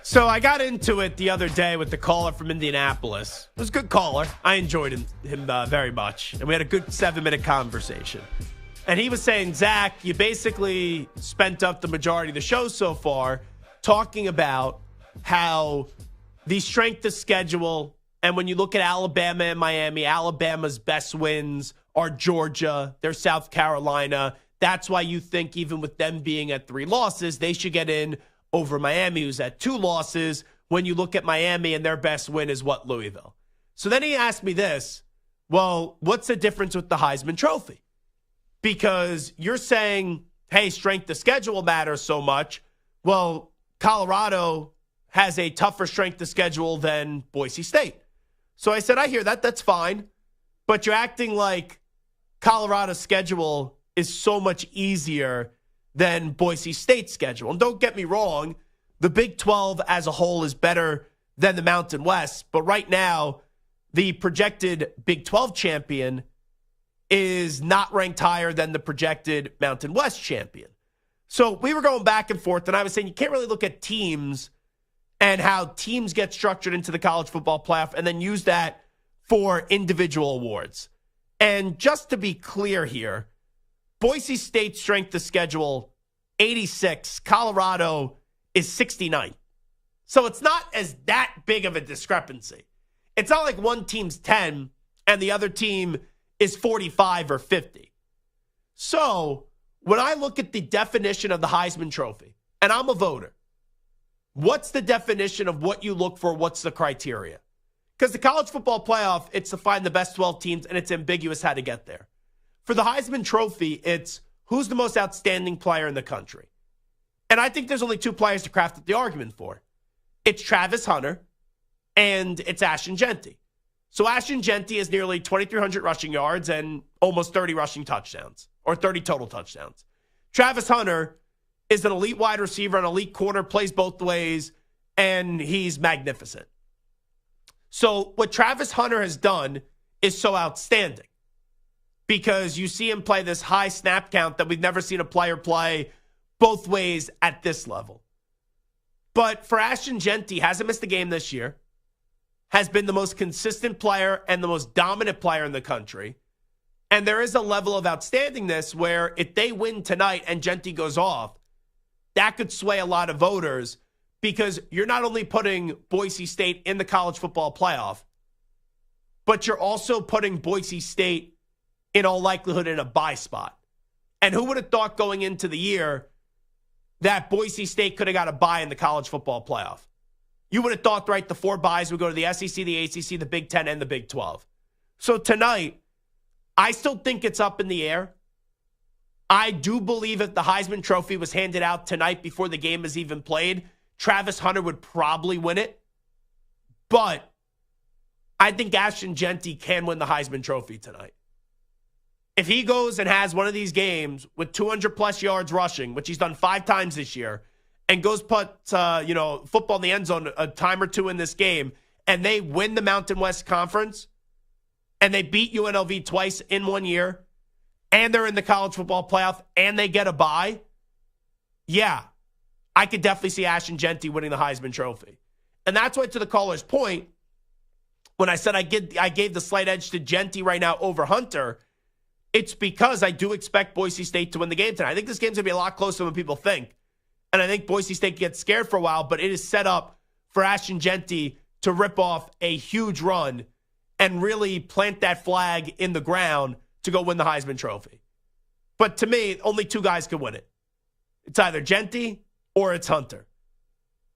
D: So I got into it the other day with the caller from Indianapolis. It was a good caller. I enjoyed him very much. And we had a good 7-minute conversation. And he was saying, Zach, you basically spent up the majority of the show so far talking about how the strength of schedule, and when you look at Alabama and Miami, Alabama's best wins are Georgia, they're South Carolina. That's why you think even with them being at 3 losses, they should get in over Miami, who's at 2 losses. When you look at Miami and their best win is what, Louisville. So then he asked me this, well, what's the difference with the Heisman Trophy? Because you're saying, hey, strength of schedule matters so much. Well, Colorado has a tougher strength of schedule than Boise State. So I said, I hear that. That's fine. But you're acting like Colorado's schedule is so much easier than Boise State's schedule. And don't get me wrong, the Big 12 as a whole is better than the Mountain West. But right now, the projected Big 12 champion is not ranked higher than the projected Mountain West champion. So we were going back and forth, and I was saying you can't really look at teams and how teams get structured into the college football playoff and then use that for individual awards. And just to be clear here, Boise State's strength of schedule, 86. Colorado is 69. So it's not as that big of a discrepancy. It's not like one team's 10 and the other team is 45 or 50. So when I look at the definition of the Heisman Trophy, and I'm a voter, what's the definition of what you look for? What's the criteria? Because the college football playoff, it's to find the best 12 teams, and it's ambiguous how to get there. For the Heisman Trophy, it's who's the most outstanding player in the country. And I think there's only 2 players to craft the argument for. It's Travis Hunter and it's Ashton Genty. So Ashton Jeanty has nearly 2,300 rushing yards and almost 30 rushing touchdowns, or 30 total touchdowns. Travis Hunter is an elite wide receiver, an elite corner, plays both ways, and he's magnificent. So what Travis Hunter has done is so outstanding because you see him play this high snap count that we've never seen a player play both ways at this level. But for Ashton Jeanty, hasn't missed a game this year, has been the most consistent player and the most dominant player in the country. And there is a level of outstandingness where if they win tonight and Jeanty goes off, that could sway a lot of voters because you're not only putting Boise State in the college football playoff, but you're also putting Boise State in all likelihood in a bye spot. And who would have thought going into the year that Boise State could have got a bye in the college football playoff? You would have thought, right, the 4 byes would go to the SEC, the ACC, the Big Ten, and the Big 12. So tonight, I still think it's up in the air. I do believe if the Heisman Trophy was handed out tonight before the game is even played, Travis Hunter would probably win it. But I think Ashton Jeanty can win the Heisman Trophy tonight. If he goes and has one of these games with 200-plus yards rushing, which he's done 5 times this year, and goes put football in the end zone a time or two in this game, and they win the Mountain West Conference, and they beat UNLV twice in 1 year, and they're in the college football playoff, and they get a bye, yeah, I could definitely see Ashton Jeanty winning the Heisman Trophy. And that's why, to the caller's point, when I said I gave the slight edge to Jeanty right now over Hunter, it's because I do expect Boise State to win the game tonight. I think this game's going to be a lot closer than people think. And I think Boise State gets scared for a while, but it is set up for Ashton Jeanty to rip off a huge run and really plant that flag in the ground to go win the Heisman Trophy. But to me, only 2 guys can win it. It's either Jeanty or it's Hunter.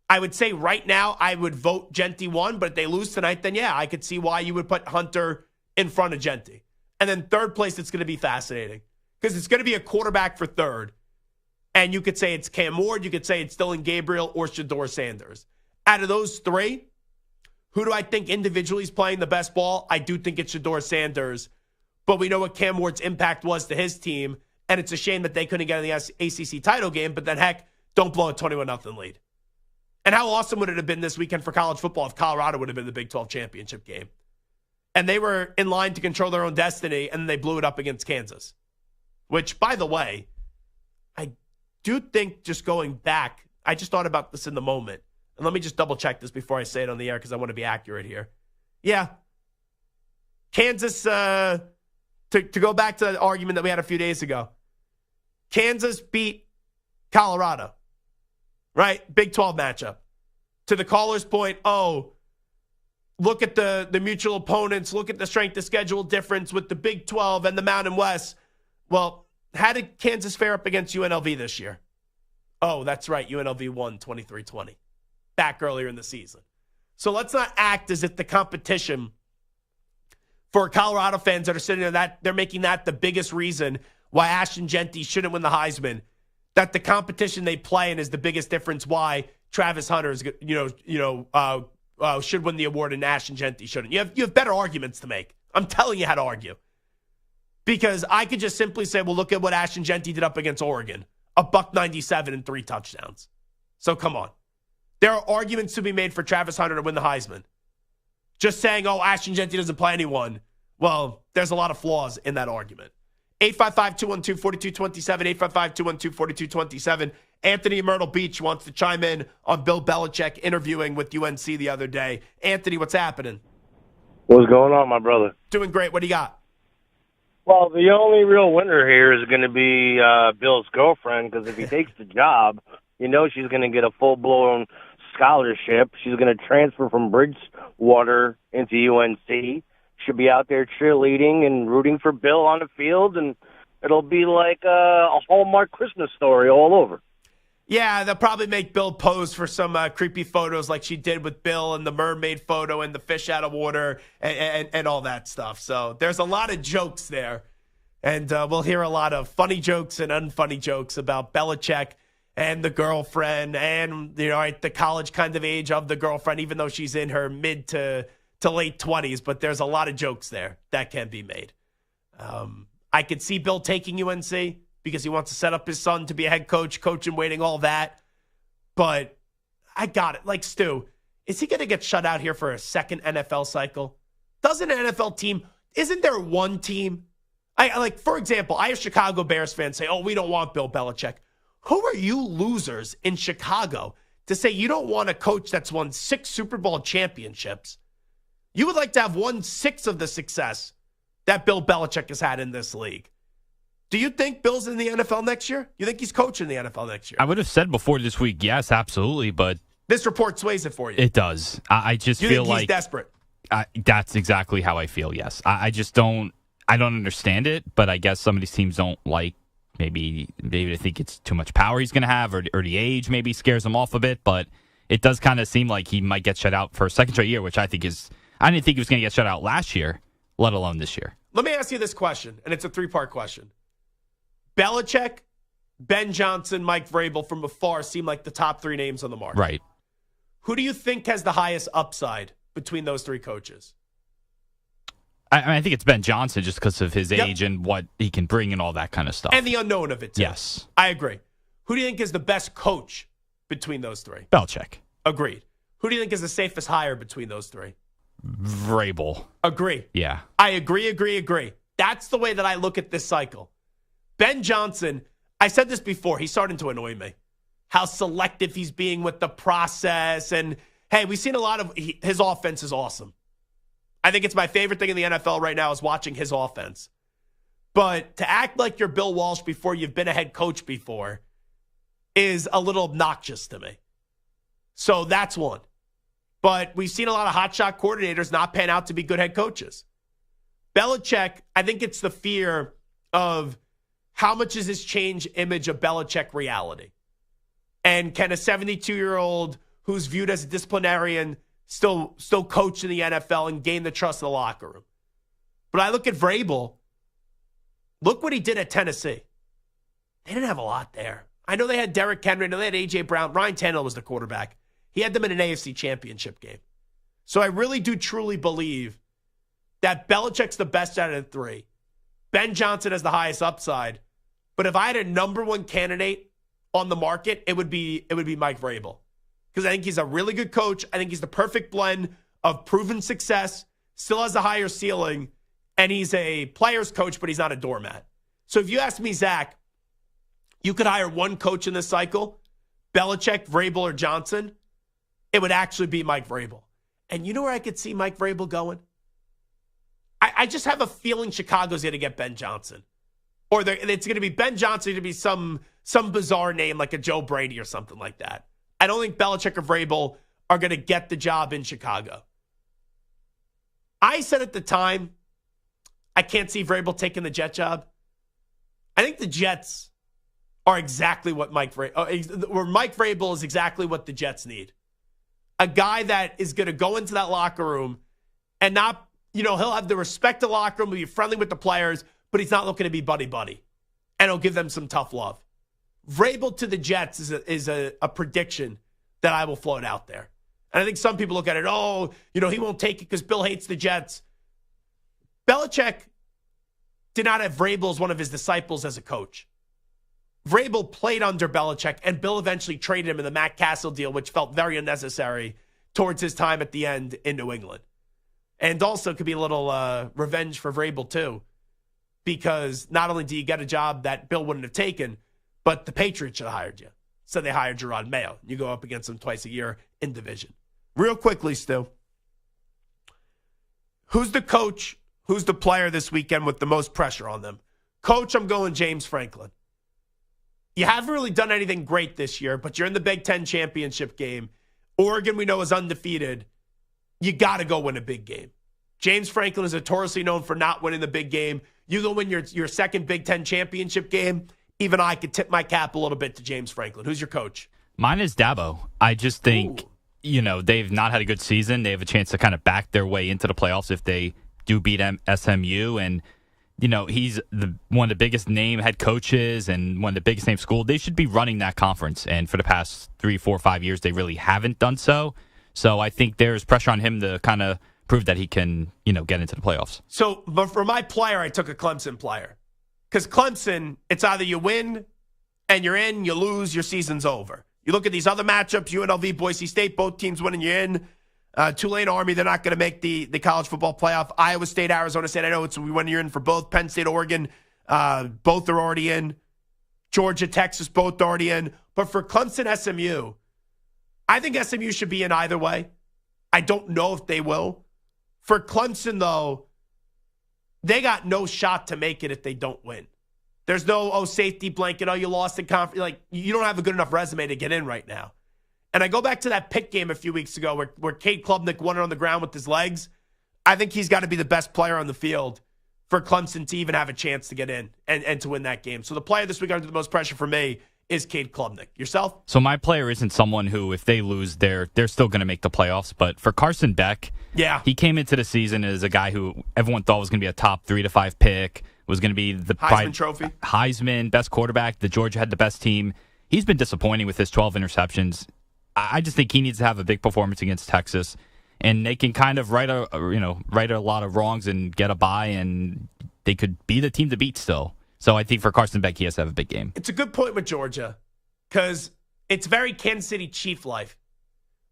D: I would say right now I would vote Jeanty 1, but if they lose tonight, then yeah, I could see why you would put Hunter in front of Jeanty. And then third place, it's going to be fascinating because it's going to be a quarterback for third. And you could say it's Cam Ward, you could say it's Dylan Gabriel or Shedeur Sanders. Out of those 3, who do I think individually is playing the best ball? I do think it's Shedeur Sanders. But we know what Cam Ward's impact was to his team, and it's a shame that they couldn't get in the ACC title game, but then heck, don't blow a 21-0 lead. And how awesome would it have been this weekend for college football if Colorado would have been the Big 12 championship game? And they were in line to control their own destiny, and they blew it up against Kansas. Which, by the way, I do think just going back, I just thought about this in the moment. And let me just double check this before I say it on the air because I want to be accurate here. Yeah. Kansas, to go back to the argument that we had a few days ago. Kansas beat Colorado. Right? Big 12 matchup. To the caller's point, look at the mutual opponents. Look at the strength of schedule difference with the Big 12 and the Mountain West. Well, how did Kansas fare up against UNLV this year? Oh, that's right. UNLV won 23-20 back earlier in the season. So let's not act as if the competition for Colorado fans that are sitting there, that they're making that the biggest reason why Ashton Jeanty shouldn't win the Heisman, that the competition they play in is the biggest difference why Travis Hunter is, should win the award and Ashton Jeanty shouldn't. You have better arguments to make. I'm telling you how to argue. Because I could just simply say, well, look at what Ashton Jeanty did up against Oregon. $197 and 3 touchdowns. So come on. There are arguments to be made for Travis Hunter to win the Heisman. Just saying, Ashton Jeanty doesn't play anyone. Well, there's a lot of flaws in that argument. 855-212-4227, 855-212-4227. Anthony in Myrtle Beach wants to chime in on Bill Belichick interviewing with UNC the other day. Anthony, what's happening?
I: What's going on, my brother?
D: Doing great. What do you got?
I: Well, the only real winner here is going to be Bill's girlfriend, because if he takes the job, she's going to get a full-blown scholarship. She's going to transfer from Bridgewater into UNC. She'll be out there cheerleading and rooting for Bill on the field, and it'll be like a Hallmark Christmas story all over.
D: Yeah, they'll probably make Bill pose for some creepy photos like she did with Bill and the mermaid photo and the fish out of water and all that stuff. So there's a lot of jokes there. And we'll hear a lot of funny jokes and unfunny jokes about Belichick and the girlfriend and, the college kind of age of the girlfriend, even though she's in her mid to to late 20s, but there's a lot of jokes there that can be made. I could see Bill taking UNC because he wants to set up his son to be a head coach in waiting, all that. But I got it. Like, Stu, is he going to get shut out here for a second NFL cycle? Doesn't an NFL team, isn't there one team? For example, I hear Chicago Bears fans say, oh, we don't want Bill Belichick. Who are you losers in Chicago to say you don't want a coach that's won 6 Super Bowl championships? You would like to have 1/6 of the success that Bill Belichick has had in this league. Do you think Bill's in the NFL next year? You think he's coaching the NFL next year?
E: I would have said before this week, yes, absolutely, but
D: this report sways it for you.
E: It does. I just feel like
D: he's desperate.
E: That's exactly how I feel. Yes, I just don't. I don't understand it, but I guess some of these teams don't like. Maybe they think it's too much power he's going to have, or the age maybe scares him off a bit. But it does kind of seem like he might get shut out for a second straight year, which I think is. I didn't think he was going to get shut out last year, let alone this year.
D: Let me ask you this question, and it's a 3-part question. Belichick, Ben Johnson, Mike Vrabel from afar seem like the top 3 names on the market.
E: Right.
D: Who do you think has the highest upside between those 3 coaches?
E: I think it's Ben Johnson just because of his age and what he can bring and all that kind of stuff.
D: And the unknown of it, too.
E: Yes.
D: I agree. Who do you think is the best coach between those 3?
E: Belichick.
D: Agreed. Who do you think is the safest hire between those 3?
E: Vrabel.
D: Agree.
E: Yeah.
D: I agree. That's the way that I look at this cycle. Ben Johnson, I said this before, he's starting to annoy me. How selective he's being with the process. And, hey, we've seen a lot of his offense is awesome. I think it's my favorite thing in the NFL right now is watching his offense. But to act like you're Bill Walsh before you've been a head coach before is a little obnoxious to me. So that's one. But we've seen a lot of hotshot coordinators not pan out to be good head coaches. Belichick, I think it's the fear of how much does this change image of Belichick reality? And can a 72-year-old who's viewed as a disciplinarian still coach in the NFL and gain the trust of the locker room? But I look at Vrabel. Look what he did at Tennessee. They didn't have a lot there. I know they had Derrick Henry. I know they had A.J. Brown. Ryan Tannehill was the quarterback. He had them in an AFC championship game. So I really do truly believe that Belichick's the best out of the 3. Ben Johnson has the highest upside. But if I had a number 1 candidate on the market, it would be Mike Vrabel. Because I think he's a really good coach. I think he's the perfect blend of proven success, still has a higher ceiling, and he's a player's coach, but he's not a doormat. So if you ask me, Zach, you could hire one coach in this cycle, Belichick, Vrabel, or Johnson, it would actually be Mike Vrabel. And you know where I could see Mike Vrabel going? I just have a feeling Chicago's going to get Ben Johnson. Or it's going to be Ben Johnson to be some bizarre name like a Joe Brady or something like that. I don't think Belichick or Vrabel are going to get the job in Chicago. I said at the time, I can't see Vrabel taking the Jet job. I think the Jets are exactly what Mike Vrabel is exactly what the Jets need. A guy that is going to go into that locker room and not, he'll have the respect of the locker room, be friendly with the players, but he's not looking to be buddy-buddy. And he'll give them some tough love. Vrabel to the Jets is a prediction that I will float out there. And I think some people look at it, he won't take it because Bill hates the Jets. Belichick did not have Vrabel as one of his disciples as a coach. Vrabel played under Belichick, and Bill eventually traded him in the Matt Castle deal, which felt very unnecessary towards his time at the end in New England. And also could be a little revenge for Vrabel, too, because not only do you get a job that Bill wouldn't have taken, but the Patriots should have hired you. So they hired Gerard Mayo. You go up against him twice a year in division. Real quickly, Stu, who's the coach, who's the player this weekend with the most pressure on them? Coach, I'm going James Franklin. You haven't really done anything great this year, but you're in the Big Ten championship game. Oregon, we know, is undefeated. You got to go win a big game. James Franklin is notoriously known for not winning the big game. You go win your second Big Ten championship game. Even I could tip my cap a little bit to James Franklin. Who's your coach?
E: Mine is Dabo. I just think, they've not had a good season. They have a chance to kind of back their way into the playoffs if they do beat SMU. And, he's one of the biggest name head coaches and one of the biggest name school. They should be running that conference. And for the past 3, 4, 5 years, they really haven't done so. So I think there's pressure on him to kind of prove that he can, get into the playoffs.
D: So, but for my player, I took a Clemson player. Because Clemson, it's either you win and you're in, you lose, your season's over. You look at these other matchups, UNLV, Boise State, both teams winning, you're in. Tulane, Army, they're not going to make the college football playoff. Iowa State, Arizona State, I know it's when you're in for both. Penn State, Oregon, both are already in. Georgia, Texas, both already in. But for Clemson, SMU, I think SMU should be in either way. I don't know if they will. For Clemson, though, they got no shot to make it if they don't win. There's no, safety blanket, you lost in conference. Like, you don't have a good enough resume to get in right now. And I go back to that Pitt game a few weeks ago where Cade Klubnik won it on the ground with his legs. I think he's got to be the best player on the field for Clemson to even have a chance to get in and to win that game. So the player this week under the most pressure for me is Cade Klubnik. Yourself?
E: So my player isn't someone who, if they lose, they're still going to make the playoffs. But for Carson Beck, he came into the season as a guy who everyone thought was going to be a top 3 to 5 pick, was going to be the
D: Heisman Trophy.
E: Heisman, best quarterback. The Georgia had the best team. He's been disappointing with his 12 interceptions. I just think he needs to have a big performance against Texas, and they can kind of right a lot of wrongs and get a bye, and they could be the team to beat still. So I think for Carson Beck, he has to have a big game. It's
D: a good point with Georgia because it's very Kansas City Chief life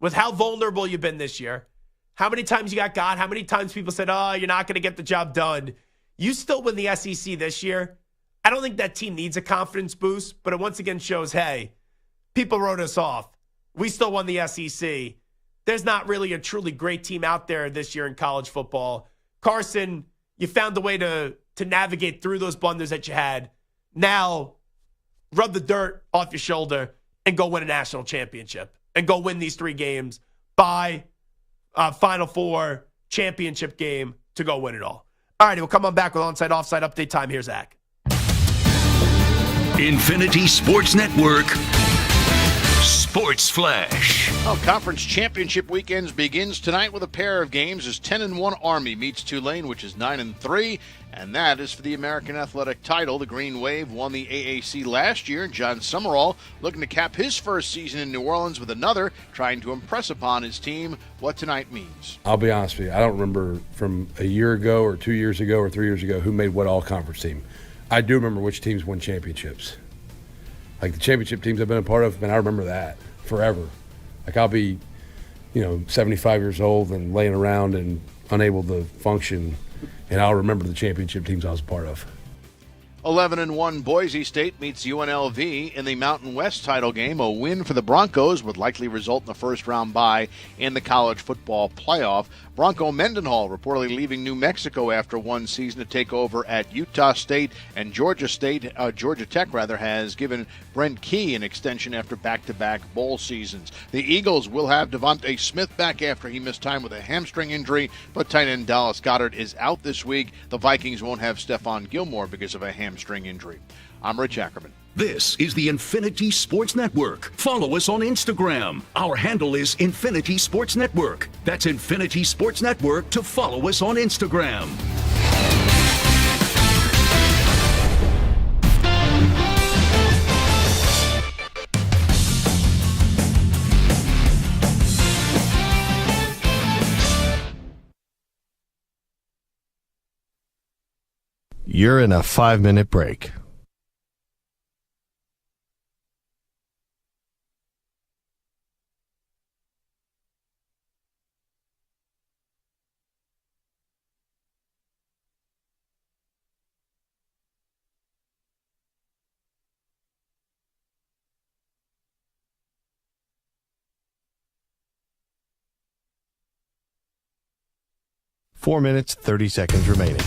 D: with how vulnerable you've been this year, how many times you got how many times people said, you're not going to get the job done. You still win the SEC this year. I don't think that team needs a confidence boost, but it once again shows, hey, people wrote us off. We still won the SEC. There's not really a truly great team out there this year in college football. Carson, you found a way to navigate through those blunders that you had. Now, rub the dirt off your shoulder and go win a national championship and go win these 3 games by Final Four championship game to go win it all. All right, we'll come on back with onside, offside update time. Here's Zach.
C: Infinity Sports Network. Sports Flash.
F: Conference championship weekends begins tonight with a pair of games as 10-1 Army meets Tulane, which is 9-3, and that is for the American Athletic title. The Green Wave won the AAC last year. John Summerall looking to cap his first season in New Orleans with another, trying to impress upon his team what tonight means.
J: I'll be honest with you, I don't remember from a year ago or 2 years ago or 3 years ago who made what all-conference team. I do remember which teams won championships. Like the championship teams I've been a part of, man, I remember that forever. Like I'll be, 75 years old and laying around and unable to function, and I'll remember the championship teams I was a part of.
F: 11-1 Boise State meets UNLV in the Mountain West title game. A win for the Broncos would likely result in a first-round bye in the college football playoff. Bronco Mendenhall reportedly leaving New Mexico after one season to take over at Utah State, and Georgia Tech has given Brent Key an extension after back-to-back bowl seasons. The Eagles will have Devontae Smith back after he missed time with a hamstring injury, but tight end Dallas Goedert is out this week. The Vikings won't have Stephon Gilmore because of a hamstring injury. I'm Rich Ackerman.
C: This is the Infinity Sports Network. Follow us on Instagram. Our handle is Infinity Sports Network. That's Infinity Sports Network to follow us on Instagram.
A: You're in a 5-minute break. Four minutes, 30 seconds remaining.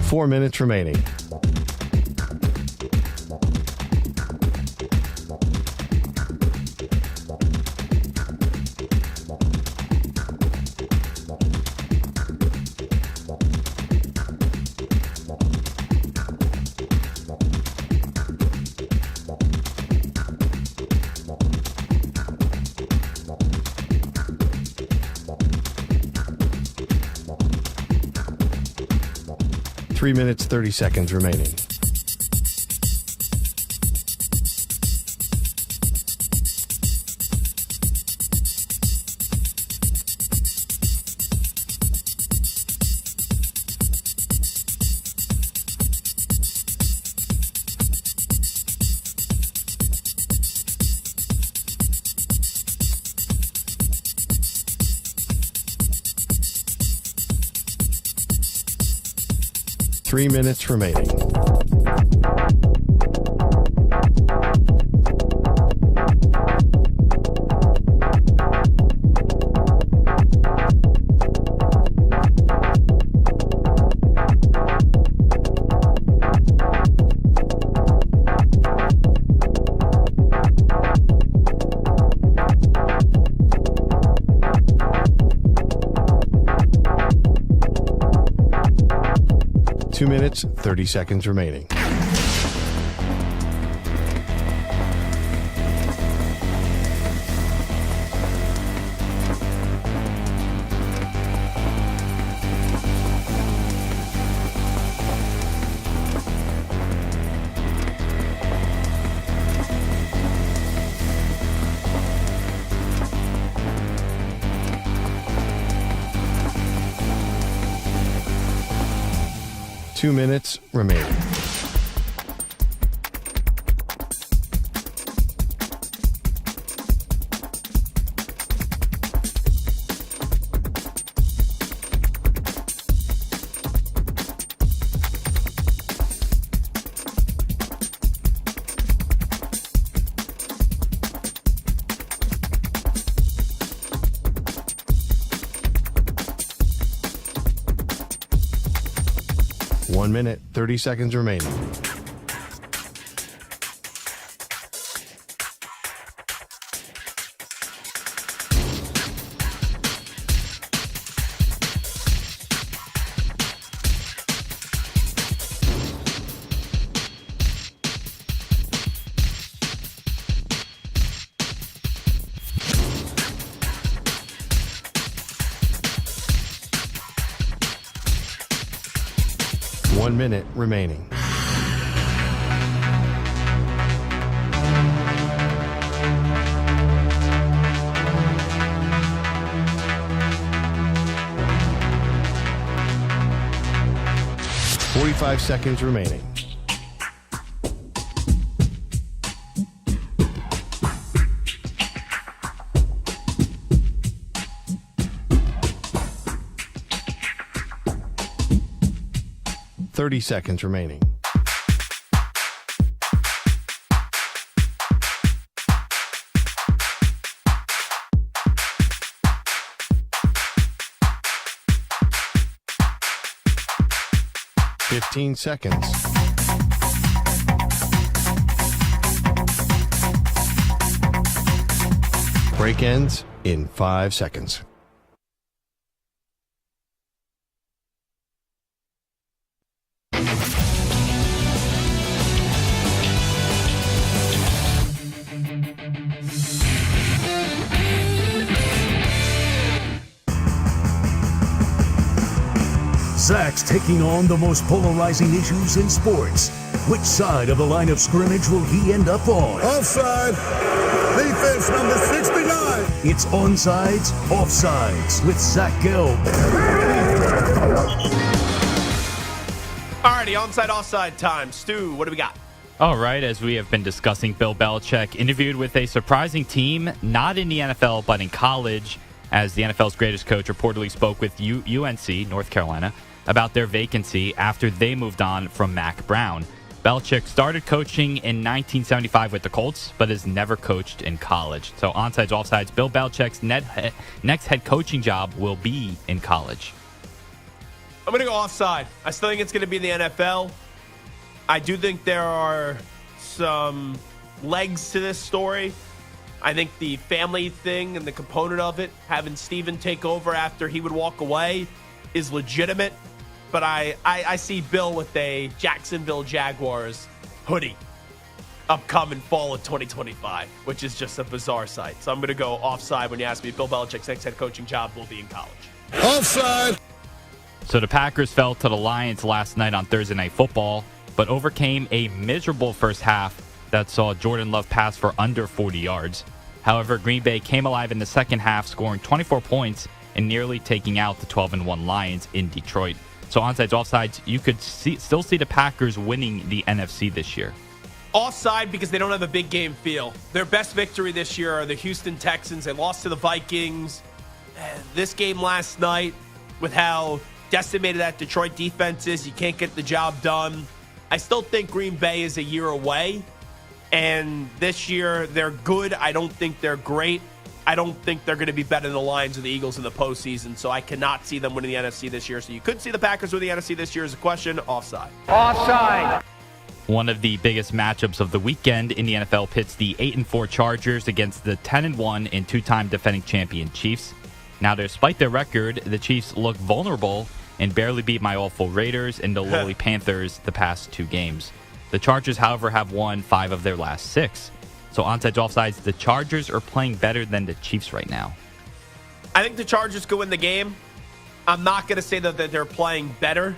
A: Four minutes remaining. 3 minutes, 30 seconds remaining. Three minutes remaining. Two minutes, 30 seconds remaining. Two minutes remaining. One minute, 30 seconds remaining. One minute remaining. Forty-five seconds remaining. Thirty seconds remaining. Fifteen seconds. Break ends in 5 seconds.
C: Zach's taking on the most polarizing issues in sports. Which side of the line of scrimmage will he end up on?
K: Offside. Defense number 69.
C: It's Onsides, Offsides with Zach Gelb.
D: Alrighty, onside, offside time. Stu, what do we got?
E: All right, as we have been discussing, Bill Belichick interviewed with a surprising team, not in the NFL, but in college, as the NFL's greatest coach reportedly spoke with UNC, North Carolina, about their vacancy after they moved on from Mac Brown. Belichick started coaching in 1975 with the Colts, but has never coached in college. So onsides, offsides, Bill Belichick's next head coaching job will be in college.
D: I'm going to go offside. I still think it's going to be the NFL. I do think there are some legs to this story. I think the family thing and the component of it, having Steven take over after he would walk away, is legitimate. But I see Bill with a Jacksonville Jaguars hoodie upcoming fall of 2025, which is just a bizarre sight. So I'm going to go offside when you ask me. Bill Belichick's next head coaching job will be in college.
K: Offside.
E: So the Packers fell to the Lions last night on Thursday Night Football, but overcame a miserable first half that saw Jordan Love pass for under 40 yards. However, Green Bay came alive in the second half, scoring 24 points and nearly taking out the 12-1 Lions in Detroit. So onside, offsides, you could still see the Packers winning the NFC this year.
D: Offside because they don't have a big game feel. Their best victory this year are the Houston Texans. They lost to the Vikings. This game last night, with how decimated that Detroit defense is, you can't get the job done. I still think Green Bay is a year away. And this year, they're good. I don't think they're great. I don't think they're going to be better than the Lions or the Eagles in the postseason. So I cannot see them winning the NFC this year. So you could see the Packers win the NFC this year is a question. Offside.
H: Offside.
E: One of the biggest matchups of the weekend in the NFL pits the 8-4 Chargers against the 10-1 and two-time defending champion Chiefs. Now, despite their record, the Chiefs look vulnerable and barely beat my awful Raiders and the lowly Panthers the past two games. The Chargers, however, have won 5 of their last 6. So onside, offsides, the Chargers are playing better than the Chiefs right now.
D: I think the Chargers could win the game. I'm not going to say that they're playing better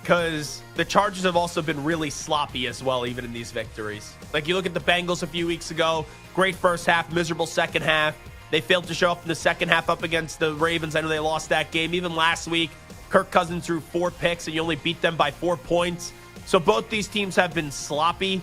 D: because the Chargers have also been really sloppy as well, even in these victories. Like you look at the Bengals a few weeks ago, great first half, miserable second half. They failed to show up in the second half up against the Ravens. I know they lost that game. Even last week, Kirk Cousins threw 4 picks and you only beat them by 4 points. So both these teams have been sloppy.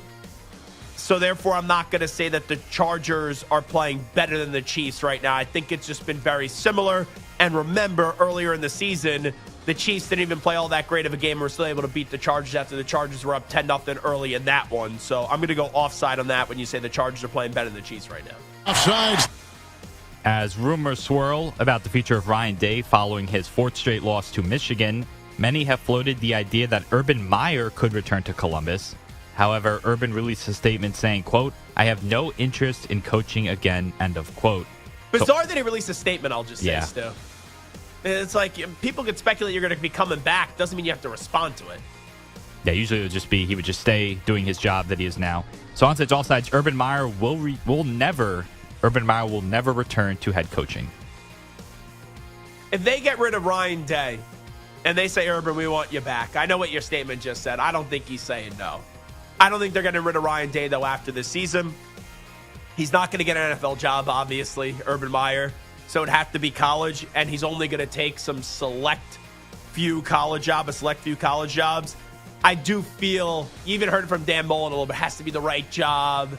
D: So therefore, I'm not going to say that the Chargers are playing better than the Chiefs right now. I think it's just been very similar. And remember, earlier in the season, the Chiefs didn't even play all that great of a game and were still able to beat the Chargers after the Chargers were up 10-0 early in that one. So I'm going to go offside on that when you say the Chargers are playing better than the Chiefs right now.
K: Offside.
E: As rumors swirl about the future of Ryan Day following his 4th straight loss to Michigan, many have floated the idea that Urban Meyer could return to Columbus. However, Urban released a statement saying, quote, "I have no interest in coaching again," end of quote.
D: Bizarre that he released a statement, I'll just say,
E: Yeah.
D: Stu. It's like people can speculate you're going to be coming back. Doesn't mean you have to respond to it.
E: Yeah, usually it would just be he would just stay doing his job that he is now. So onside, offsides, Urban Meyer will never return to head coaching.
D: If they get rid of Ryan Day and they say, Urban, we want you back, I know what your statement just said. I don't think he's saying no. I don't think they're getting rid of Ryan Day, though, after this season. He's not going to get an NFL job, obviously, Urban Meyer. So it'd have to be college, and he's only going to take some select few college jobs. I do feel, you even heard it from Dan Mullen a little bit, has to be the right job.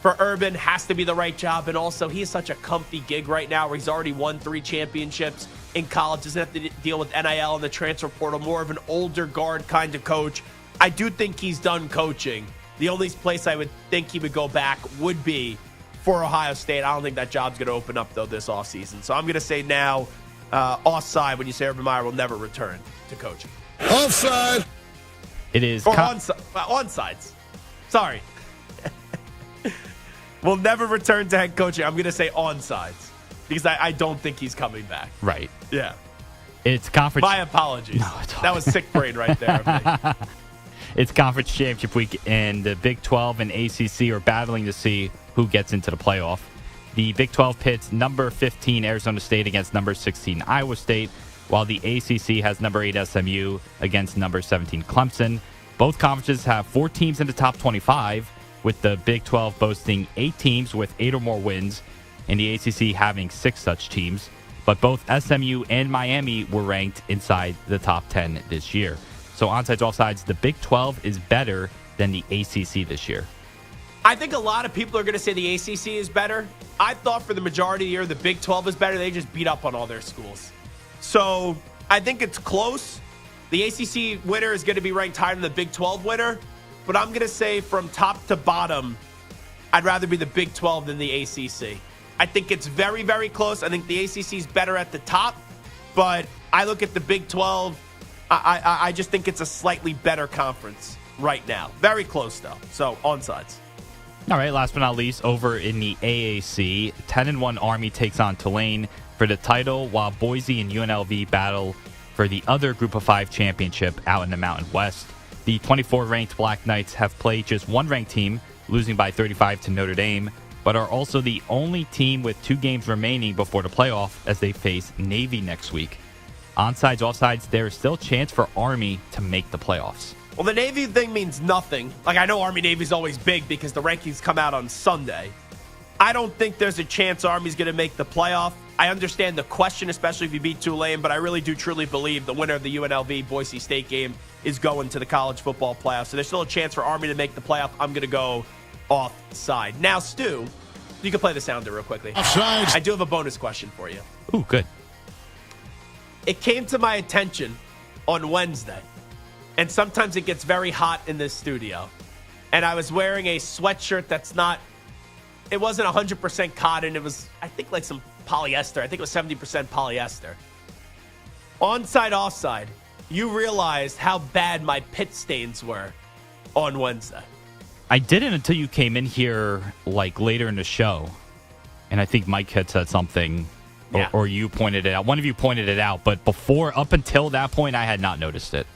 D: For Urban, has to be the right job. And also, he has such a comfy gig right now where he's already won 3 championships in college. Doesn't have to deal with NIL and the transfer portal. More of an older guard kind of coach. I do think he's done coaching. The only place I would think he would go back would be for Ohio State. I don't think that job's going to open up, though, this offseason. So I'm going to say now, offside when you say Urban Meyer will never return to coaching.
K: Offside.
E: It is
D: Or onsides. Sorry. Will never return to head coaching. I'm going to say onsides because I don't think he's coming back.
E: Right.
D: Yeah.
E: It's conference.
D: My apologies.
E: No, it's
D: that was sick brain right there.
E: It's conference championship week, and the Big 12 and ACC are battling to see who gets into the playoff. The Big 12 pits number 15 Arizona State against number 16 Iowa State, while the ACC has number 8 SMU against number 17 Clemson. Both conferences have 4 teams in the top 25, with the Big 12 boasting 8 teams with 8 or more wins, and the ACC having 6 such teams. But both SMU and Miami were ranked inside the top 10 this year. So onsides, offsides, the Big 12 is better than the ACC this year.
D: I think a lot of people are going to say the ACC is better. I thought for the majority of the year the Big 12 is better. They just beat up on all their schools. So I think it's close. The ACC winner is going to be ranked higher than the Big 12 winner. But I'm going to say from top to bottom, I'd rather be the Big 12 than the ACC. I think it's very, very close. I think the ACC is better at the top. But I look at the Big 12. I just think it's a slightly better conference right now. Very close, though. So, onsides.
E: All right, last but not least, over in the AAC, 10-1 Army takes on Tulane for the title, while Boise and UNLV battle for the other Group of 5 championship out in the Mountain West. The 24th-ranked Black Knights have played just one ranked team, losing by 35 to Notre Dame, but are also the only team with 2 games remaining before the playoff as they face Navy next week. Onsides, offsides, there is still a chance for Army to make the playoffs.
D: Well, the Navy thing means nothing. Like, I know Army-Navy's always big because the rankings come out on Sunday. I don't think there's a chance Army's going to make the playoff. I understand the question, especially if you beat Tulane, but I really do truly believe the winner of the UNLV-Boise State game is going to the college football playoff. So there's still a chance for Army to make the playoff. I'm going to go offside. Now, Stu, you can play the sounder real quickly.
K: Offside.
D: I do have a bonus question for you.
E: Ooh, good.
D: It came to my attention on Wednesday, and sometimes it gets very hot in this studio, and I was wearing a sweatshirt that's not, it wasn't 100% cotton. It was, I think, like some polyester. I think it was 70% polyester. Onside, offside, you realized how bad my pit stains were on Wednesday.
E: I didn't until you came in here like later in the show, and I think Mike had said something, or you pointed it out. One of you pointed it out, but up until that point, I had not noticed it.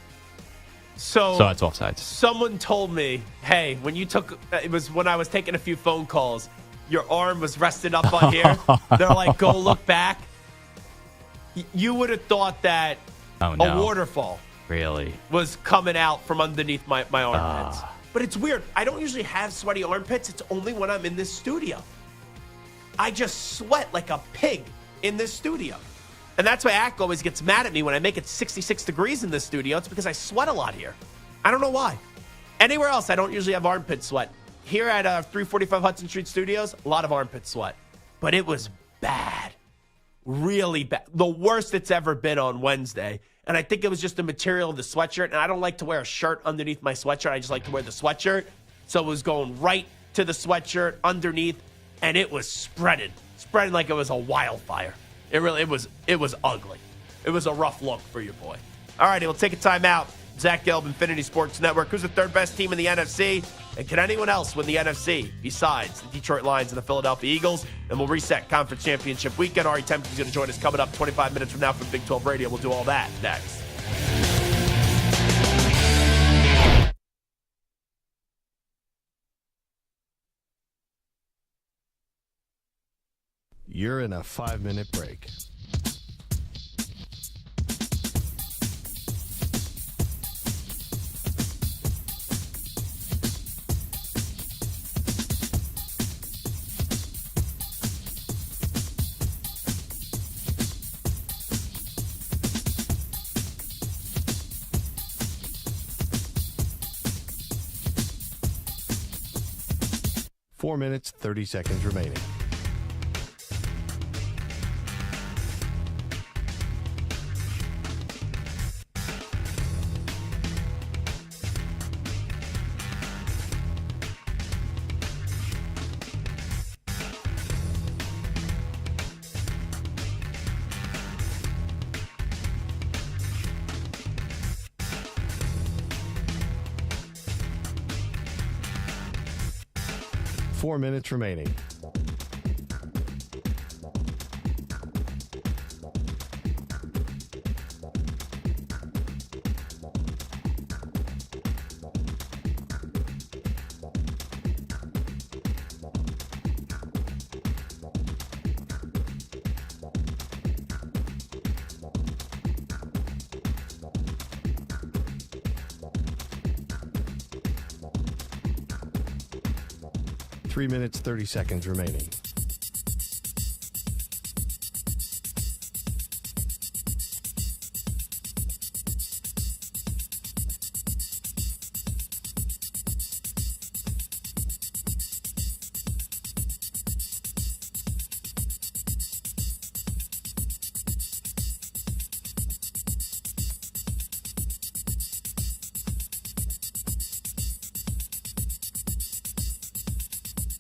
E: So that's offsides.
D: Someone told me, hey, when you took, it was when I was taking a few phone calls, your arm was resting up on here. They're like, go look back. You would have thought that a waterfall
E: really
D: was coming out from underneath my armpits. But it's weird. I don't usually have sweaty armpits. It's only when I'm in this studio. I just sweat like a pig in this studio. And that's why Ack always gets mad at me when I make it 66 degrees in this studio. It's because I sweat a lot here. I don't know why. Anywhere else, I don't usually have armpit sweat. Here at 345 Hudson Street Studios, a lot of armpit sweat. But it was bad. Really bad. The worst it's ever been on Wednesday. And I think it was just the material of the sweatshirt. And I don't like to wear a shirt underneath my sweatshirt. I just like to wear the sweatshirt. So it was going right to the sweatshirt underneath. And it was spreading like it was a wildfire. It was ugly. It was a rough look for your boy. All right, we'll take a timeout. Zach Gelb, Infinity Sports Network. Who's the third best team in the NFC? And can anyone else win the NFC besides the Detroit Lions and the Philadelphia Eagles? And we'll reset Conference Championship weekend. Ari Temkin is going to join us coming up 25 minutes from now from Big 12 Radio. We'll do all that next.
A: You're in a 5-minute break. Four minutes, 30 seconds remaining. Four minutes remaining. Three minutes, 30 seconds remaining.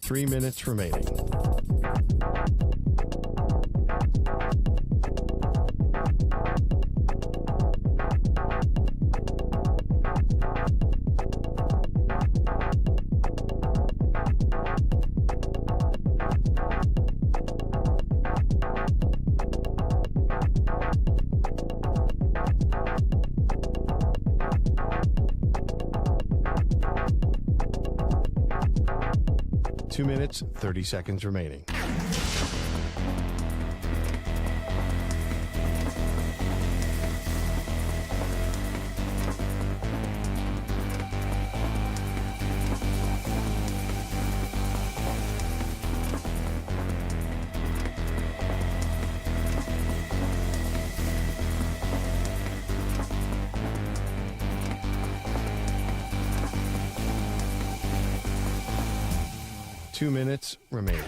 A: Three minutes remaining. Two minutes, 30 seconds remaining. 2 minutes remaining.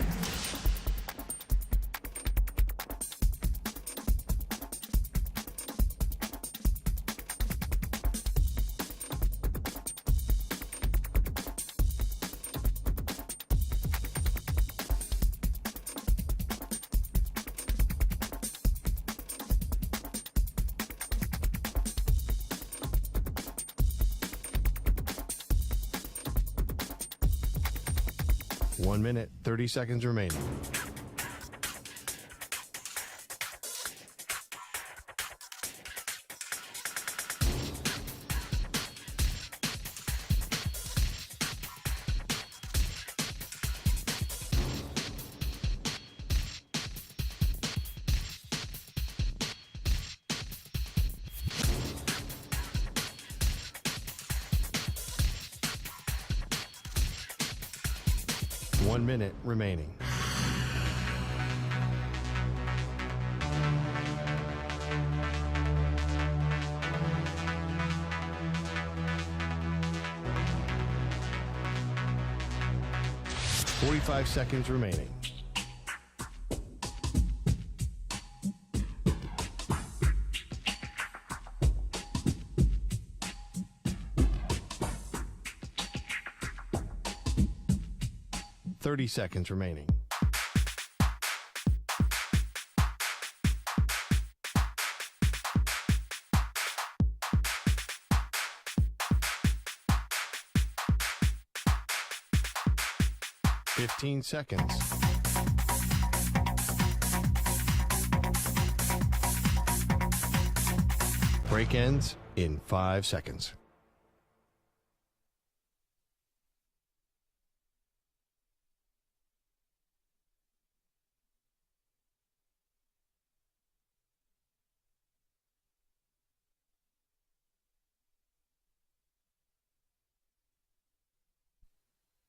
A: One minute, 30 seconds remaining. One minute remaining. Forty-five seconds remaining. Seconds remaining. Fifteen seconds. Break ends in 5 seconds.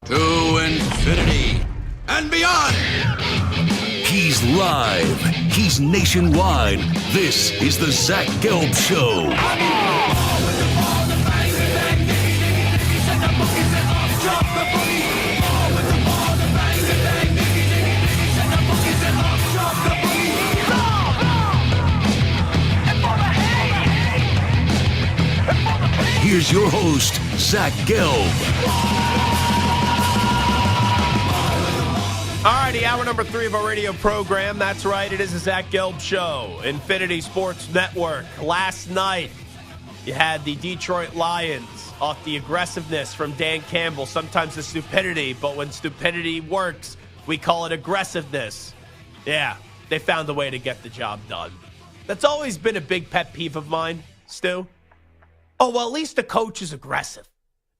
B: To infinity and beyond.
C: He's live. He's nationwide. This is the Zach Gelb Show. Here's your host, Zach Gelb.
D: All righty, hour number 3 of our radio program. That's right, it is the Zach Gelb Show, Infinity Sports Network. Last night, you had the Detroit Lions off the aggressiveness from Dan Campbell, sometimes the stupidity, but when stupidity works, we call it aggressiveness. Yeah, they found a way to get the job done. That's always been a big pet peeve of mine, Stu. Oh, well, at least the coach is aggressive.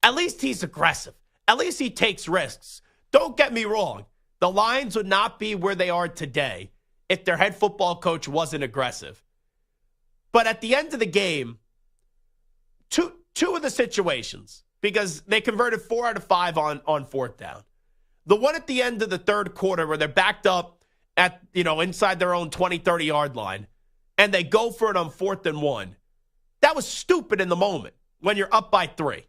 D: At least he's aggressive. At least he takes risks. Don't get me wrong. The Lions would not be where they are today if their head football coach wasn't aggressive. But at the end of the game, two of the situations, because they converted 4 out of 5 on fourth down. The one at the end of the third quarter where they're backed up at, inside their own 20, 30-yard line, and they go for it on 4th and 1. That was stupid in the moment when you're up by 3.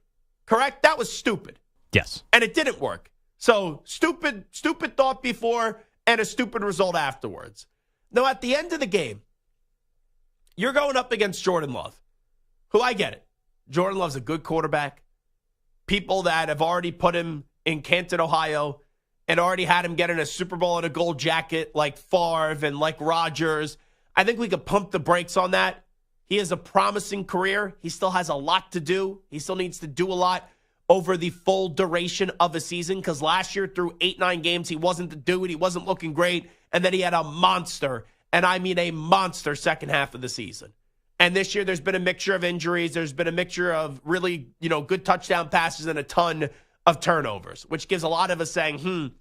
D: Correct? That was stupid.
E: Yes.
D: And it didn't work. So stupid thought before and a stupid result afterwards. Now, at the end of the game, you're going up against Jordan Love, who I get it. Jordan Love's a good quarterback. People that have already put him in Canton, Ohio, and already had him get in a Super Bowl in a gold jacket like Favre and like Rodgers. I think we could pump the brakes on that. He has a promising career. He still has a lot to do. He still needs to do a lot over the full duration of a season, because last year through 8-9 games, he wasn't the dude. He wasn't looking great. And then he had a monster, and I mean a monster second half of the season. And this year there's been a mixture of injuries. There's been a mixture of really, good touchdown passes and a ton of turnovers, which gives a lot of us saying,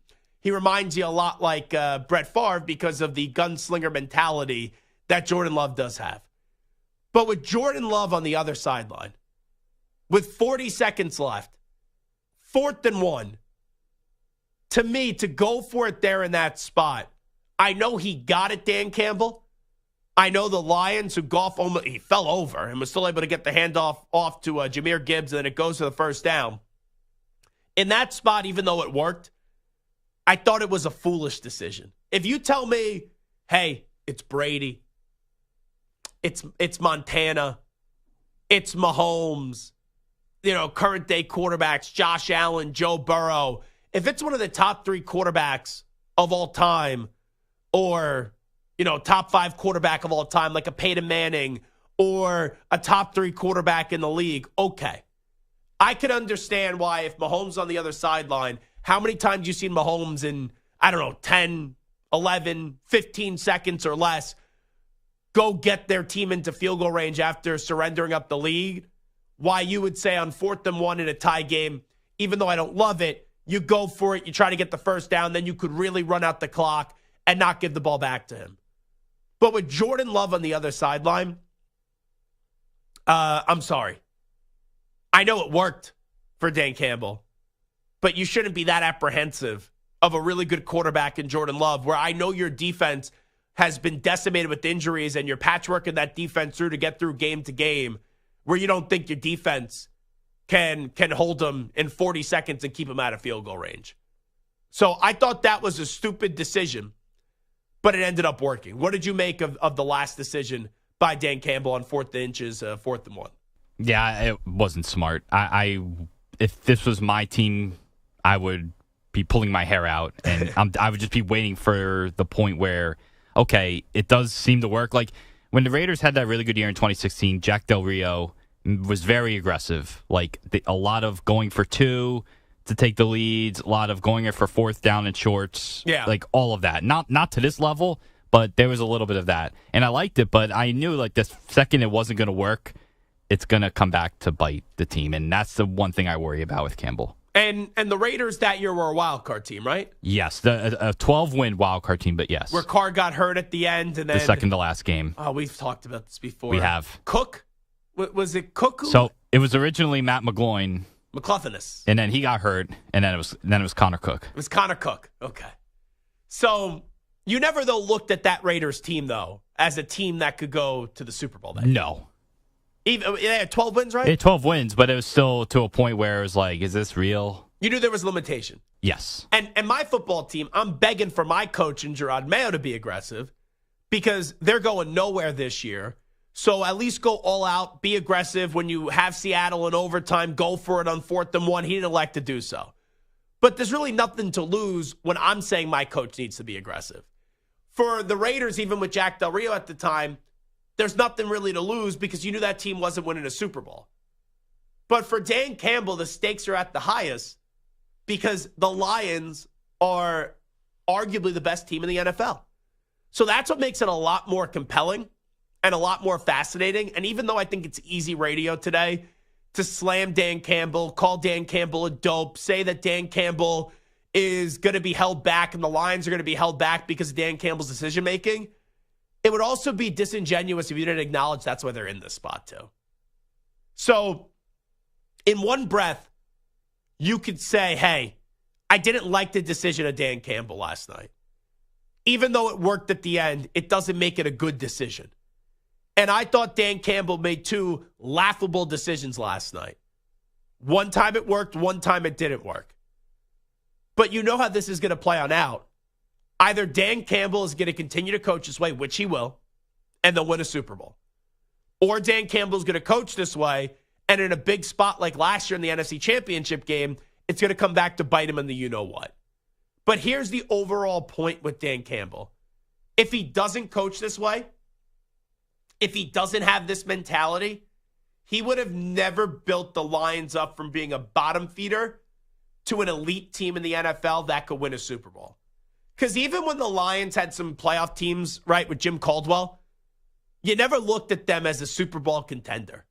D: he reminds you a lot like Brett Favre because of the gunslinger mentality that Jordan Love does have. But with Jordan Love on the other sideline, with 40 seconds left, 4th and 1, to me, to go for it there in that spot, I know he got it, Dan Campbell. I know the Lions, who Goff he fell over and was still able to get the handoff off to Jahmyr Gibbs, and then it goes to the first down. In that spot, even though it worked, I thought it was a foolish decision. If you tell me, hey, it's Brady, it's Montana, it's Mahomes, current day quarterbacks, Josh Allen, Joe Burrow, if it's one of the top 3 quarterbacks of all time, or, top 5 quarterback of all time, like a Peyton Manning, or a top 3 quarterback in the league, okay. I could understand why if Mahomes on the other sideline, how many times you've seen Mahomes in, 10, 11, 15 seconds or less go get their team into field goal range after surrendering up the lead, why you would say on 4th and 1 in a tie game, even though I don't love it, you go for it, you try to get the first down, then you could really run out the clock and not give the ball back to him. But with Jordan Love on the other sideline, I'm sorry. I know it worked for Dan Campbell, but you shouldn't be that apprehensive of a really good quarterback in Jordan Love, where I know your defense has been decimated with injuries and you're patchworking that defense through to get through game to game, where you don't think your defense can hold them in 40 seconds and keep them out of field goal range. So I thought that was a stupid decision, but it ended up working. What did you make of the last decision by Dan Campbell on 4th inches, 4th and 1?
E: Yeah, it wasn't smart. I if this was my team, I would be pulling my hair out, and I would just be waiting for the point where, okay, it does seem to work. Like when the Raiders had that really good year in 2016, Jack Del Rio was very aggressive. Like a lot of going for 2 to take the leads, a lot of going for 4th down and shorts.
D: Yeah,
E: like all of that. Not to this level, but there was a little bit of that, and I liked it. But I knew like the second it wasn't going to work, it's going to come back to bite the team, and that's the one thing I worry about with Campbell.
D: And the Raiders that year were a wild card team, right?
E: Yes, a 12-win wild card team, but yes.
D: Where Carr got hurt at the end, and then
E: the second to last game.
D: Oh, we've talked about this before.
E: We have.
D: Cook? Was it Cook?
E: So it was originally Matt McGloin.
D: McCluffinus.
E: And then he got hurt, and then it was Connor Cook.
D: It was Connor Cook. Okay. So you never, though, looked at that Raiders team, though, as a team that could go to the Super Bowl that year.
E: No.
D: Even, they had 12 wins, right?
E: They had 12 wins, but it was still to a point where it was like, is this real?
D: You knew there was limitation.
E: Yes.
D: And my football team, I'm begging for my coach and Gerard Mayo to be aggressive because they're going nowhere this year. So at least go all out, be aggressive. When you have Seattle in overtime, go for it on 4th and 1. He didn't elect to do so. But there's really nothing to lose when I'm saying my coach needs to be aggressive. For the Raiders, even with Jack Del Rio at the time, there's nothing really to lose because you knew that team wasn't winning a Super Bowl. But for Dan Campbell, the stakes are at the highest because the Lions are arguably the best team in the NFL. So that's what makes it a lot more compelling and a lot more fascinating. And even though I think it's easy radio today to slam Dan Campbell, call Dan Campbell a dope, say that Dan Campbell is going to be held back and the Lions are going to be held back because of Dan Campbell's decision-making, it would also be disingenuous if you didn't acknowledge that's why they're in this spot too. So in one breath, you could say, hey, I didn't like the decision of Dan Campbell last night. Even though it worked at the end, it doesn't make it a good decision. And I thought Dan Campbell made 2 laughable decisions last night. One time it worked, one time it didn't work. But you know how this is going to play on out. Either Dan Campbell is going to continue to coach this way, which he will, and they'll win a Super Bowl. Or Dan Campbell is going to coach this way, and in a big spot like last year in the NFC Championship game, it's going to come back to bite him in the you-know-what. But here's the overall point with Dan Campbell. If he doesn't coach this way, if he doesn't have this mentality, he would have never built the Lions up from being a bottom feeder to an elite team in the NFL that could win a Super Bowl. Because even when the Lions had some playoff teams, right, with Jim Caldwell, you never looked at them as a Super Bowl contender.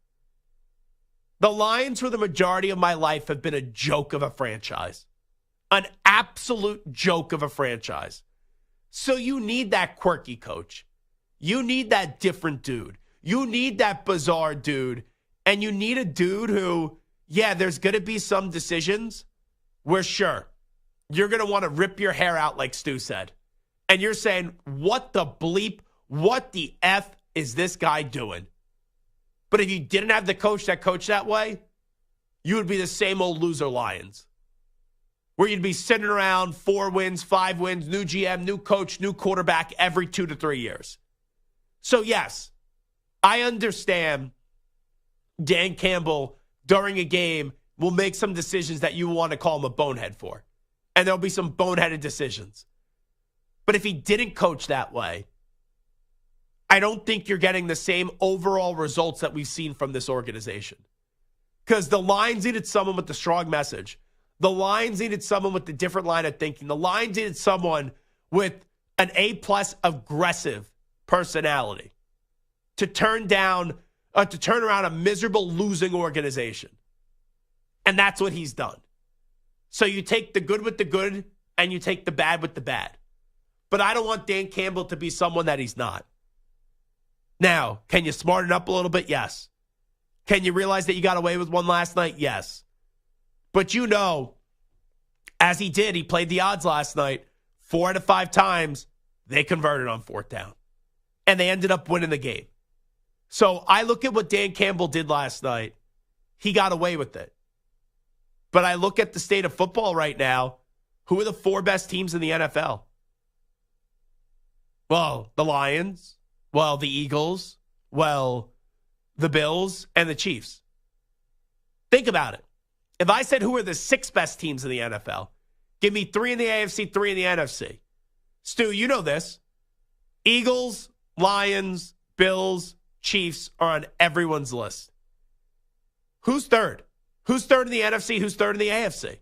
D: The Lions, for the majority of my life, have been a joke of a franchise. An absolute joke of a franchise. So you need that quirky coach. You need that different dude. You need that bizarre dude. And you need a dude who, yeah, there's going to be some decisions where, sure, you're going to want to rip your hair out like Stu said. And you're saying, what the bleep, what the F is this guy doing? But if you didn't have the coach that coached that way, you would be the same old loser Lions, where you'd be sitting around 4 wins, 5 wins, new GM, new coach, new quarterback every 2 to 3 years. So, yes, I understand Dan Campbell during a game will make some decisions that you want to call him a bonehead for. And there'll be some boneheaded decisions. But if he didn't coach that way, I don't think you're getting the same overall results that we've seen from this organization. Because the Lions needed someone with the strong message. The Lions needed someone with the different line of thinking. The Lions needed someone with an A-plus aggressive personality to turn around a miserable losing organization. And that's what he's done. So you take the good with the good and you take the bad with the bad. But I don't want Dan Campbell to be someone that he's not. Now, can you smarten up a little bit? Yes. Can you realize that you got away with one last night? Yes. But you know, as he did, he played the odds last night. 4 out of 5 times, they converted on 4th down. And they ended up winning the game. So I look at what Dan Campbell did last night. He got away with it. But I look at the state of football right now. Who are the 4 best teams in the NFL? Well, the Lions. Well, the Eagles. Well, the Bills and the Chiefs. Think about it. If I said who are the 6 best teams in the NFL, give me 3 in the AFC, 3 in the NFC. Stu, you know this. Eagles, Lions, Bills, Chiefs are on everyone's list. Who's third? Who's third in the NFC? Who's third in the AFC?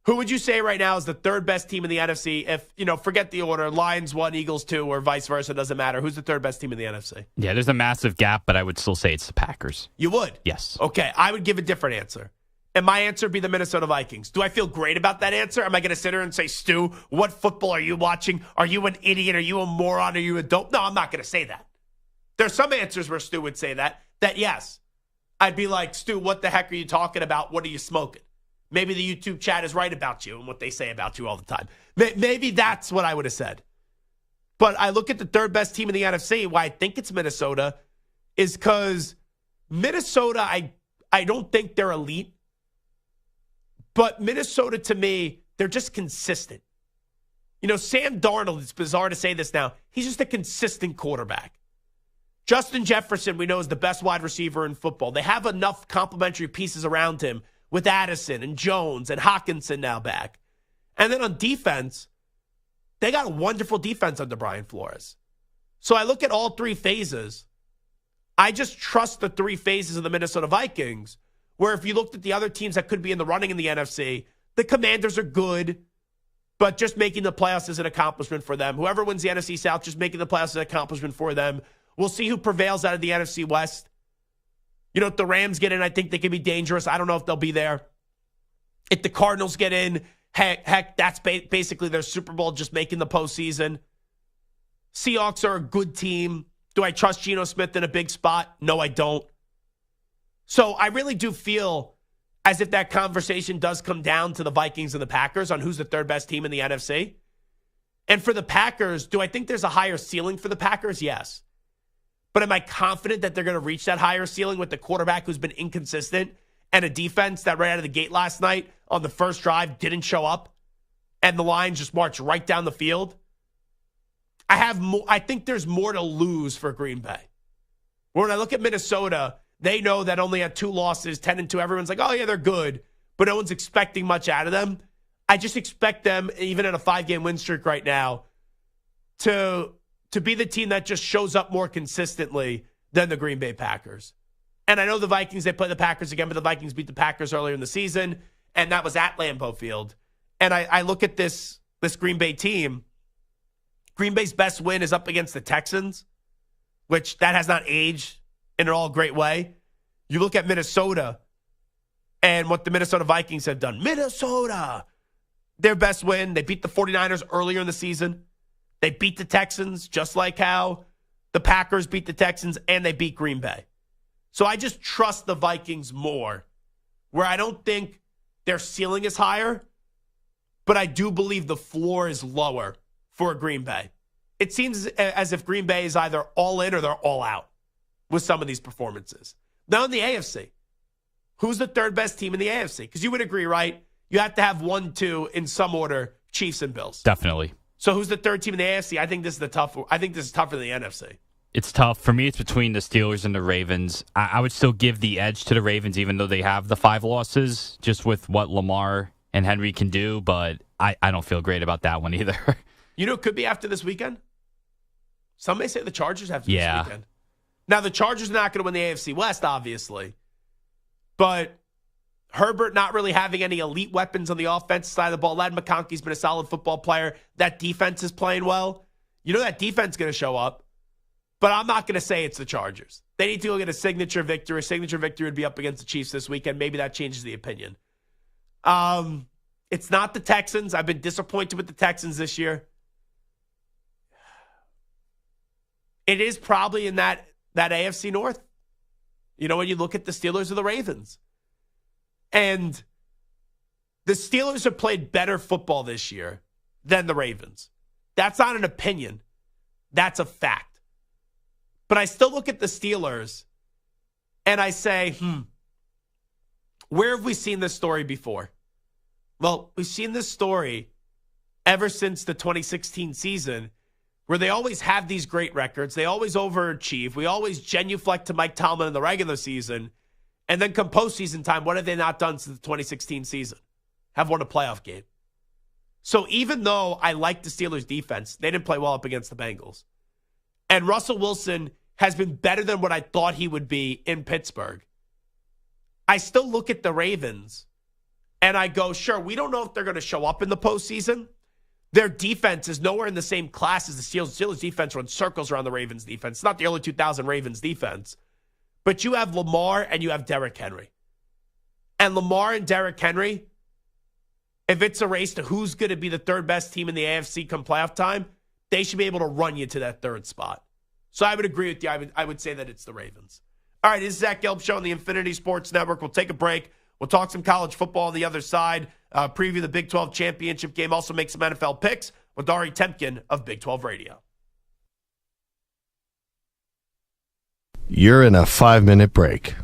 D: Who would you say right now is the 3rd best team in the NFC? If, forget the order, Lions 1, Eagles 2, or vice versa, doesn't matter. Who's the 3rd best team in the NFC?
E: Yeah, there's a massive gap, but I would still say it's the Packers.
D: You would?
E: Yes.
D: Okay, I would give a different answer. And my answer would be the Minnesota Vikings. Do I feel great about that answer? Am I going to sit here and say, Stu, what football are you watching? Are you an idiot? Are you a moron? Are you a dope? No, I'm not going to say that. There's some answers where Stu would say that yes. I'd be like, Stu, what the heck are you talking about? What are you smoking? Maybe the YouTube chat is right about you and what they say about you all the time. Maybe that's what I would have said. But I look at the 3rd best team in the NFC. Why I think it's Minnesota is because Minnesota, I don't think they're elite. But Minnesota, to me, they're just consistent. Sam Darnold, it's bizarre to say this now, he's just a consistent quarterback. Justin Jefferson, we know, is the best wide receiver in football. They have enough complementary pieces around him with Addison and Jones and Hockenson now back. And then on defense, they got a wonderful defense under Brian Flores. So I look at all 3 phases. I just trust the 3 phases of the Minnesota Vikings, where if you looked at the other teams that could be in the running in the NFC, the Commanders are good, but just making the playoffs is an accomplishment for them. Whoever wins the NFC South, just making the playoffs is an accomplishment for them. We'll see who prevails out of the NFC West. If the Rams get in, I think they can be dangerous. I don't know if they'll be there. If the Cardinals get in, heck, that's basically their Super Bowl, just making the postseason. Seahawks are a good team. Do I trust Geno Smith in a big spot? No, I don't. So I really do feel as if that conversation does come down to the Vikings and the Packers on who's the 3rd best team in the NFC. And for the Packers, do I think there's a higher ceiling for the Packers? Yes. But am I confident that they're going to reach that higher ceiling with the quarterback who's been inconsistent and a defense that right out of the gate last night on the first drive didn't show up and the Lions just marched right down the field? I think there's more to lose for Green Bay. When I look at Minnesota, they know that only at 2 losses, 10-2, everyone's like, oh, yeah, they're good, but no one's expecting much out of them. I just expect them, even in a 5-game win streak right now, to be the team that just shows up more consistently than the Green Bay Packers. And I know the Vikings, they play the Packers again, but the Vikings beat the Packers earlier in the season, and that was at Lambeau Field. And I look at this Green Bay team. Green Bay's best win is up against the Texans, which that has not aged in an all great way. You look at Minnesota and what the Minnesota Vikings have done. Minnesota, their best win. They beat the 49ers earlier in the season. They beat the Texans, just like how the Packers beat the Texans, and they beat Green Bay. So I just trust the Vikings more, where I don't think their ceiling is higher, but I do believe the floor is lower for Green Bay. It seems as if Green Bay is either all in or they're all out with some of these performances. Now in the AFC, who's the 3rd best team in the AFC? Because you would agree, right? you have to have 1, 2 in some order, Chiefs and Bills.
E: Definitely.
D: So who's the third team in the AFC? I think this is tougher than the NFC.
E: It's tough. For me, it's between the Steelers and the Ravens. I would still give the edge to the Ravens, even though they have the 5 losses, just with what Lamar and Henry can do. But I don't feel great about that one either.
D: You know, it could be after this weekend. Some may say the Chargers after this weekend. Now, the Chargers are not going to win the AFC West, obviously. But Herbert not really having any elite weapons on the offensive side of the ball. Ladd McConkey's been a solid football player. That defense is playing well. You know that defense is going to show up. But I'm not going to say it's the Chargers. They need to go get a signature victory. A signature victory would be up against the Chiefs this weekend. Maybe that changes the opinion. It's not the Texans. I've been disappointed with the Texans this year. It is probably in that AFC North. You know, when you look at the Steelers or the Ravens. And the Steelers have played better football this year than the Ravens. That's not an opinion. That's a fact. But I still look at the Steelers and I say, where have we seen this story before? Well, we've seen this story ever since the 2016 season, where they always have these great records. They always overachieve. We always genuflect to Mike Tomlin in the regular season. And then come postseason time, what have they not done since the 2016 season? Have won a playoff game. So even though I like the Steelers' defense, they didn't play well up against the Bengals. And Russell Wilson has been better than what I thought he would be in Pittsburgh. I still look at the Ravens and I go, sure, we don't know if they're going to show up in the postseason. Their defense is nowhere in the same class as the Steelers. The Steelers' defense runs circles around the Ravens' defense. It's not the early 2000 Ravens' defense. But you have Lamar and you have Derrick Henry. And Lamar and Derrick Henry, if it's a race to who's going to be the third best team in the AFC come playoff time, they should be able to run you to that third spot. So I would agree with you. I would say that it's the Ravens. All right, this is Zach Gelb Show on the Infinity Sports Network. We'll take a break. We'll talk some college football on the other side, preview the Big 12 championship game, also make some NFL picks with Ari Temkin of Big 12 Radio.
A: You're in a 5-minute break.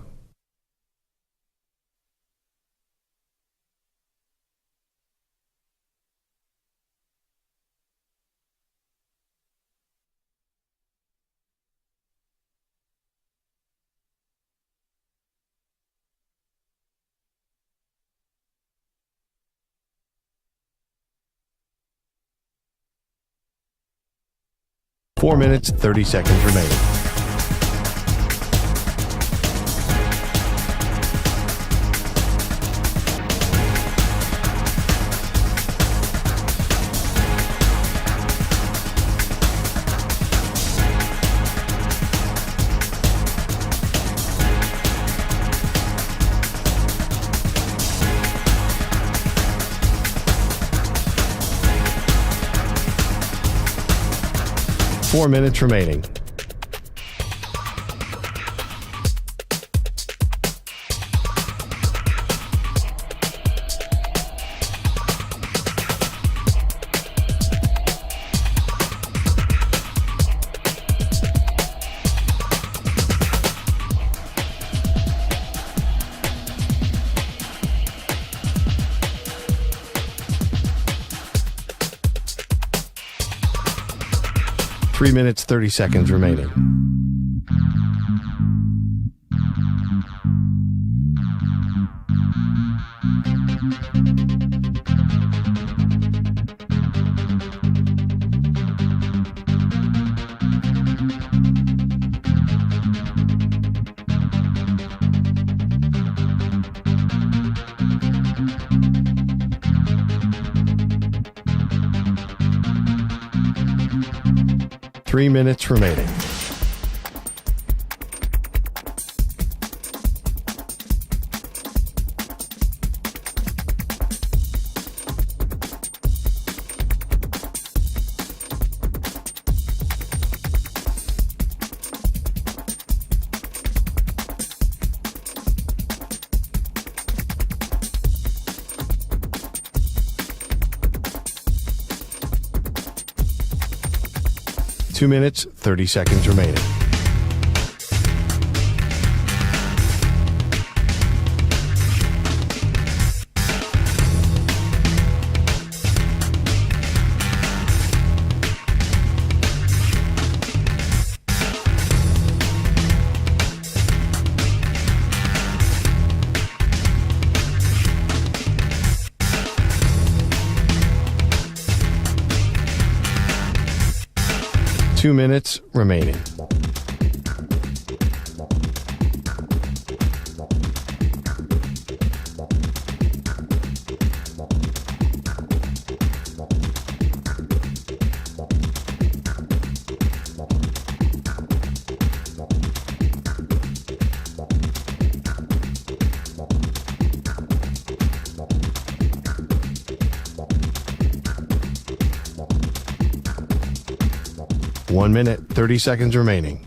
A: Four minutes, 30 seconds remaining. Four minutes remaining. Three minutes, 30 seconds remaining. Three minutes remaining. Two minutes, 30 seconds remaining. 2 minutes remaining. One minute, 30 seconds remaining.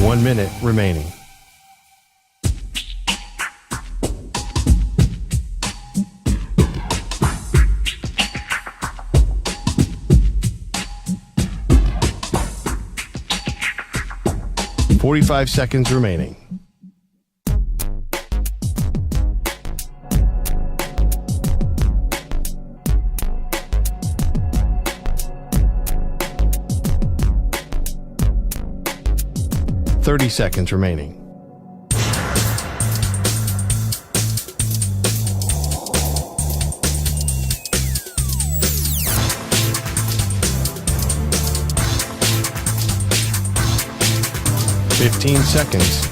A: One minute remaining. Forty-five seconds remaining. Thirty seconds remaining. Fifteen seconds.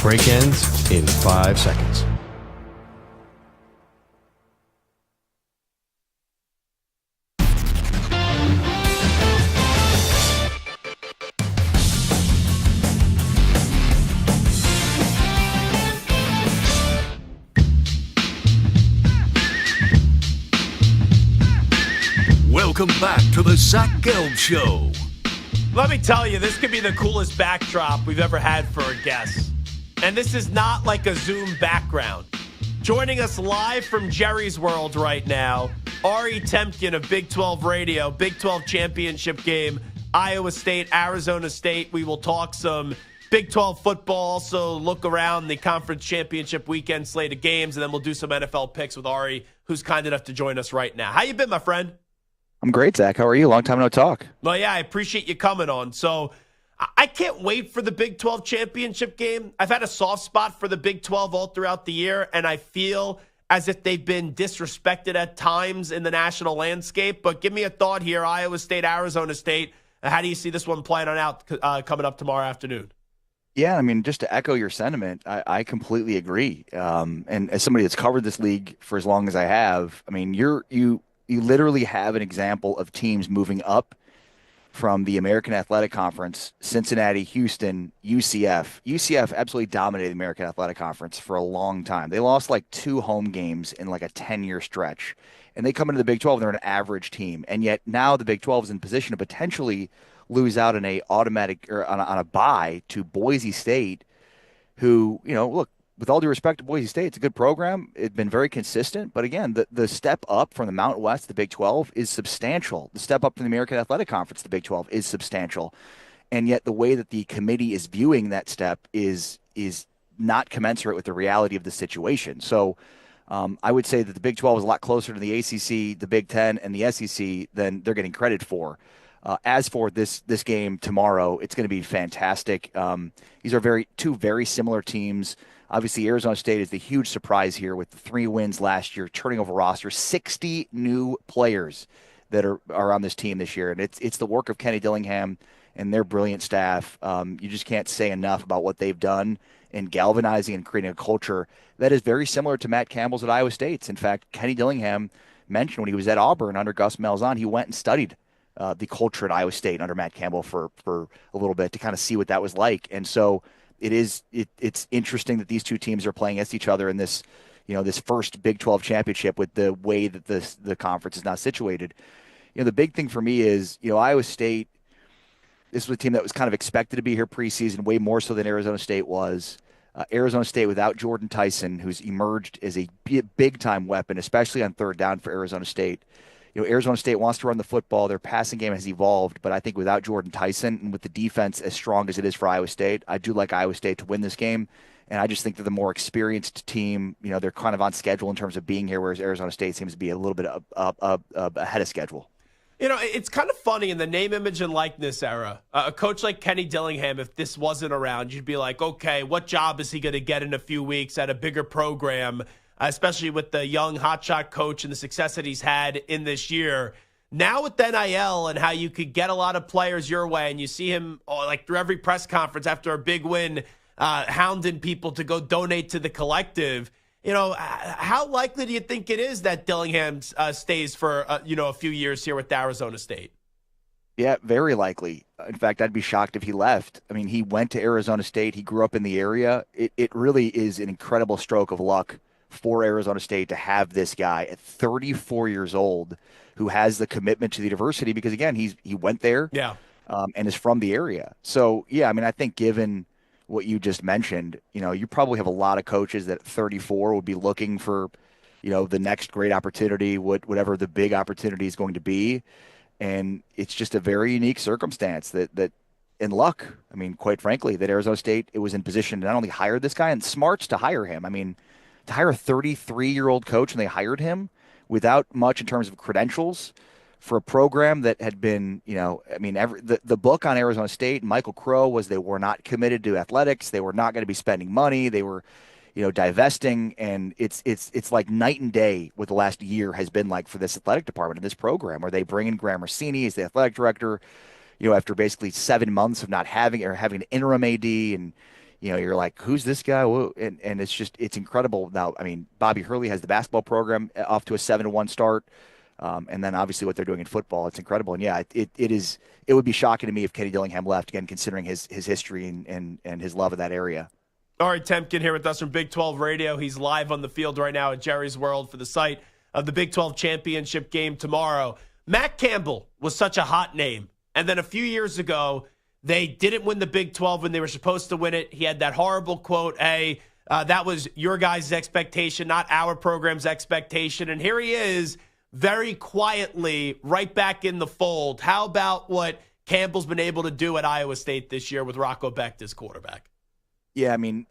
A: Break ends in 5 seconds.
C: Welcome back to the Zach Gelb Show.
D: Let me tell you, this could be the coolest backdrop we've ever had for a guest. And this is not like a Zoom background. Joining us live from Jerry's World right now, Ari Temkin of Big 12 Radio, Big 12 championship game, Iowa State, Arizona State. We will talk some Big 12 football, also look around the conference championship weekend slate of games, and then we'll do some NFL picks with Ari, who's kind enough to join us right now. How you been, my friend?
L: I'm great, Zach. How are you? Long time no talk.
D: Well, yeah, I appreciate you coming on. So I can't wait for the Big 12 championship game. I've had a soft spot for the Big 12 all throughout the year, and I feel as if they've been disrespected at times in the national landscape. But give me a thought here, Iowa State, Arizona State. How do you see this one playing on out coming up tomorrow afternoon?
L: Yeah, I mean, just to echo your sentiment, I completely agree. And as somebody that's covered this league for as long as I have, I mean, you literally have an example of teams moving up from the American Athletic Conference, Cincinnati, Houston, UCF. UCF absolutely dominated the American Athletic Conference for a long time. They lost like 2 home games in like a 10-year stretch. And they come into the Big 12, they're an average team. And yet now the Big 12 is in position to potentially lose out on on a bye to Boise State, who, look, with all due respect to Boise State, it's a good program. It's been very consistent. But again, the step up from the Mountain West to the Big 12 is substantial. The step up from the American Athletic Conference to the Big 12 is substantial. And yet the way that the committee is viewing that step is not commensurate with the reality of the situation. So I would say that the Big 12 is a lot closer to the ACC, the Big 10, and the SEC than they're getting credit for. As for this game tomorrow, it's going to be fantastic. These are two very similar teams. Obviously, Arizona State is the huge surprise here with the 3 wins last year, turning over roster, 60 new players that are on this team this year. And it's the work of Kenny Dillingham and their brilliant staff. You just can't say enough about what they've done in galvanizing and creating a culture that is very similar to Matt Campbell's at Iowa State. In fact, Kenny Dillingham mentioned when he was at Auburn under Gus Malzahn, he went and studied the culture at Iowa State under Matt Campbell for a little bit to kind of see what that was like. And so it's interesting that these two teams are playing against each other in this, this first Big 12 championship with the way that the conference is now situated. The big thing for me is, Iowa State, this was a team that was kind of expected to be here preseason, way more so than Arizona State was. Arizona State without Jordan Tyson, who's emerged as a big-time weapon, especially on third down for Arizona State. Arizona State wants to run the football. Their passing game has evolved, but I think without Jordan Tyson and with the defense as strong as it is for Iowa State, I do like Iowa State to win this game. And I just think they're the more experienced team. They're kind of on schedule in terms of being here, whereas Arizona State seems to be a little bit ahead of schedule.
D: It's kind of funny in the name, image, and likeness era. A coach like Kenny Dillingham, if this wasn't around, you'd be like, okay, what job is he going to get in a few weeks at a bigger program, especially with the young hotshot coach and the success that he's had in this year. Now with NIL and how you could get a lot of players your way, and you see him like through every press conference after a big win, hounding people to go donate to the collective. How likely do you think it is that Dillingham stays for a few years here with Arizona State?
L: Yeah, very likely. In fact, I'd be shocked if he left. I mean, he went to Arizona State. He grew up in the area. It really is an incredible stroke of luck for Arizona State to have this guy at 34 years old who has the commitment to the university because, again, he went there and is from the area. So, yeah, I mean, I think given what you just mentioned, you probably have a lot of coaches that at 34 would be looking for, the next great opportunity, whatever the big opportunity is going to be. And it's just a very unique circumstance that in luck, I mean, quite frankly, that Arizona State, it was in position to not only hire this guy and smarts to hire him. I mean, to hire a 33-year-old coach and they hired him without much in terms of credentials for a program that had been, the book on Arizona State and Michael Crow was they were not committed to athletics. They were not going to be spending money. They were, divesting. And it's like night and day what the last year has been like for this athletic department in this program where they bring in Graham Rossini as the athletic director, after basically 7 months of not having an interim AD and, you're like, who's this guy? Whoa. And it's incredible. Now, I mean, Bobby Hurley has the basketball program off to a 7-1 start. And then obviously what they're doing in football, it's incredible. And yeah, it would be shocking to me if Kenny Dillingham left, again, considering his history and his love of that area.
D: Ari Temkin here with us from Big 12 Radio. He's live on the field right now at Jerry's World for the site of the Big 12 championship game tomorrow. Matt Campbell was such a hot name. And then a few years ago, they didn't win the Big 12 when they were supposed to win it. He had that horrible quote, hey, that was your guys' expectation, not our program's expectation. And here he is, very quietly right back in the fold. How about what Campbell's been able to do at Iowa State this year with Rocco Becht as quarterback?
L: Yeah, I mean,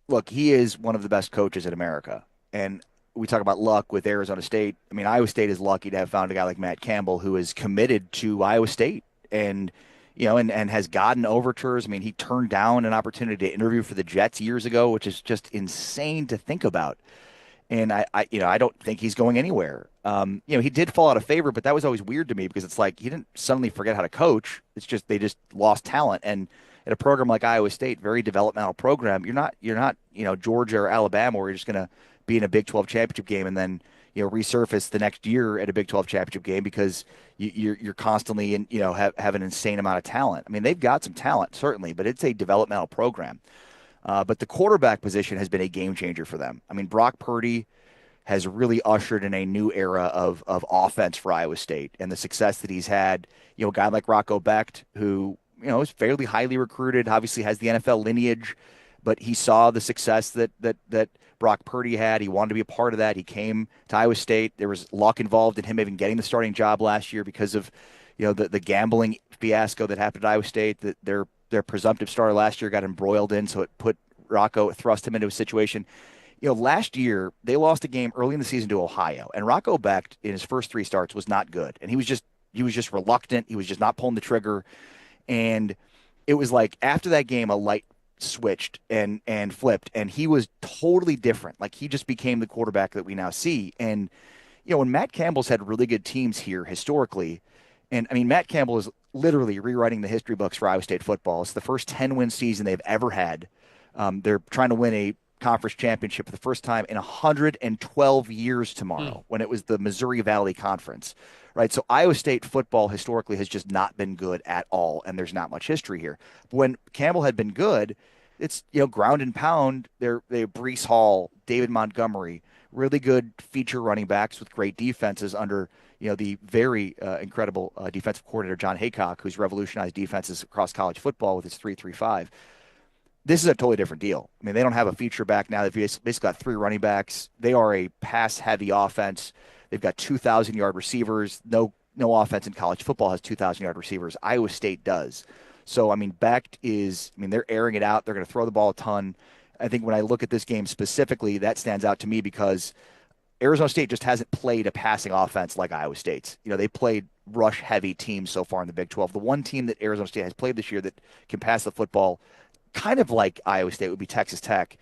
L: look, he is one of the best coaches in America. And we talk about luck with Arizona State. I mean, Iowa State is lucky to have found a guy like Matt Campbell who is committed to Iowa State and has gotten overtures. I mean, he turned down an opportunity to interview for the Jets years ago, which is just insane to think about. And I don't think he's going anywhere. He did fall out of favor, but that was always weird to me because it's like he didn't suddenly forget how to coach. It's just they just lost talent. And at a program like Iowa State, very developmental program, you're not Georgia or Alabama where you're just going to be in a Big 12 championship game and then resurface the next year at a Big 12 championship game because you're constantly have an insane amount of talent. I mean, they've got some talent certainly, but it's a developmental program. But the quarterback position has been a game changer for them. I mean, Brock Purdy has really ushered in a new era of offense for Iowa State and the success that he's had. A guy like Rocco Becht, who, is fairly highly recruited, obviously has the NFL lineage, but he saw the success that Brock Purdy had. He wanted to be a part of that. He came to Iowa State. There was luck involved in him even getting the starting job last year because of, the gambling fiasco that happened at Iowa State. That their presumptive starter last year got embroiled in, so it thrust him into a situation. Last year they lost a game early in the season to Ohio, and Rocco Becht in his first 3 starts was not good, and he was just reluctant. He was just not pulling the trigger, and it was like after that game a light switched and flipped, and he was totally different. Like he just became the quarterback that we now see. And when Matt Campbell's had really good teams here historically, and I mean Matt Campbell is literally rewriting the history books for Iowa State football. It's the first 10-win season they've ever had. They're trying to win a conference championship for the first time in 112 years tomorrow when it was the Missouri Valley Conference, right? So Iowa State football historically has just not been good at all, and there's not much history here. When Campbell had been good, it's, ground and pound. They Breece Hall, David Montgomery, really good feature running backs with great defenses under, the very incredible defensive coordinator John Haycock, who's revolutionized defenses across college football with his 3-3-5. This is a totally different deal. I mean, they don't have a feature back now. They've basically got 3 running backs. They are a pass-heavy offense. They've got 2,000-yard receivers. No offense in college football has 2,000-yard receivers. Iowa State does. So, I mean, they're airing it out. They're going to throw the ball a ton. I think when I look at this game specifically, that stands out to me because Arizona State just hasn't played a passing offense like Iowa State's. They played rush-heavy teams so far in the Big 12. The one team that Arizona State has played this year that can pass the football kind of like Iowa State would be Texas Tech.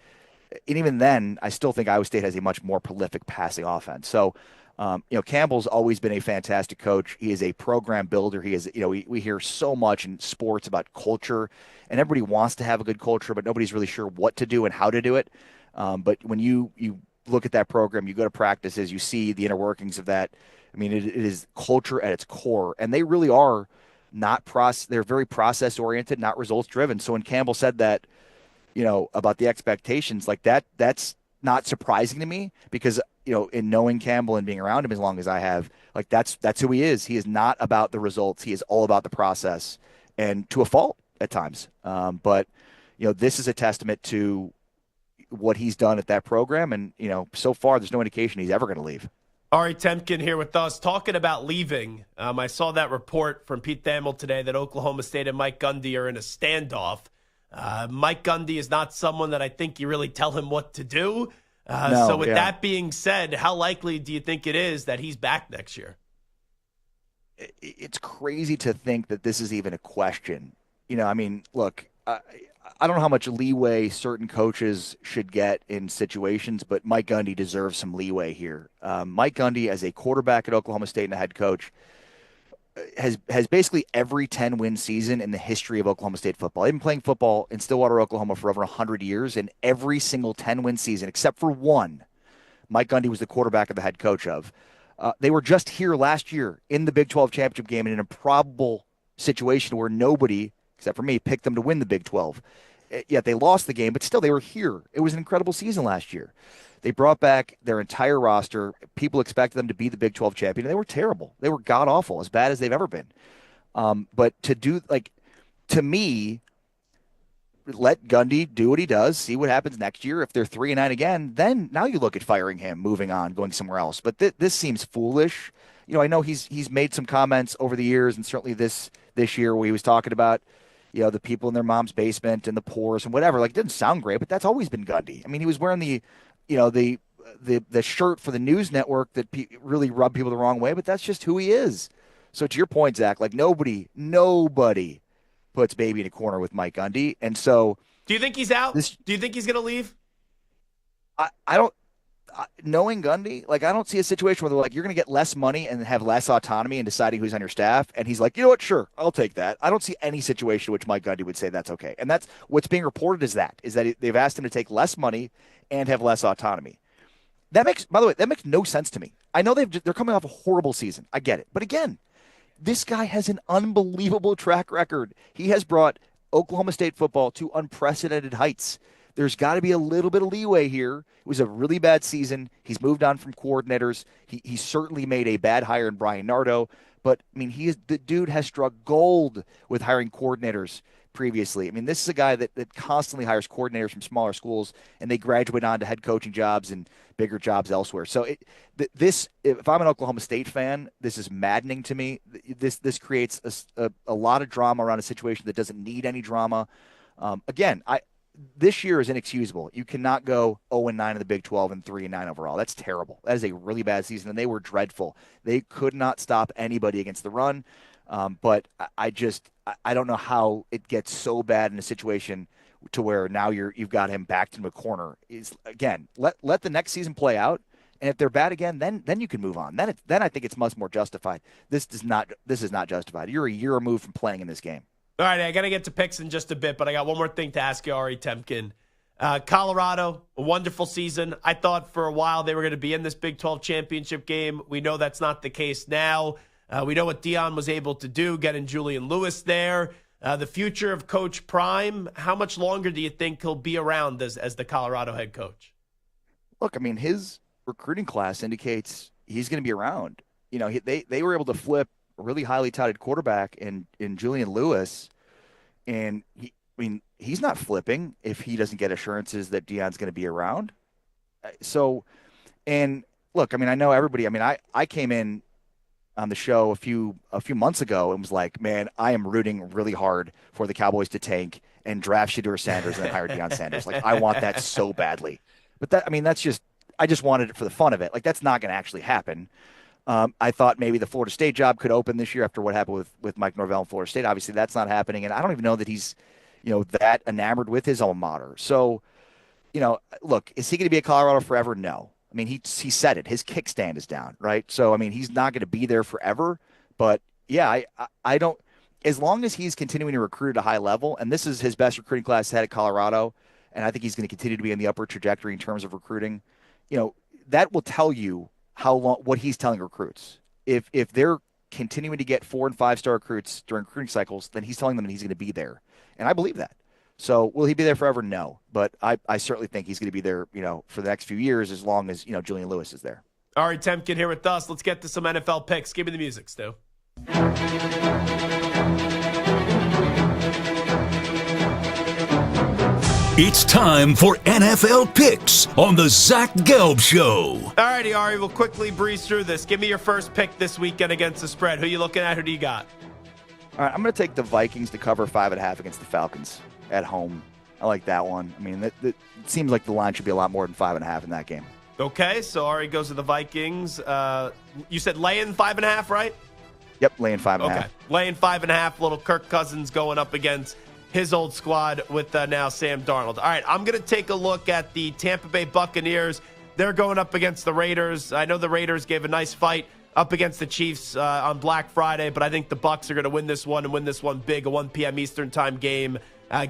L: And even then, I still think Iowa State has a much more prolific passing offense. So, Campbell's always been a fantastic coach. He is a program builder. He is, we hear so much in sports about culture, and everybody wants to have a good culture, but nobody's really sure what to do and how to do it. But when you look at that program, you go to practices, you see the inner workings of that. I mean, it is culture at its core, and they really are they're very process oriented, not results driven. So when Campbell said that, about the expectations like that, that's not surprising to me because, in knowing Campbell and being around him as long as I have, like that's who he is. He is not about the results. He is all about the process, and to a fault at times. But this is a testament to what he's done at that program. And, so far there's no indication he's ever going to leave.
D: Ari Temkin here with us talking about leaving. I saw that report from Pete Thamel today that Oklahoma State and Mike Gundy are in a standoff. Mike Gundy is not someone that I think you really tell him what to do. So with that being said, how likely do you think it is that he's back next year?
L: It's crazy to think that this is even a question. Look, I don't know how much leeway certain coaches should get in situations, but Mike Gundy deserves some leeway here. Mike Gundy, as a quarterback at Oklahoma State and a head coach, has basically every 10-win season in the history of Oklahoma State football. They've been playing football in Stillwater, Oklahoma for over 100 years, and every single 10-win season, except for one, Mike Gundy was the quarterback and the head coach of. They were just here last year in the Big 12 championship game in an improbable situation where nobody, except for me, picked them to win the Big 12. Yet they lost the game, but still they were here. It was an incredible season last year. They brought back their entire roster. People expected them to be the Big 12 champion, and they were terrible. They were god-awful, as bad as they've ever been. But to me, let Gundy do what he does, see what happens next year. If they're 3-9 again, then now you look at firing him, moving on, going somewhere else. But this seems foolish. I know he's made some comments over the years, and certainly this year where he was talking about the people in their mom's basement and the poors and whatever. Like, it didn't sound great, but that's always been Gundy. I mean, he was wearing the shirt for the news network that really rubbed people the wrong way, but that's just who he is. So to your point, Zach, like nobody puts baby in a corner with Mike Gundy. And so,
D: do you think he's out? Do you think he's going to leave?
L: I don't. Knowing Gundy, like I don't see a situation where they're like, you're going to get less money and have less autonomy in deciding who's on your staff. And he's like, you know what? Sure, I'll take that. I don't see any situation in which Mike Gundy would say that's okay. And that's what's being reported is that they've asked him to take less money and have less autonomy. By the way, that makes no sense to me. I know they're coming off a horrible season. I get it. But again, this guy has an unbelievable track record. He has brought Oklahoma State football to unprecedented heights. There's got to be a little bit of leeway here. It was a really bad season. He's moved on from coordinators. He certainly made a bad hire in Brian Nardo. But, I mean, the dude has struck gold with hiring coordinators previously. I mean, this is a guy that constantly hires coordinators from smaller schools, and they graduate on to head coaching jobs and bigger jobs elsewhere. So if I'm an Oklahoma State fan, this is maddening to me. This creates a lot of drama around a situation that doesn't need any drama. This year is inexcusable. You cannot go 0-9 in the Big 12 and 3-9 overall. That's terrible. That is a really bad season, and they were dreadful. They could not stop anybody against the run. But I don't know how it gets so bad in a situation to where now you've got him backed into a corner. Again, let the next season play out, and if they're bad again, then you can move on. Then I think it's much more justified. This is not justified. You're a year removed from playing in this game.
D: All right, I got to get to picks in just a bit, but I got one more thing to ask you, Ari Temkin. Colorado, a wonderful season. I thought for a while they were going to be in this Big 12 championship game. We know that's not the case now. We know what Deion was able to do, getting Julian Lewis there. The future of Coach Prime, how much longer do you think he'll be around as the Colorado head coach?
L: Look, I mean, his recruiting class indicates he's going to be around. They were able to flip a really highly touted quarterback in Julian Lewis, and he's not flipping if he doesn't get assurances that Deion's going to be around. So, and look, I mean, I know everybody. I mean, I came in on the show a few months ago and was like, man, I am rooting really hard for the Cowboys to tank and draft Shedeur Sanders and then hire Deion Sanders. Like, I want that so badly. But I just wanted it for the fun of it. Like, that's not going to actually happen. I thought maybe the Florida State job could open this year after what happened with Mike Norvell in Florida State. Obviously, that's not happening. And I don't even know that he's, that enamored with his alma mater. So, look, is he going to be at Colorado forever? No. I mean, he said it. His kickstand is down, right? So, I mean, he's not going to be there forever. But, yeah, I don't – as long as he's continuing to recruit at a high level, and this is his best recruiting class had at Colorado, and I think he's going to continue to be in the upward trajectory in terms of recruiting, that will tell you what he's telling recruits. If they're continuing to get 4- and 5-star recruits during recruiting cycles, then he's telling them that he's going to be there. And I believe that. So will he be there forever? No. But I certainly think he's going to be there, for the next few years as long as, Julian Lewis is there.
D: Ari Temkin here with us. Let's get to some NFL picks. Give me the music, Stu.
C: It's time for NFL picks on the Zach Gelb Show.
D: All righty, Ari, we'll quickly breeze through this. Give me your first pick this weekend against the spread. Who you looking at? Who do you got?
L: All right, I'm going to take the Vikings to cover 5.5 against the Falcons at home. I like that one. I mean, it seems like the line should be a lot more than 5.5 in that game.
D: Okay, so Ari goes to the Vikings. You said laying 5.5, right?
L: Yep, laying 5.5.
D: Okay, laying 5.5. Little Kirk Cousins going up against his old squad with now Sam Darnold. All right, I'm going to take a look at the Tampa Bay Buccaneers. They're going up against the Raiders. I know the Raiders gave a nice fight up against the Chiefs on Black Friday, but I think the Bucs are going to win this one and win this one big, a 1 p.m. Eastern time game.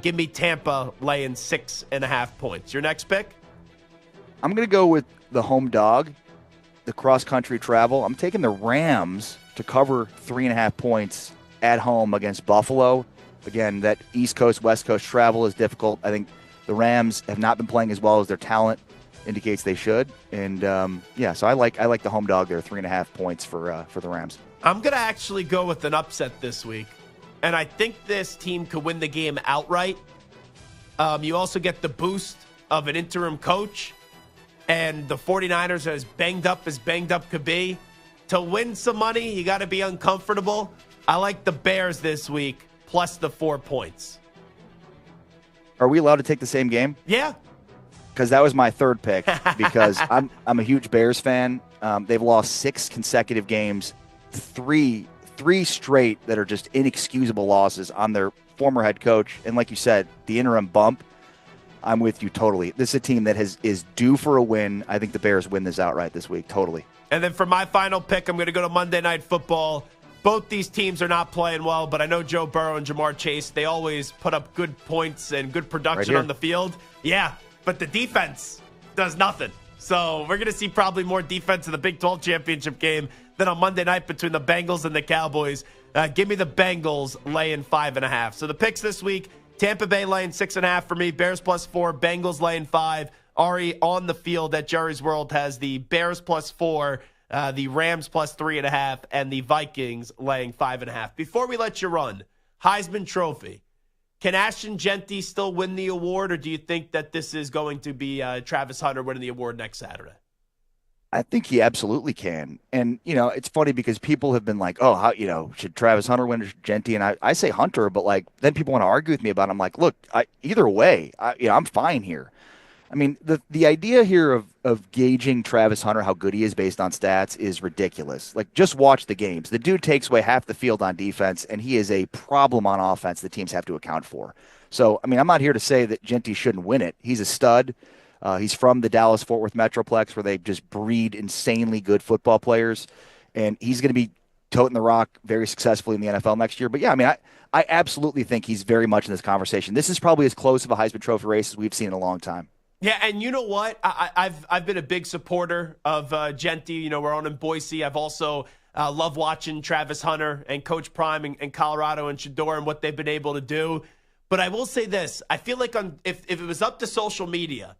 D: Give me Tampa laying 6.5 points. Your next pick?
L: I'm going to go with the home dog, the cross-country travel. I'm taking the Rams to cover 3.5 points at home against Buffalo. Again, that East Coast, West Coast travel is difficult. I think the Rams have not been playing as well as their talent indicates they should. And, so I like the home dog there, 3.5 points for the Rams.
D: I'm going to actually go with an upset this week. And I think this team could win the game outright. You also get the boost of an interim coach. And the 49ers are as banged up could be. To win some money, you got to be uncomfortable. I like the Bears this week, plus the 4 points.
L: Are we allowed to take the same game?
D: Yeah.
L: Because that was my third pick. Because I'm a huge Bears fan. They've lost 6 consecutive games, three straight that are just inexcusable losses on their former head coach. And like you said, the interim bump. I'm with you totally. This is a team that is due for a win. I think the Bears win this outright this week. Totally.
D: And then for my final pick, I'm going to go to Monday Night Football. Both these teams are not playing well, but I know Joe Burrow and Jamar Chase, they always put up good points and good production on the field. Yeah, but the defense does nothing. So we're going to see probably more defense in the Big 12 championship game than on Monday night between the Bengals and the Cowboys. Give me the Bengals laying 5.5. So the picks this week, Tampa Bay laying 6.5 for me, Bears plus 4, Bengals laying 5. Ari on the field at Jerry's World has the Bears plus 4, the Rams plus 3.5, and the Vikings laying 5.5. Before we let you run, Heisman Trophy. Can Ashton Genty still win the award, or do you think that this is going to be Travis Hunter winning the award next Saturday?
L: I think he absolutely can. And, it's funny because people have been like, oh, how, should Travis Hunter win or Genty? And I say Hunter, but then people want to argue with me about it. I'm like, look, either way, I'm fine here. I mean, the idea here of gauging Travis Hunter, how good he is based on stats, is ridiculous. Just watch the games. The dude takes away half the field on defense, and he is a problem on offense the teams have to account for. So, I mean, I'm not here to say that Genty shouldn't win it. He's a stud. He's from the Dallas-Fort Worth Metroplex, where they just breed insanely good football players, and he's going to be toting the rock very successfully in the NFL next year. But, yeah, I mean, I absolutely think he's very much in this conversation. This is probably as close of a Heisman Trophy race as we've seen in a long time.
D: Yeah, and you know what? I've been a big supporter of Genty. We're on in Boise. I've also loved watching Travis Hunter and Coach Prime and Colorado and Shedeur and what they've been able to do. But I will say this. I feel like if it was up to social media,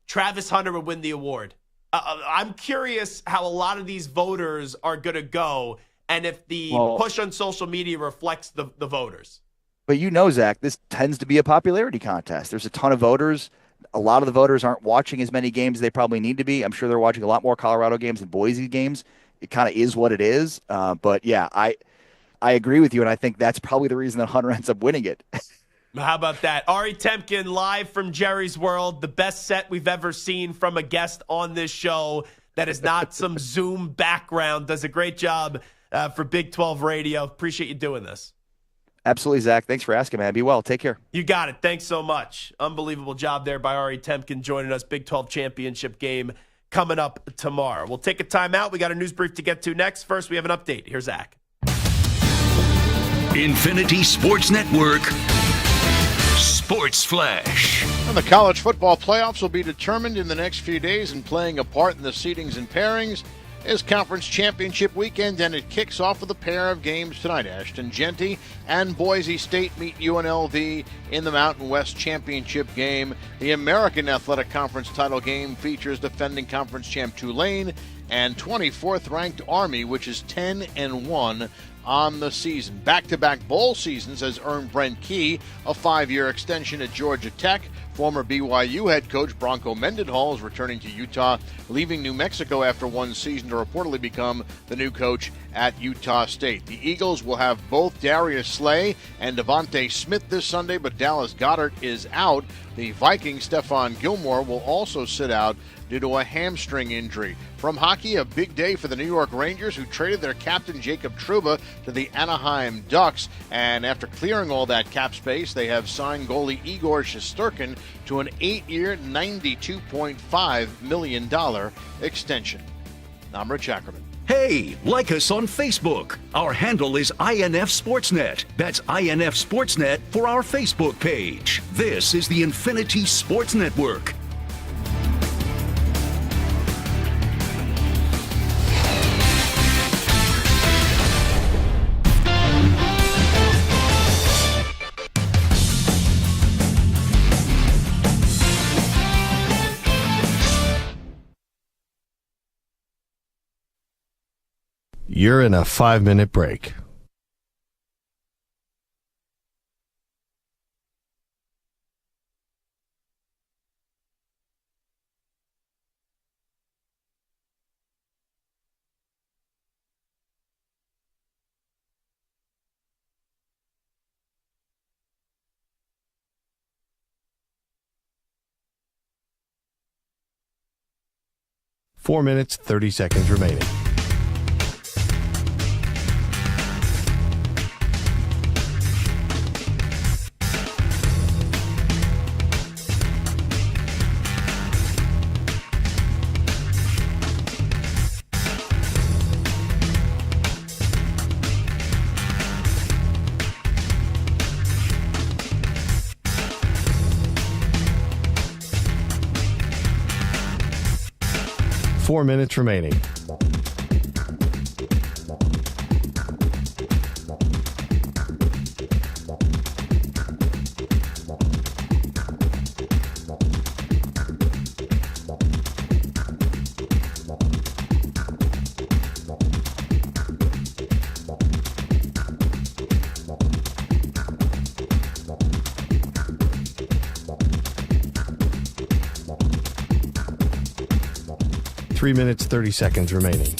D: Travis Hunter would win the award. I'm curious how a lot of these voters are going to go and if the push on social media reflects the voters.
L: But Zach, this tends to be a popularity contest. There's a ton of voters. A lot of the voters aren't watching as many games as they probably need to be. I'm sure they're watching a lot more Colorado games than Boise games. It kind of is what it is. But yeah, I agree with you, and I think that's probably the reason that Hunter ends up winning it.
D: How about that? Ari Temkin, live from Jerry's World, the best set we've ever seen from a guest on this show that is not some Zoom background. Does a great job for Big 12 Radio. Appreciate you doing this.
L: Absolutely, Zach. Thanks for asking, man. Be well. Take care.
D: You got it. Thanks so much. Unbelievable job there by Ari Temkin joining us. Big 12 championship game coming up tomorrow. We'll take a timeout. We got a news brief to get to next. First, we have an update. Here's Zach.
C: Infinity Sports Network Sports Flash.
F: And the college football playoffs will be determined in the next few days, and playing a part in the seedings and pairings is Conference Championship weekend, and it kicks off with a pair of games tonight. Ashton Genty and Boise State meet UNLV in the Mountain West Championship game. The American Athletic Conference title game features defending conference champ Tulane and 24th ranked Army, which is 10-1 on the season. Back-to-back bowl seasons has earned Brent Key a 5-year extension at Georgia Tech. Former BYU head coach Bronco Mendenhall is returning to Utah, leaving New Mexico after one season to reportedly become the new coach at Utah State. The Eagles will have both Darius Slay and Devontae Smith this Sunday, but Dallas Goedert is out. The Vikings' Stephon Gilmore will also sit out due to a hamstring injury. From hockey, a big day for the New York Rangers, who traded their captain Jacob Trouba to the Anaheim Ducks. And after clearing all that cap space, they have signed goalie Igor Shesterkin to an 8-year, $92.5 million extension. I'm Rich Ackerman.
C: Hey, like us on Facebook. Our handle is INF Sportsnet. That's INF Sportsnet for our Facebook page. This is the Infinity Sports Network.
A: You're in a 5-minute break. Four minutes, 30 seconds remaining. Four minutes remaining. Three minutes, 30 seconds remaining.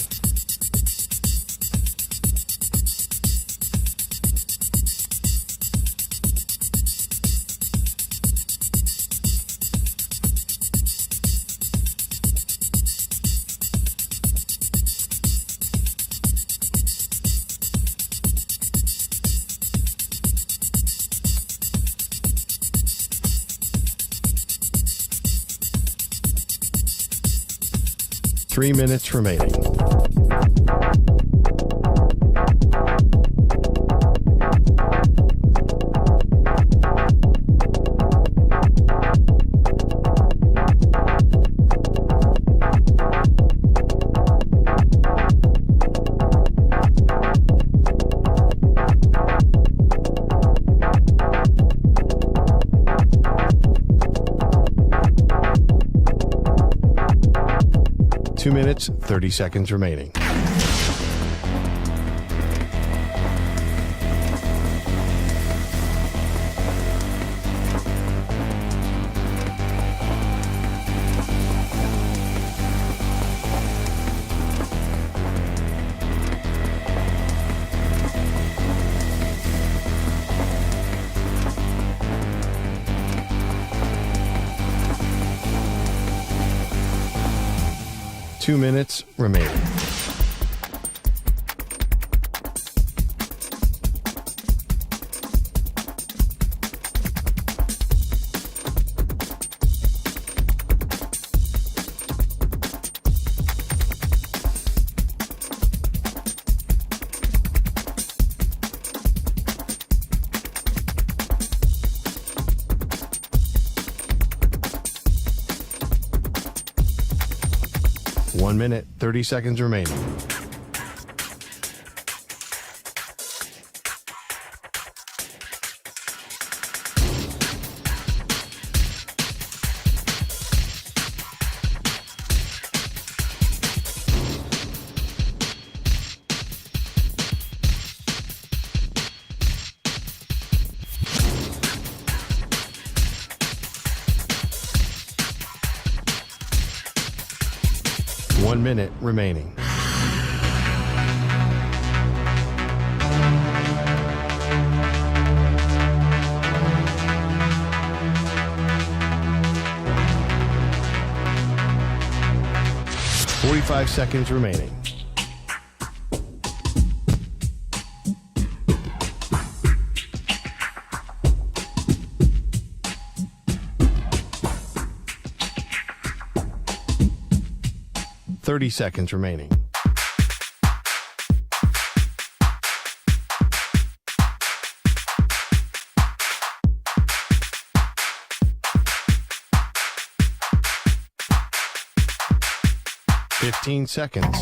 A: Three minutes remaining. Two minutes, 30 seconds remaining. 2 minutes remaining. One minute, 30 seconds remaining. One minute remaining. Forty-five seconds remaining. Thirty seconds remaining. Fifteen seconds.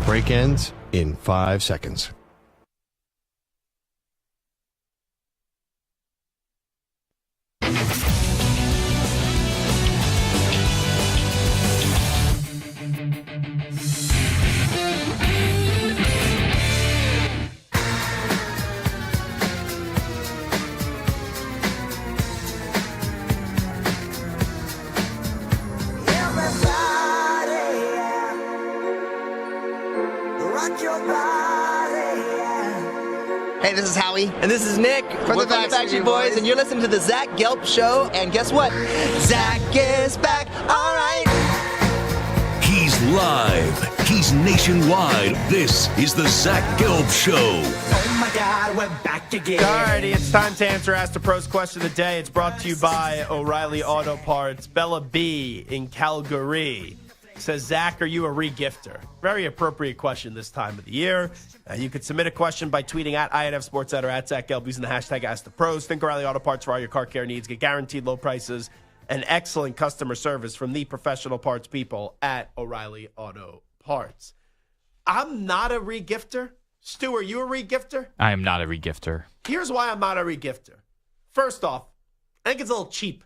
A: Break ends in 5 seconds.
M: Hey, this is Howie. And this is Nick from the Backstreet Boys. And you're listening to the Zach Gelb Show. And guess what? Zach is back. All right.
C: He's live. He's nationwide. This is the Zach Gelb Show.
M: Oh, my God, we're back again.
D: Alrighty, it's time to answer Ask the Pros question of the day. It's brought to you by O'Reilly Auto Parts. Bella B in Calgary says, Zach, are you a re-gifter? Very appropriate question this time of the year. You could submit a question by tweeting at INF SportsCenter or at Zach Gelb using the hashtag AskThePros. Think O'Reilly Auto Parts for all your car care needs. Get guaranteed low prices and excellent customer service from the professional parts people at O'Reilly Auto Parts. I'm not a re-gifter. Stu, are you a re-gifter?
E: I am not a re-gifter.
D: Here's why I'm not a re-gifter. First off, I think it's a little cheap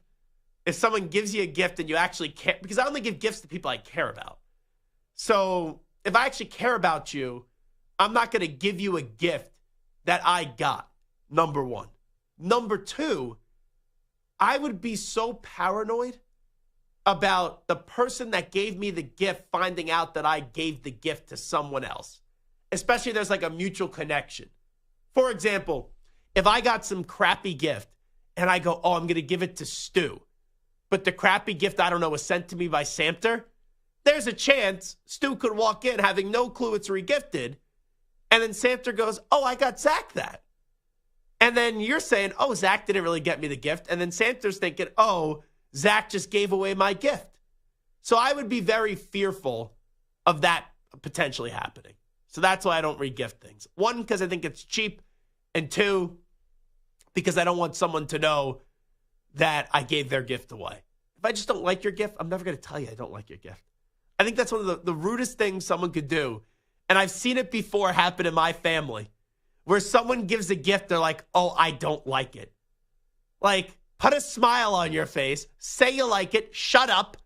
D: if someone gives you a gift and you actually care, because I only give gifts to people I care about. So if I actually care about you, I'm not going to give you a gift that I got, number one. Number two, I would be so paranoid about the person that gave me the gift finding out that I gave the gift to someone else, especially if there's like a mutual connection. For example, if I got some crappy gift and I go, oh, I'm going to give it to Stu, but the crappy gift, I don't know, was sent to me by Samter, there's a chance Stu could walk in having no clue it's regifted, and then Samter goes, oh, I got Zach that. And then you're saying, oh, Zach didn't really get me the gift. And then Samter's thinking, oh, Zach just gave away my gift. So I would be very fearful of that potentially happening. So that's why I don't re-gift things. One, because I think it's cheap. And two, because I don't want someone to know that I gave their gift away. If I just don't like your gift, I'm never going to tell you I don't like your gift. I think that's one of the rudest things someone could do. And I've seen it before happen in my family, where someone gives a gift, they're like, oh, I don't like it. Like, put a smile on your face, say you like it, shut up,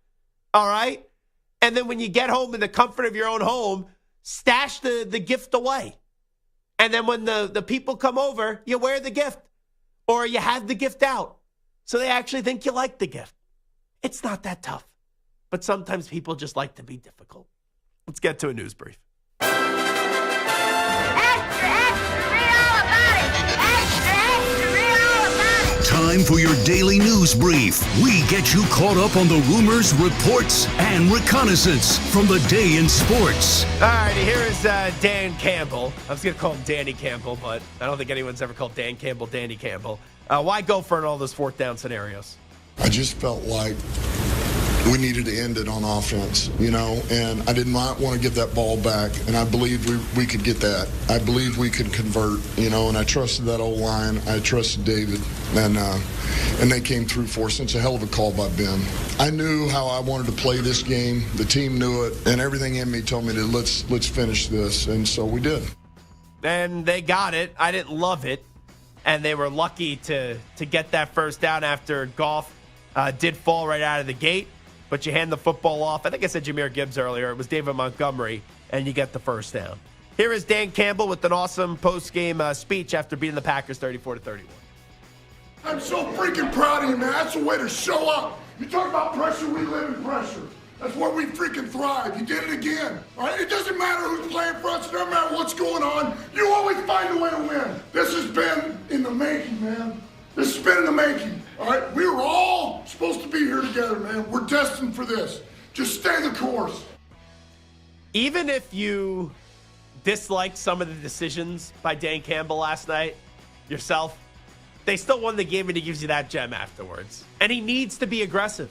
D: all right? And then when you get home in the comfort of your own home, stash the gift away. And then when the people come over, you wear the gift or you have the gift out. So they actually think you like the gift. It's not that tough. But sometimes people just like to be difficult. Let's get to a news brief.
C: Time time for your daily news brief. We get you caught up on the rumors, reports, and reconnaissance from the day in sports.
D: All right, here is Dan Campbell. I was going to call him Danny Campbell, but I don't think anyone's ever called Dan Campbell Danny Campbell. Why go for it in all those fourth down scenarios?
K: I just felt like we needed to end it on offense, and I did not want to give that ball back, and I believed we could get that. I believed we could convert, and I trusted that old line. I trusted David, and they came through for us. It's a hell of a call by Ben. I knew how I wanted to play this game. The team knew it, and everything in me told me to let's finish this, and so we did.
D: And they got it. I didn't love it, and they were lucky to get that first down after Goff did fall right out of the gate. But you hand the football off. I think I said Jahmyr Gibbs earlier. It was David Montgomery, and you get the first down. Here is Dan Campbell with an awesome post-game speech after beating the Packers 34-31.
K: I'm so freaking proud of you, man. That's the way to show up. You talk about pressure, we live in pressure. That's where we freaking thrive. You did it again. All right? It doesn't matter who's playing for us. It doesn't matter what's going on. You always find a way to win. This has been in the making, man. This has been in the making. All right? We were all supposed to be here together, man. We're destined for this. Just stay the course.
D: Even if you dislike some of the decisions by Dan Campbell last night, yourself, they still won the game, and he gives you that gem afterwards. And he needs to be aggressive.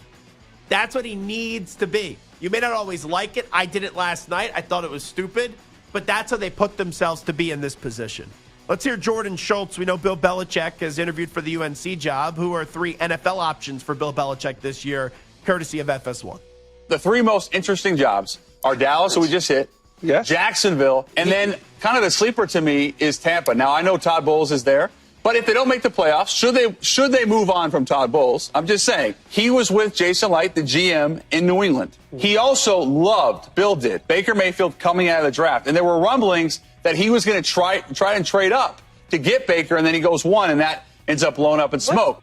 D: That's what he needs to be. You may not always like it. I did it last night. I thought it was stupid. But that's how they put themselves to be in this position. Let's hear Jordan Schultz. We know Bill Belichick has interviewed for the UNC job. Who are 3 NFL options for Bill Belichick this year, courtesy of FS1?
N: The 3 most interesting jobs are Dallas, who we just hit, Jacksonville, and then kind of the sleeper to me is Tampa. Now, I know Todd Bowles is there, but if they don't make the playoffs, should they move on from Todd Bowles? I'm just saying, he was with Jason Light, the GM, in New England. He also loved, Bill did, Baker Mayfield coming out of the draft. And there were rumblings that he was going to try and trade up to get Baker, and then he goes 1, and that ends up blown up in smoke.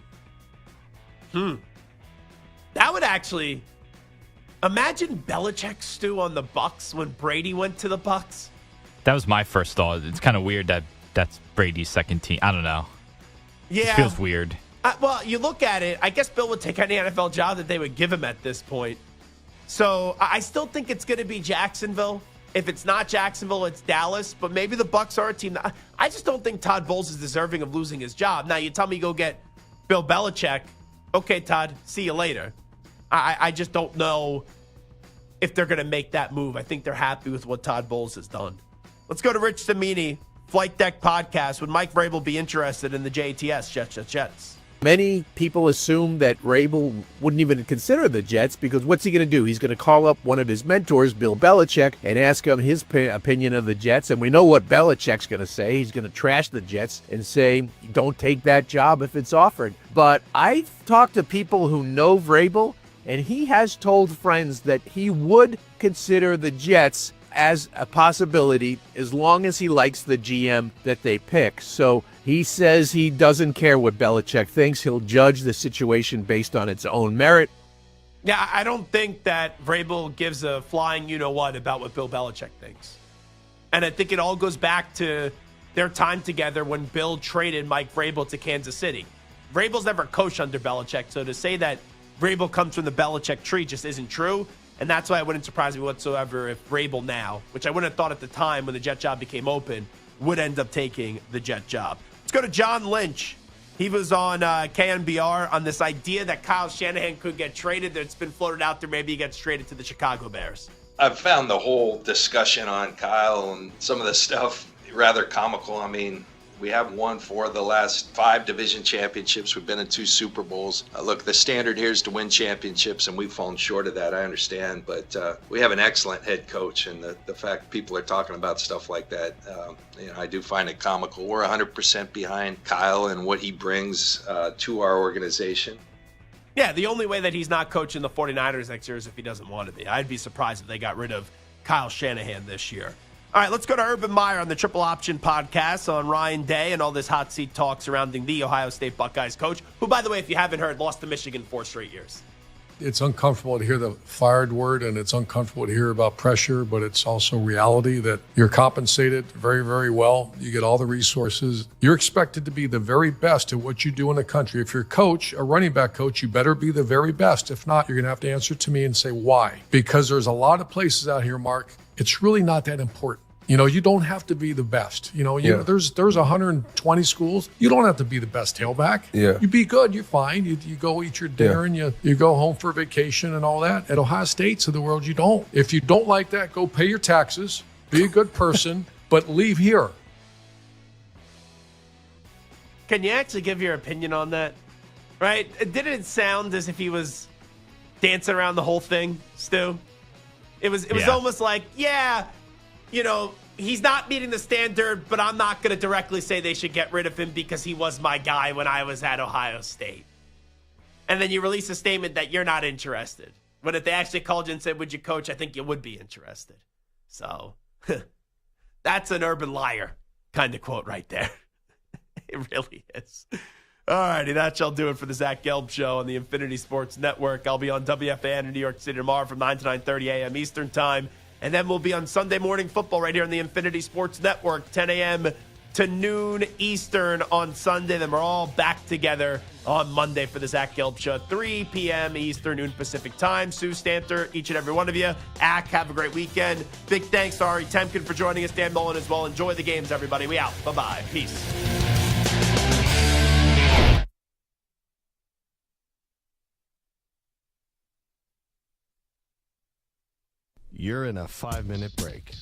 D: That would actually... Imagine Belichick stew on the Bucs when Brady went to the Bucs.
E: That was my first thought. It's kind of weird that that's Brady's second team. I don't know.
D: Yeah.
E: It feels weird.
D: Well, you look at it, I guess Bill would take any NFL job that they would give him at this point. So I still think it's going to be Jacksonville. If it's not Jacksonville, it's Dallas. But maybe the Bucs are a team. I just don't think Todd Bowles is deserving of losing his job. Now, you tell me go get Bill Belichick. Okay, Todd, see you later. I just don't know if they're going to make that move. I think they're happy with what Todd Bowles has done. Let's go to Rich Cimini, Flight Deck Podcast. Would Mike Vrabel be interested in the JTS, Jets?
O: Many people assume that Vrabel wouldn't even consider the Jets because what's he going to do? He's going to call up one of his mentors, Bill Belichick, and ask him his opinion of the Jets. And we know what Belichick's going to say. He's going to trash the Jets and say, don't take that job if it's offered. But I've talked to people who know Vrabel, and he has told friends that he would consider the Jets as a possibility as long as he likes the GM that they pick. So he says he doesn't care what Belichick thinks. He'll judge the situation based on its own merit.
D: Yeah, I don't think that Vrabel gives a flying you-know-what about what Bill Belichick thinks. And I think it all goes back to their time together when Bill traded Mike Vrabel to Kansas City. Vrabel's never coached under Belichick, so to say that Vrabel comes from the Belichick tree just isn't true. And that's why it wouldn't surprise me whatsoever if Vrabel now, which I wouldn't have thought at the time when the Jet job became open, would end up taking the Jet job. Let's go to John Lynch. He was on KNBR on this idea that Kyle Shanahan could get traded. That's been floated out there. Maybe he gets traded to the Chicago Bears.
P: I've found the whole discussion on Kyle and some of the stuff rather comical. I mean, we have won 4 of the last 5 division championships. We've been in 2 Super Bowls. Look, the standard here is to win championships, and we've fallen short of that. I understand, but we have an excellent head coach, and the fact people are talking about stuff like that, I do find it comical. We're 100% behind Kyle and what he brings to our organization.
D: Yeah, the only way that he's not coaching the 49ers next year is if he doesn't want to be. I'd be surprised if they got rid of Kyle Shanahan this year. All right, let's go to Urban Meyer on the Triple Option Podcast on Ryan Day and all this hot seat talk surrounding the Ohio State Buckeyes coach, who, by the way, if you haven't heard, lost to Michigan 4 straight years.
Q: It's uncomfortable to hear the fired word, and it's uncomfortable to hear about pressure, but it's also reality that you're compensated very, very well. You get all the resources. You're expected to be the very best at what you do in the country. If you're a coach, a running back coach, you better be the very best. If not, you're going to have to answer to me and say why. Because there's a lot of places out here, Mark, it's really not that important. You don't have to be the best. There's 120 schools. You don't have to be the best tailback.
R: Yeah.
Q: You be good, you're fine. You go eat your dinner and you go home for vacation and all that. At Ohio State's of the world, you don't. If you don't like that, go pay your taxes, be a good person, but leave here.
D: Can you actually give your opinion on that? Right? Didn't it sound as if he was dancing around the whole thing, Stu? It was almost like, he's not meeting the standard, but I'm not going to directly say they should get rid of him because he was my guy when I was at Ohio State. And then you release a statement that you're not interested. But if they actually called you and said, would you coach, I think you would be interested. So that's an urban liar kind of quote right there. It really is. All righty, that shall do it for the Zach Gelb Show on the Infinity Sports Network. I'll be on WFAN in New York City tomorrow from 9 to 9:30 a.m. Eastern Time. And then we'll be on Sunday Morning Football right here on the Infinity Sports Network, 10 a.m. to noon Eastern on Sunday. Then we're all back together on Monday for the Zach Gelb Show, 3 p.m. Eastern, noon Pacific Time. Sue Stanter, each and every one of you. Ack, have a great weekend. Big thanks to Ari Temkin for joining us, Dan Mullen as well. Enjoy the games, everybody. We out. Bye-bye. Peace.
A: You're in a 5-minute break.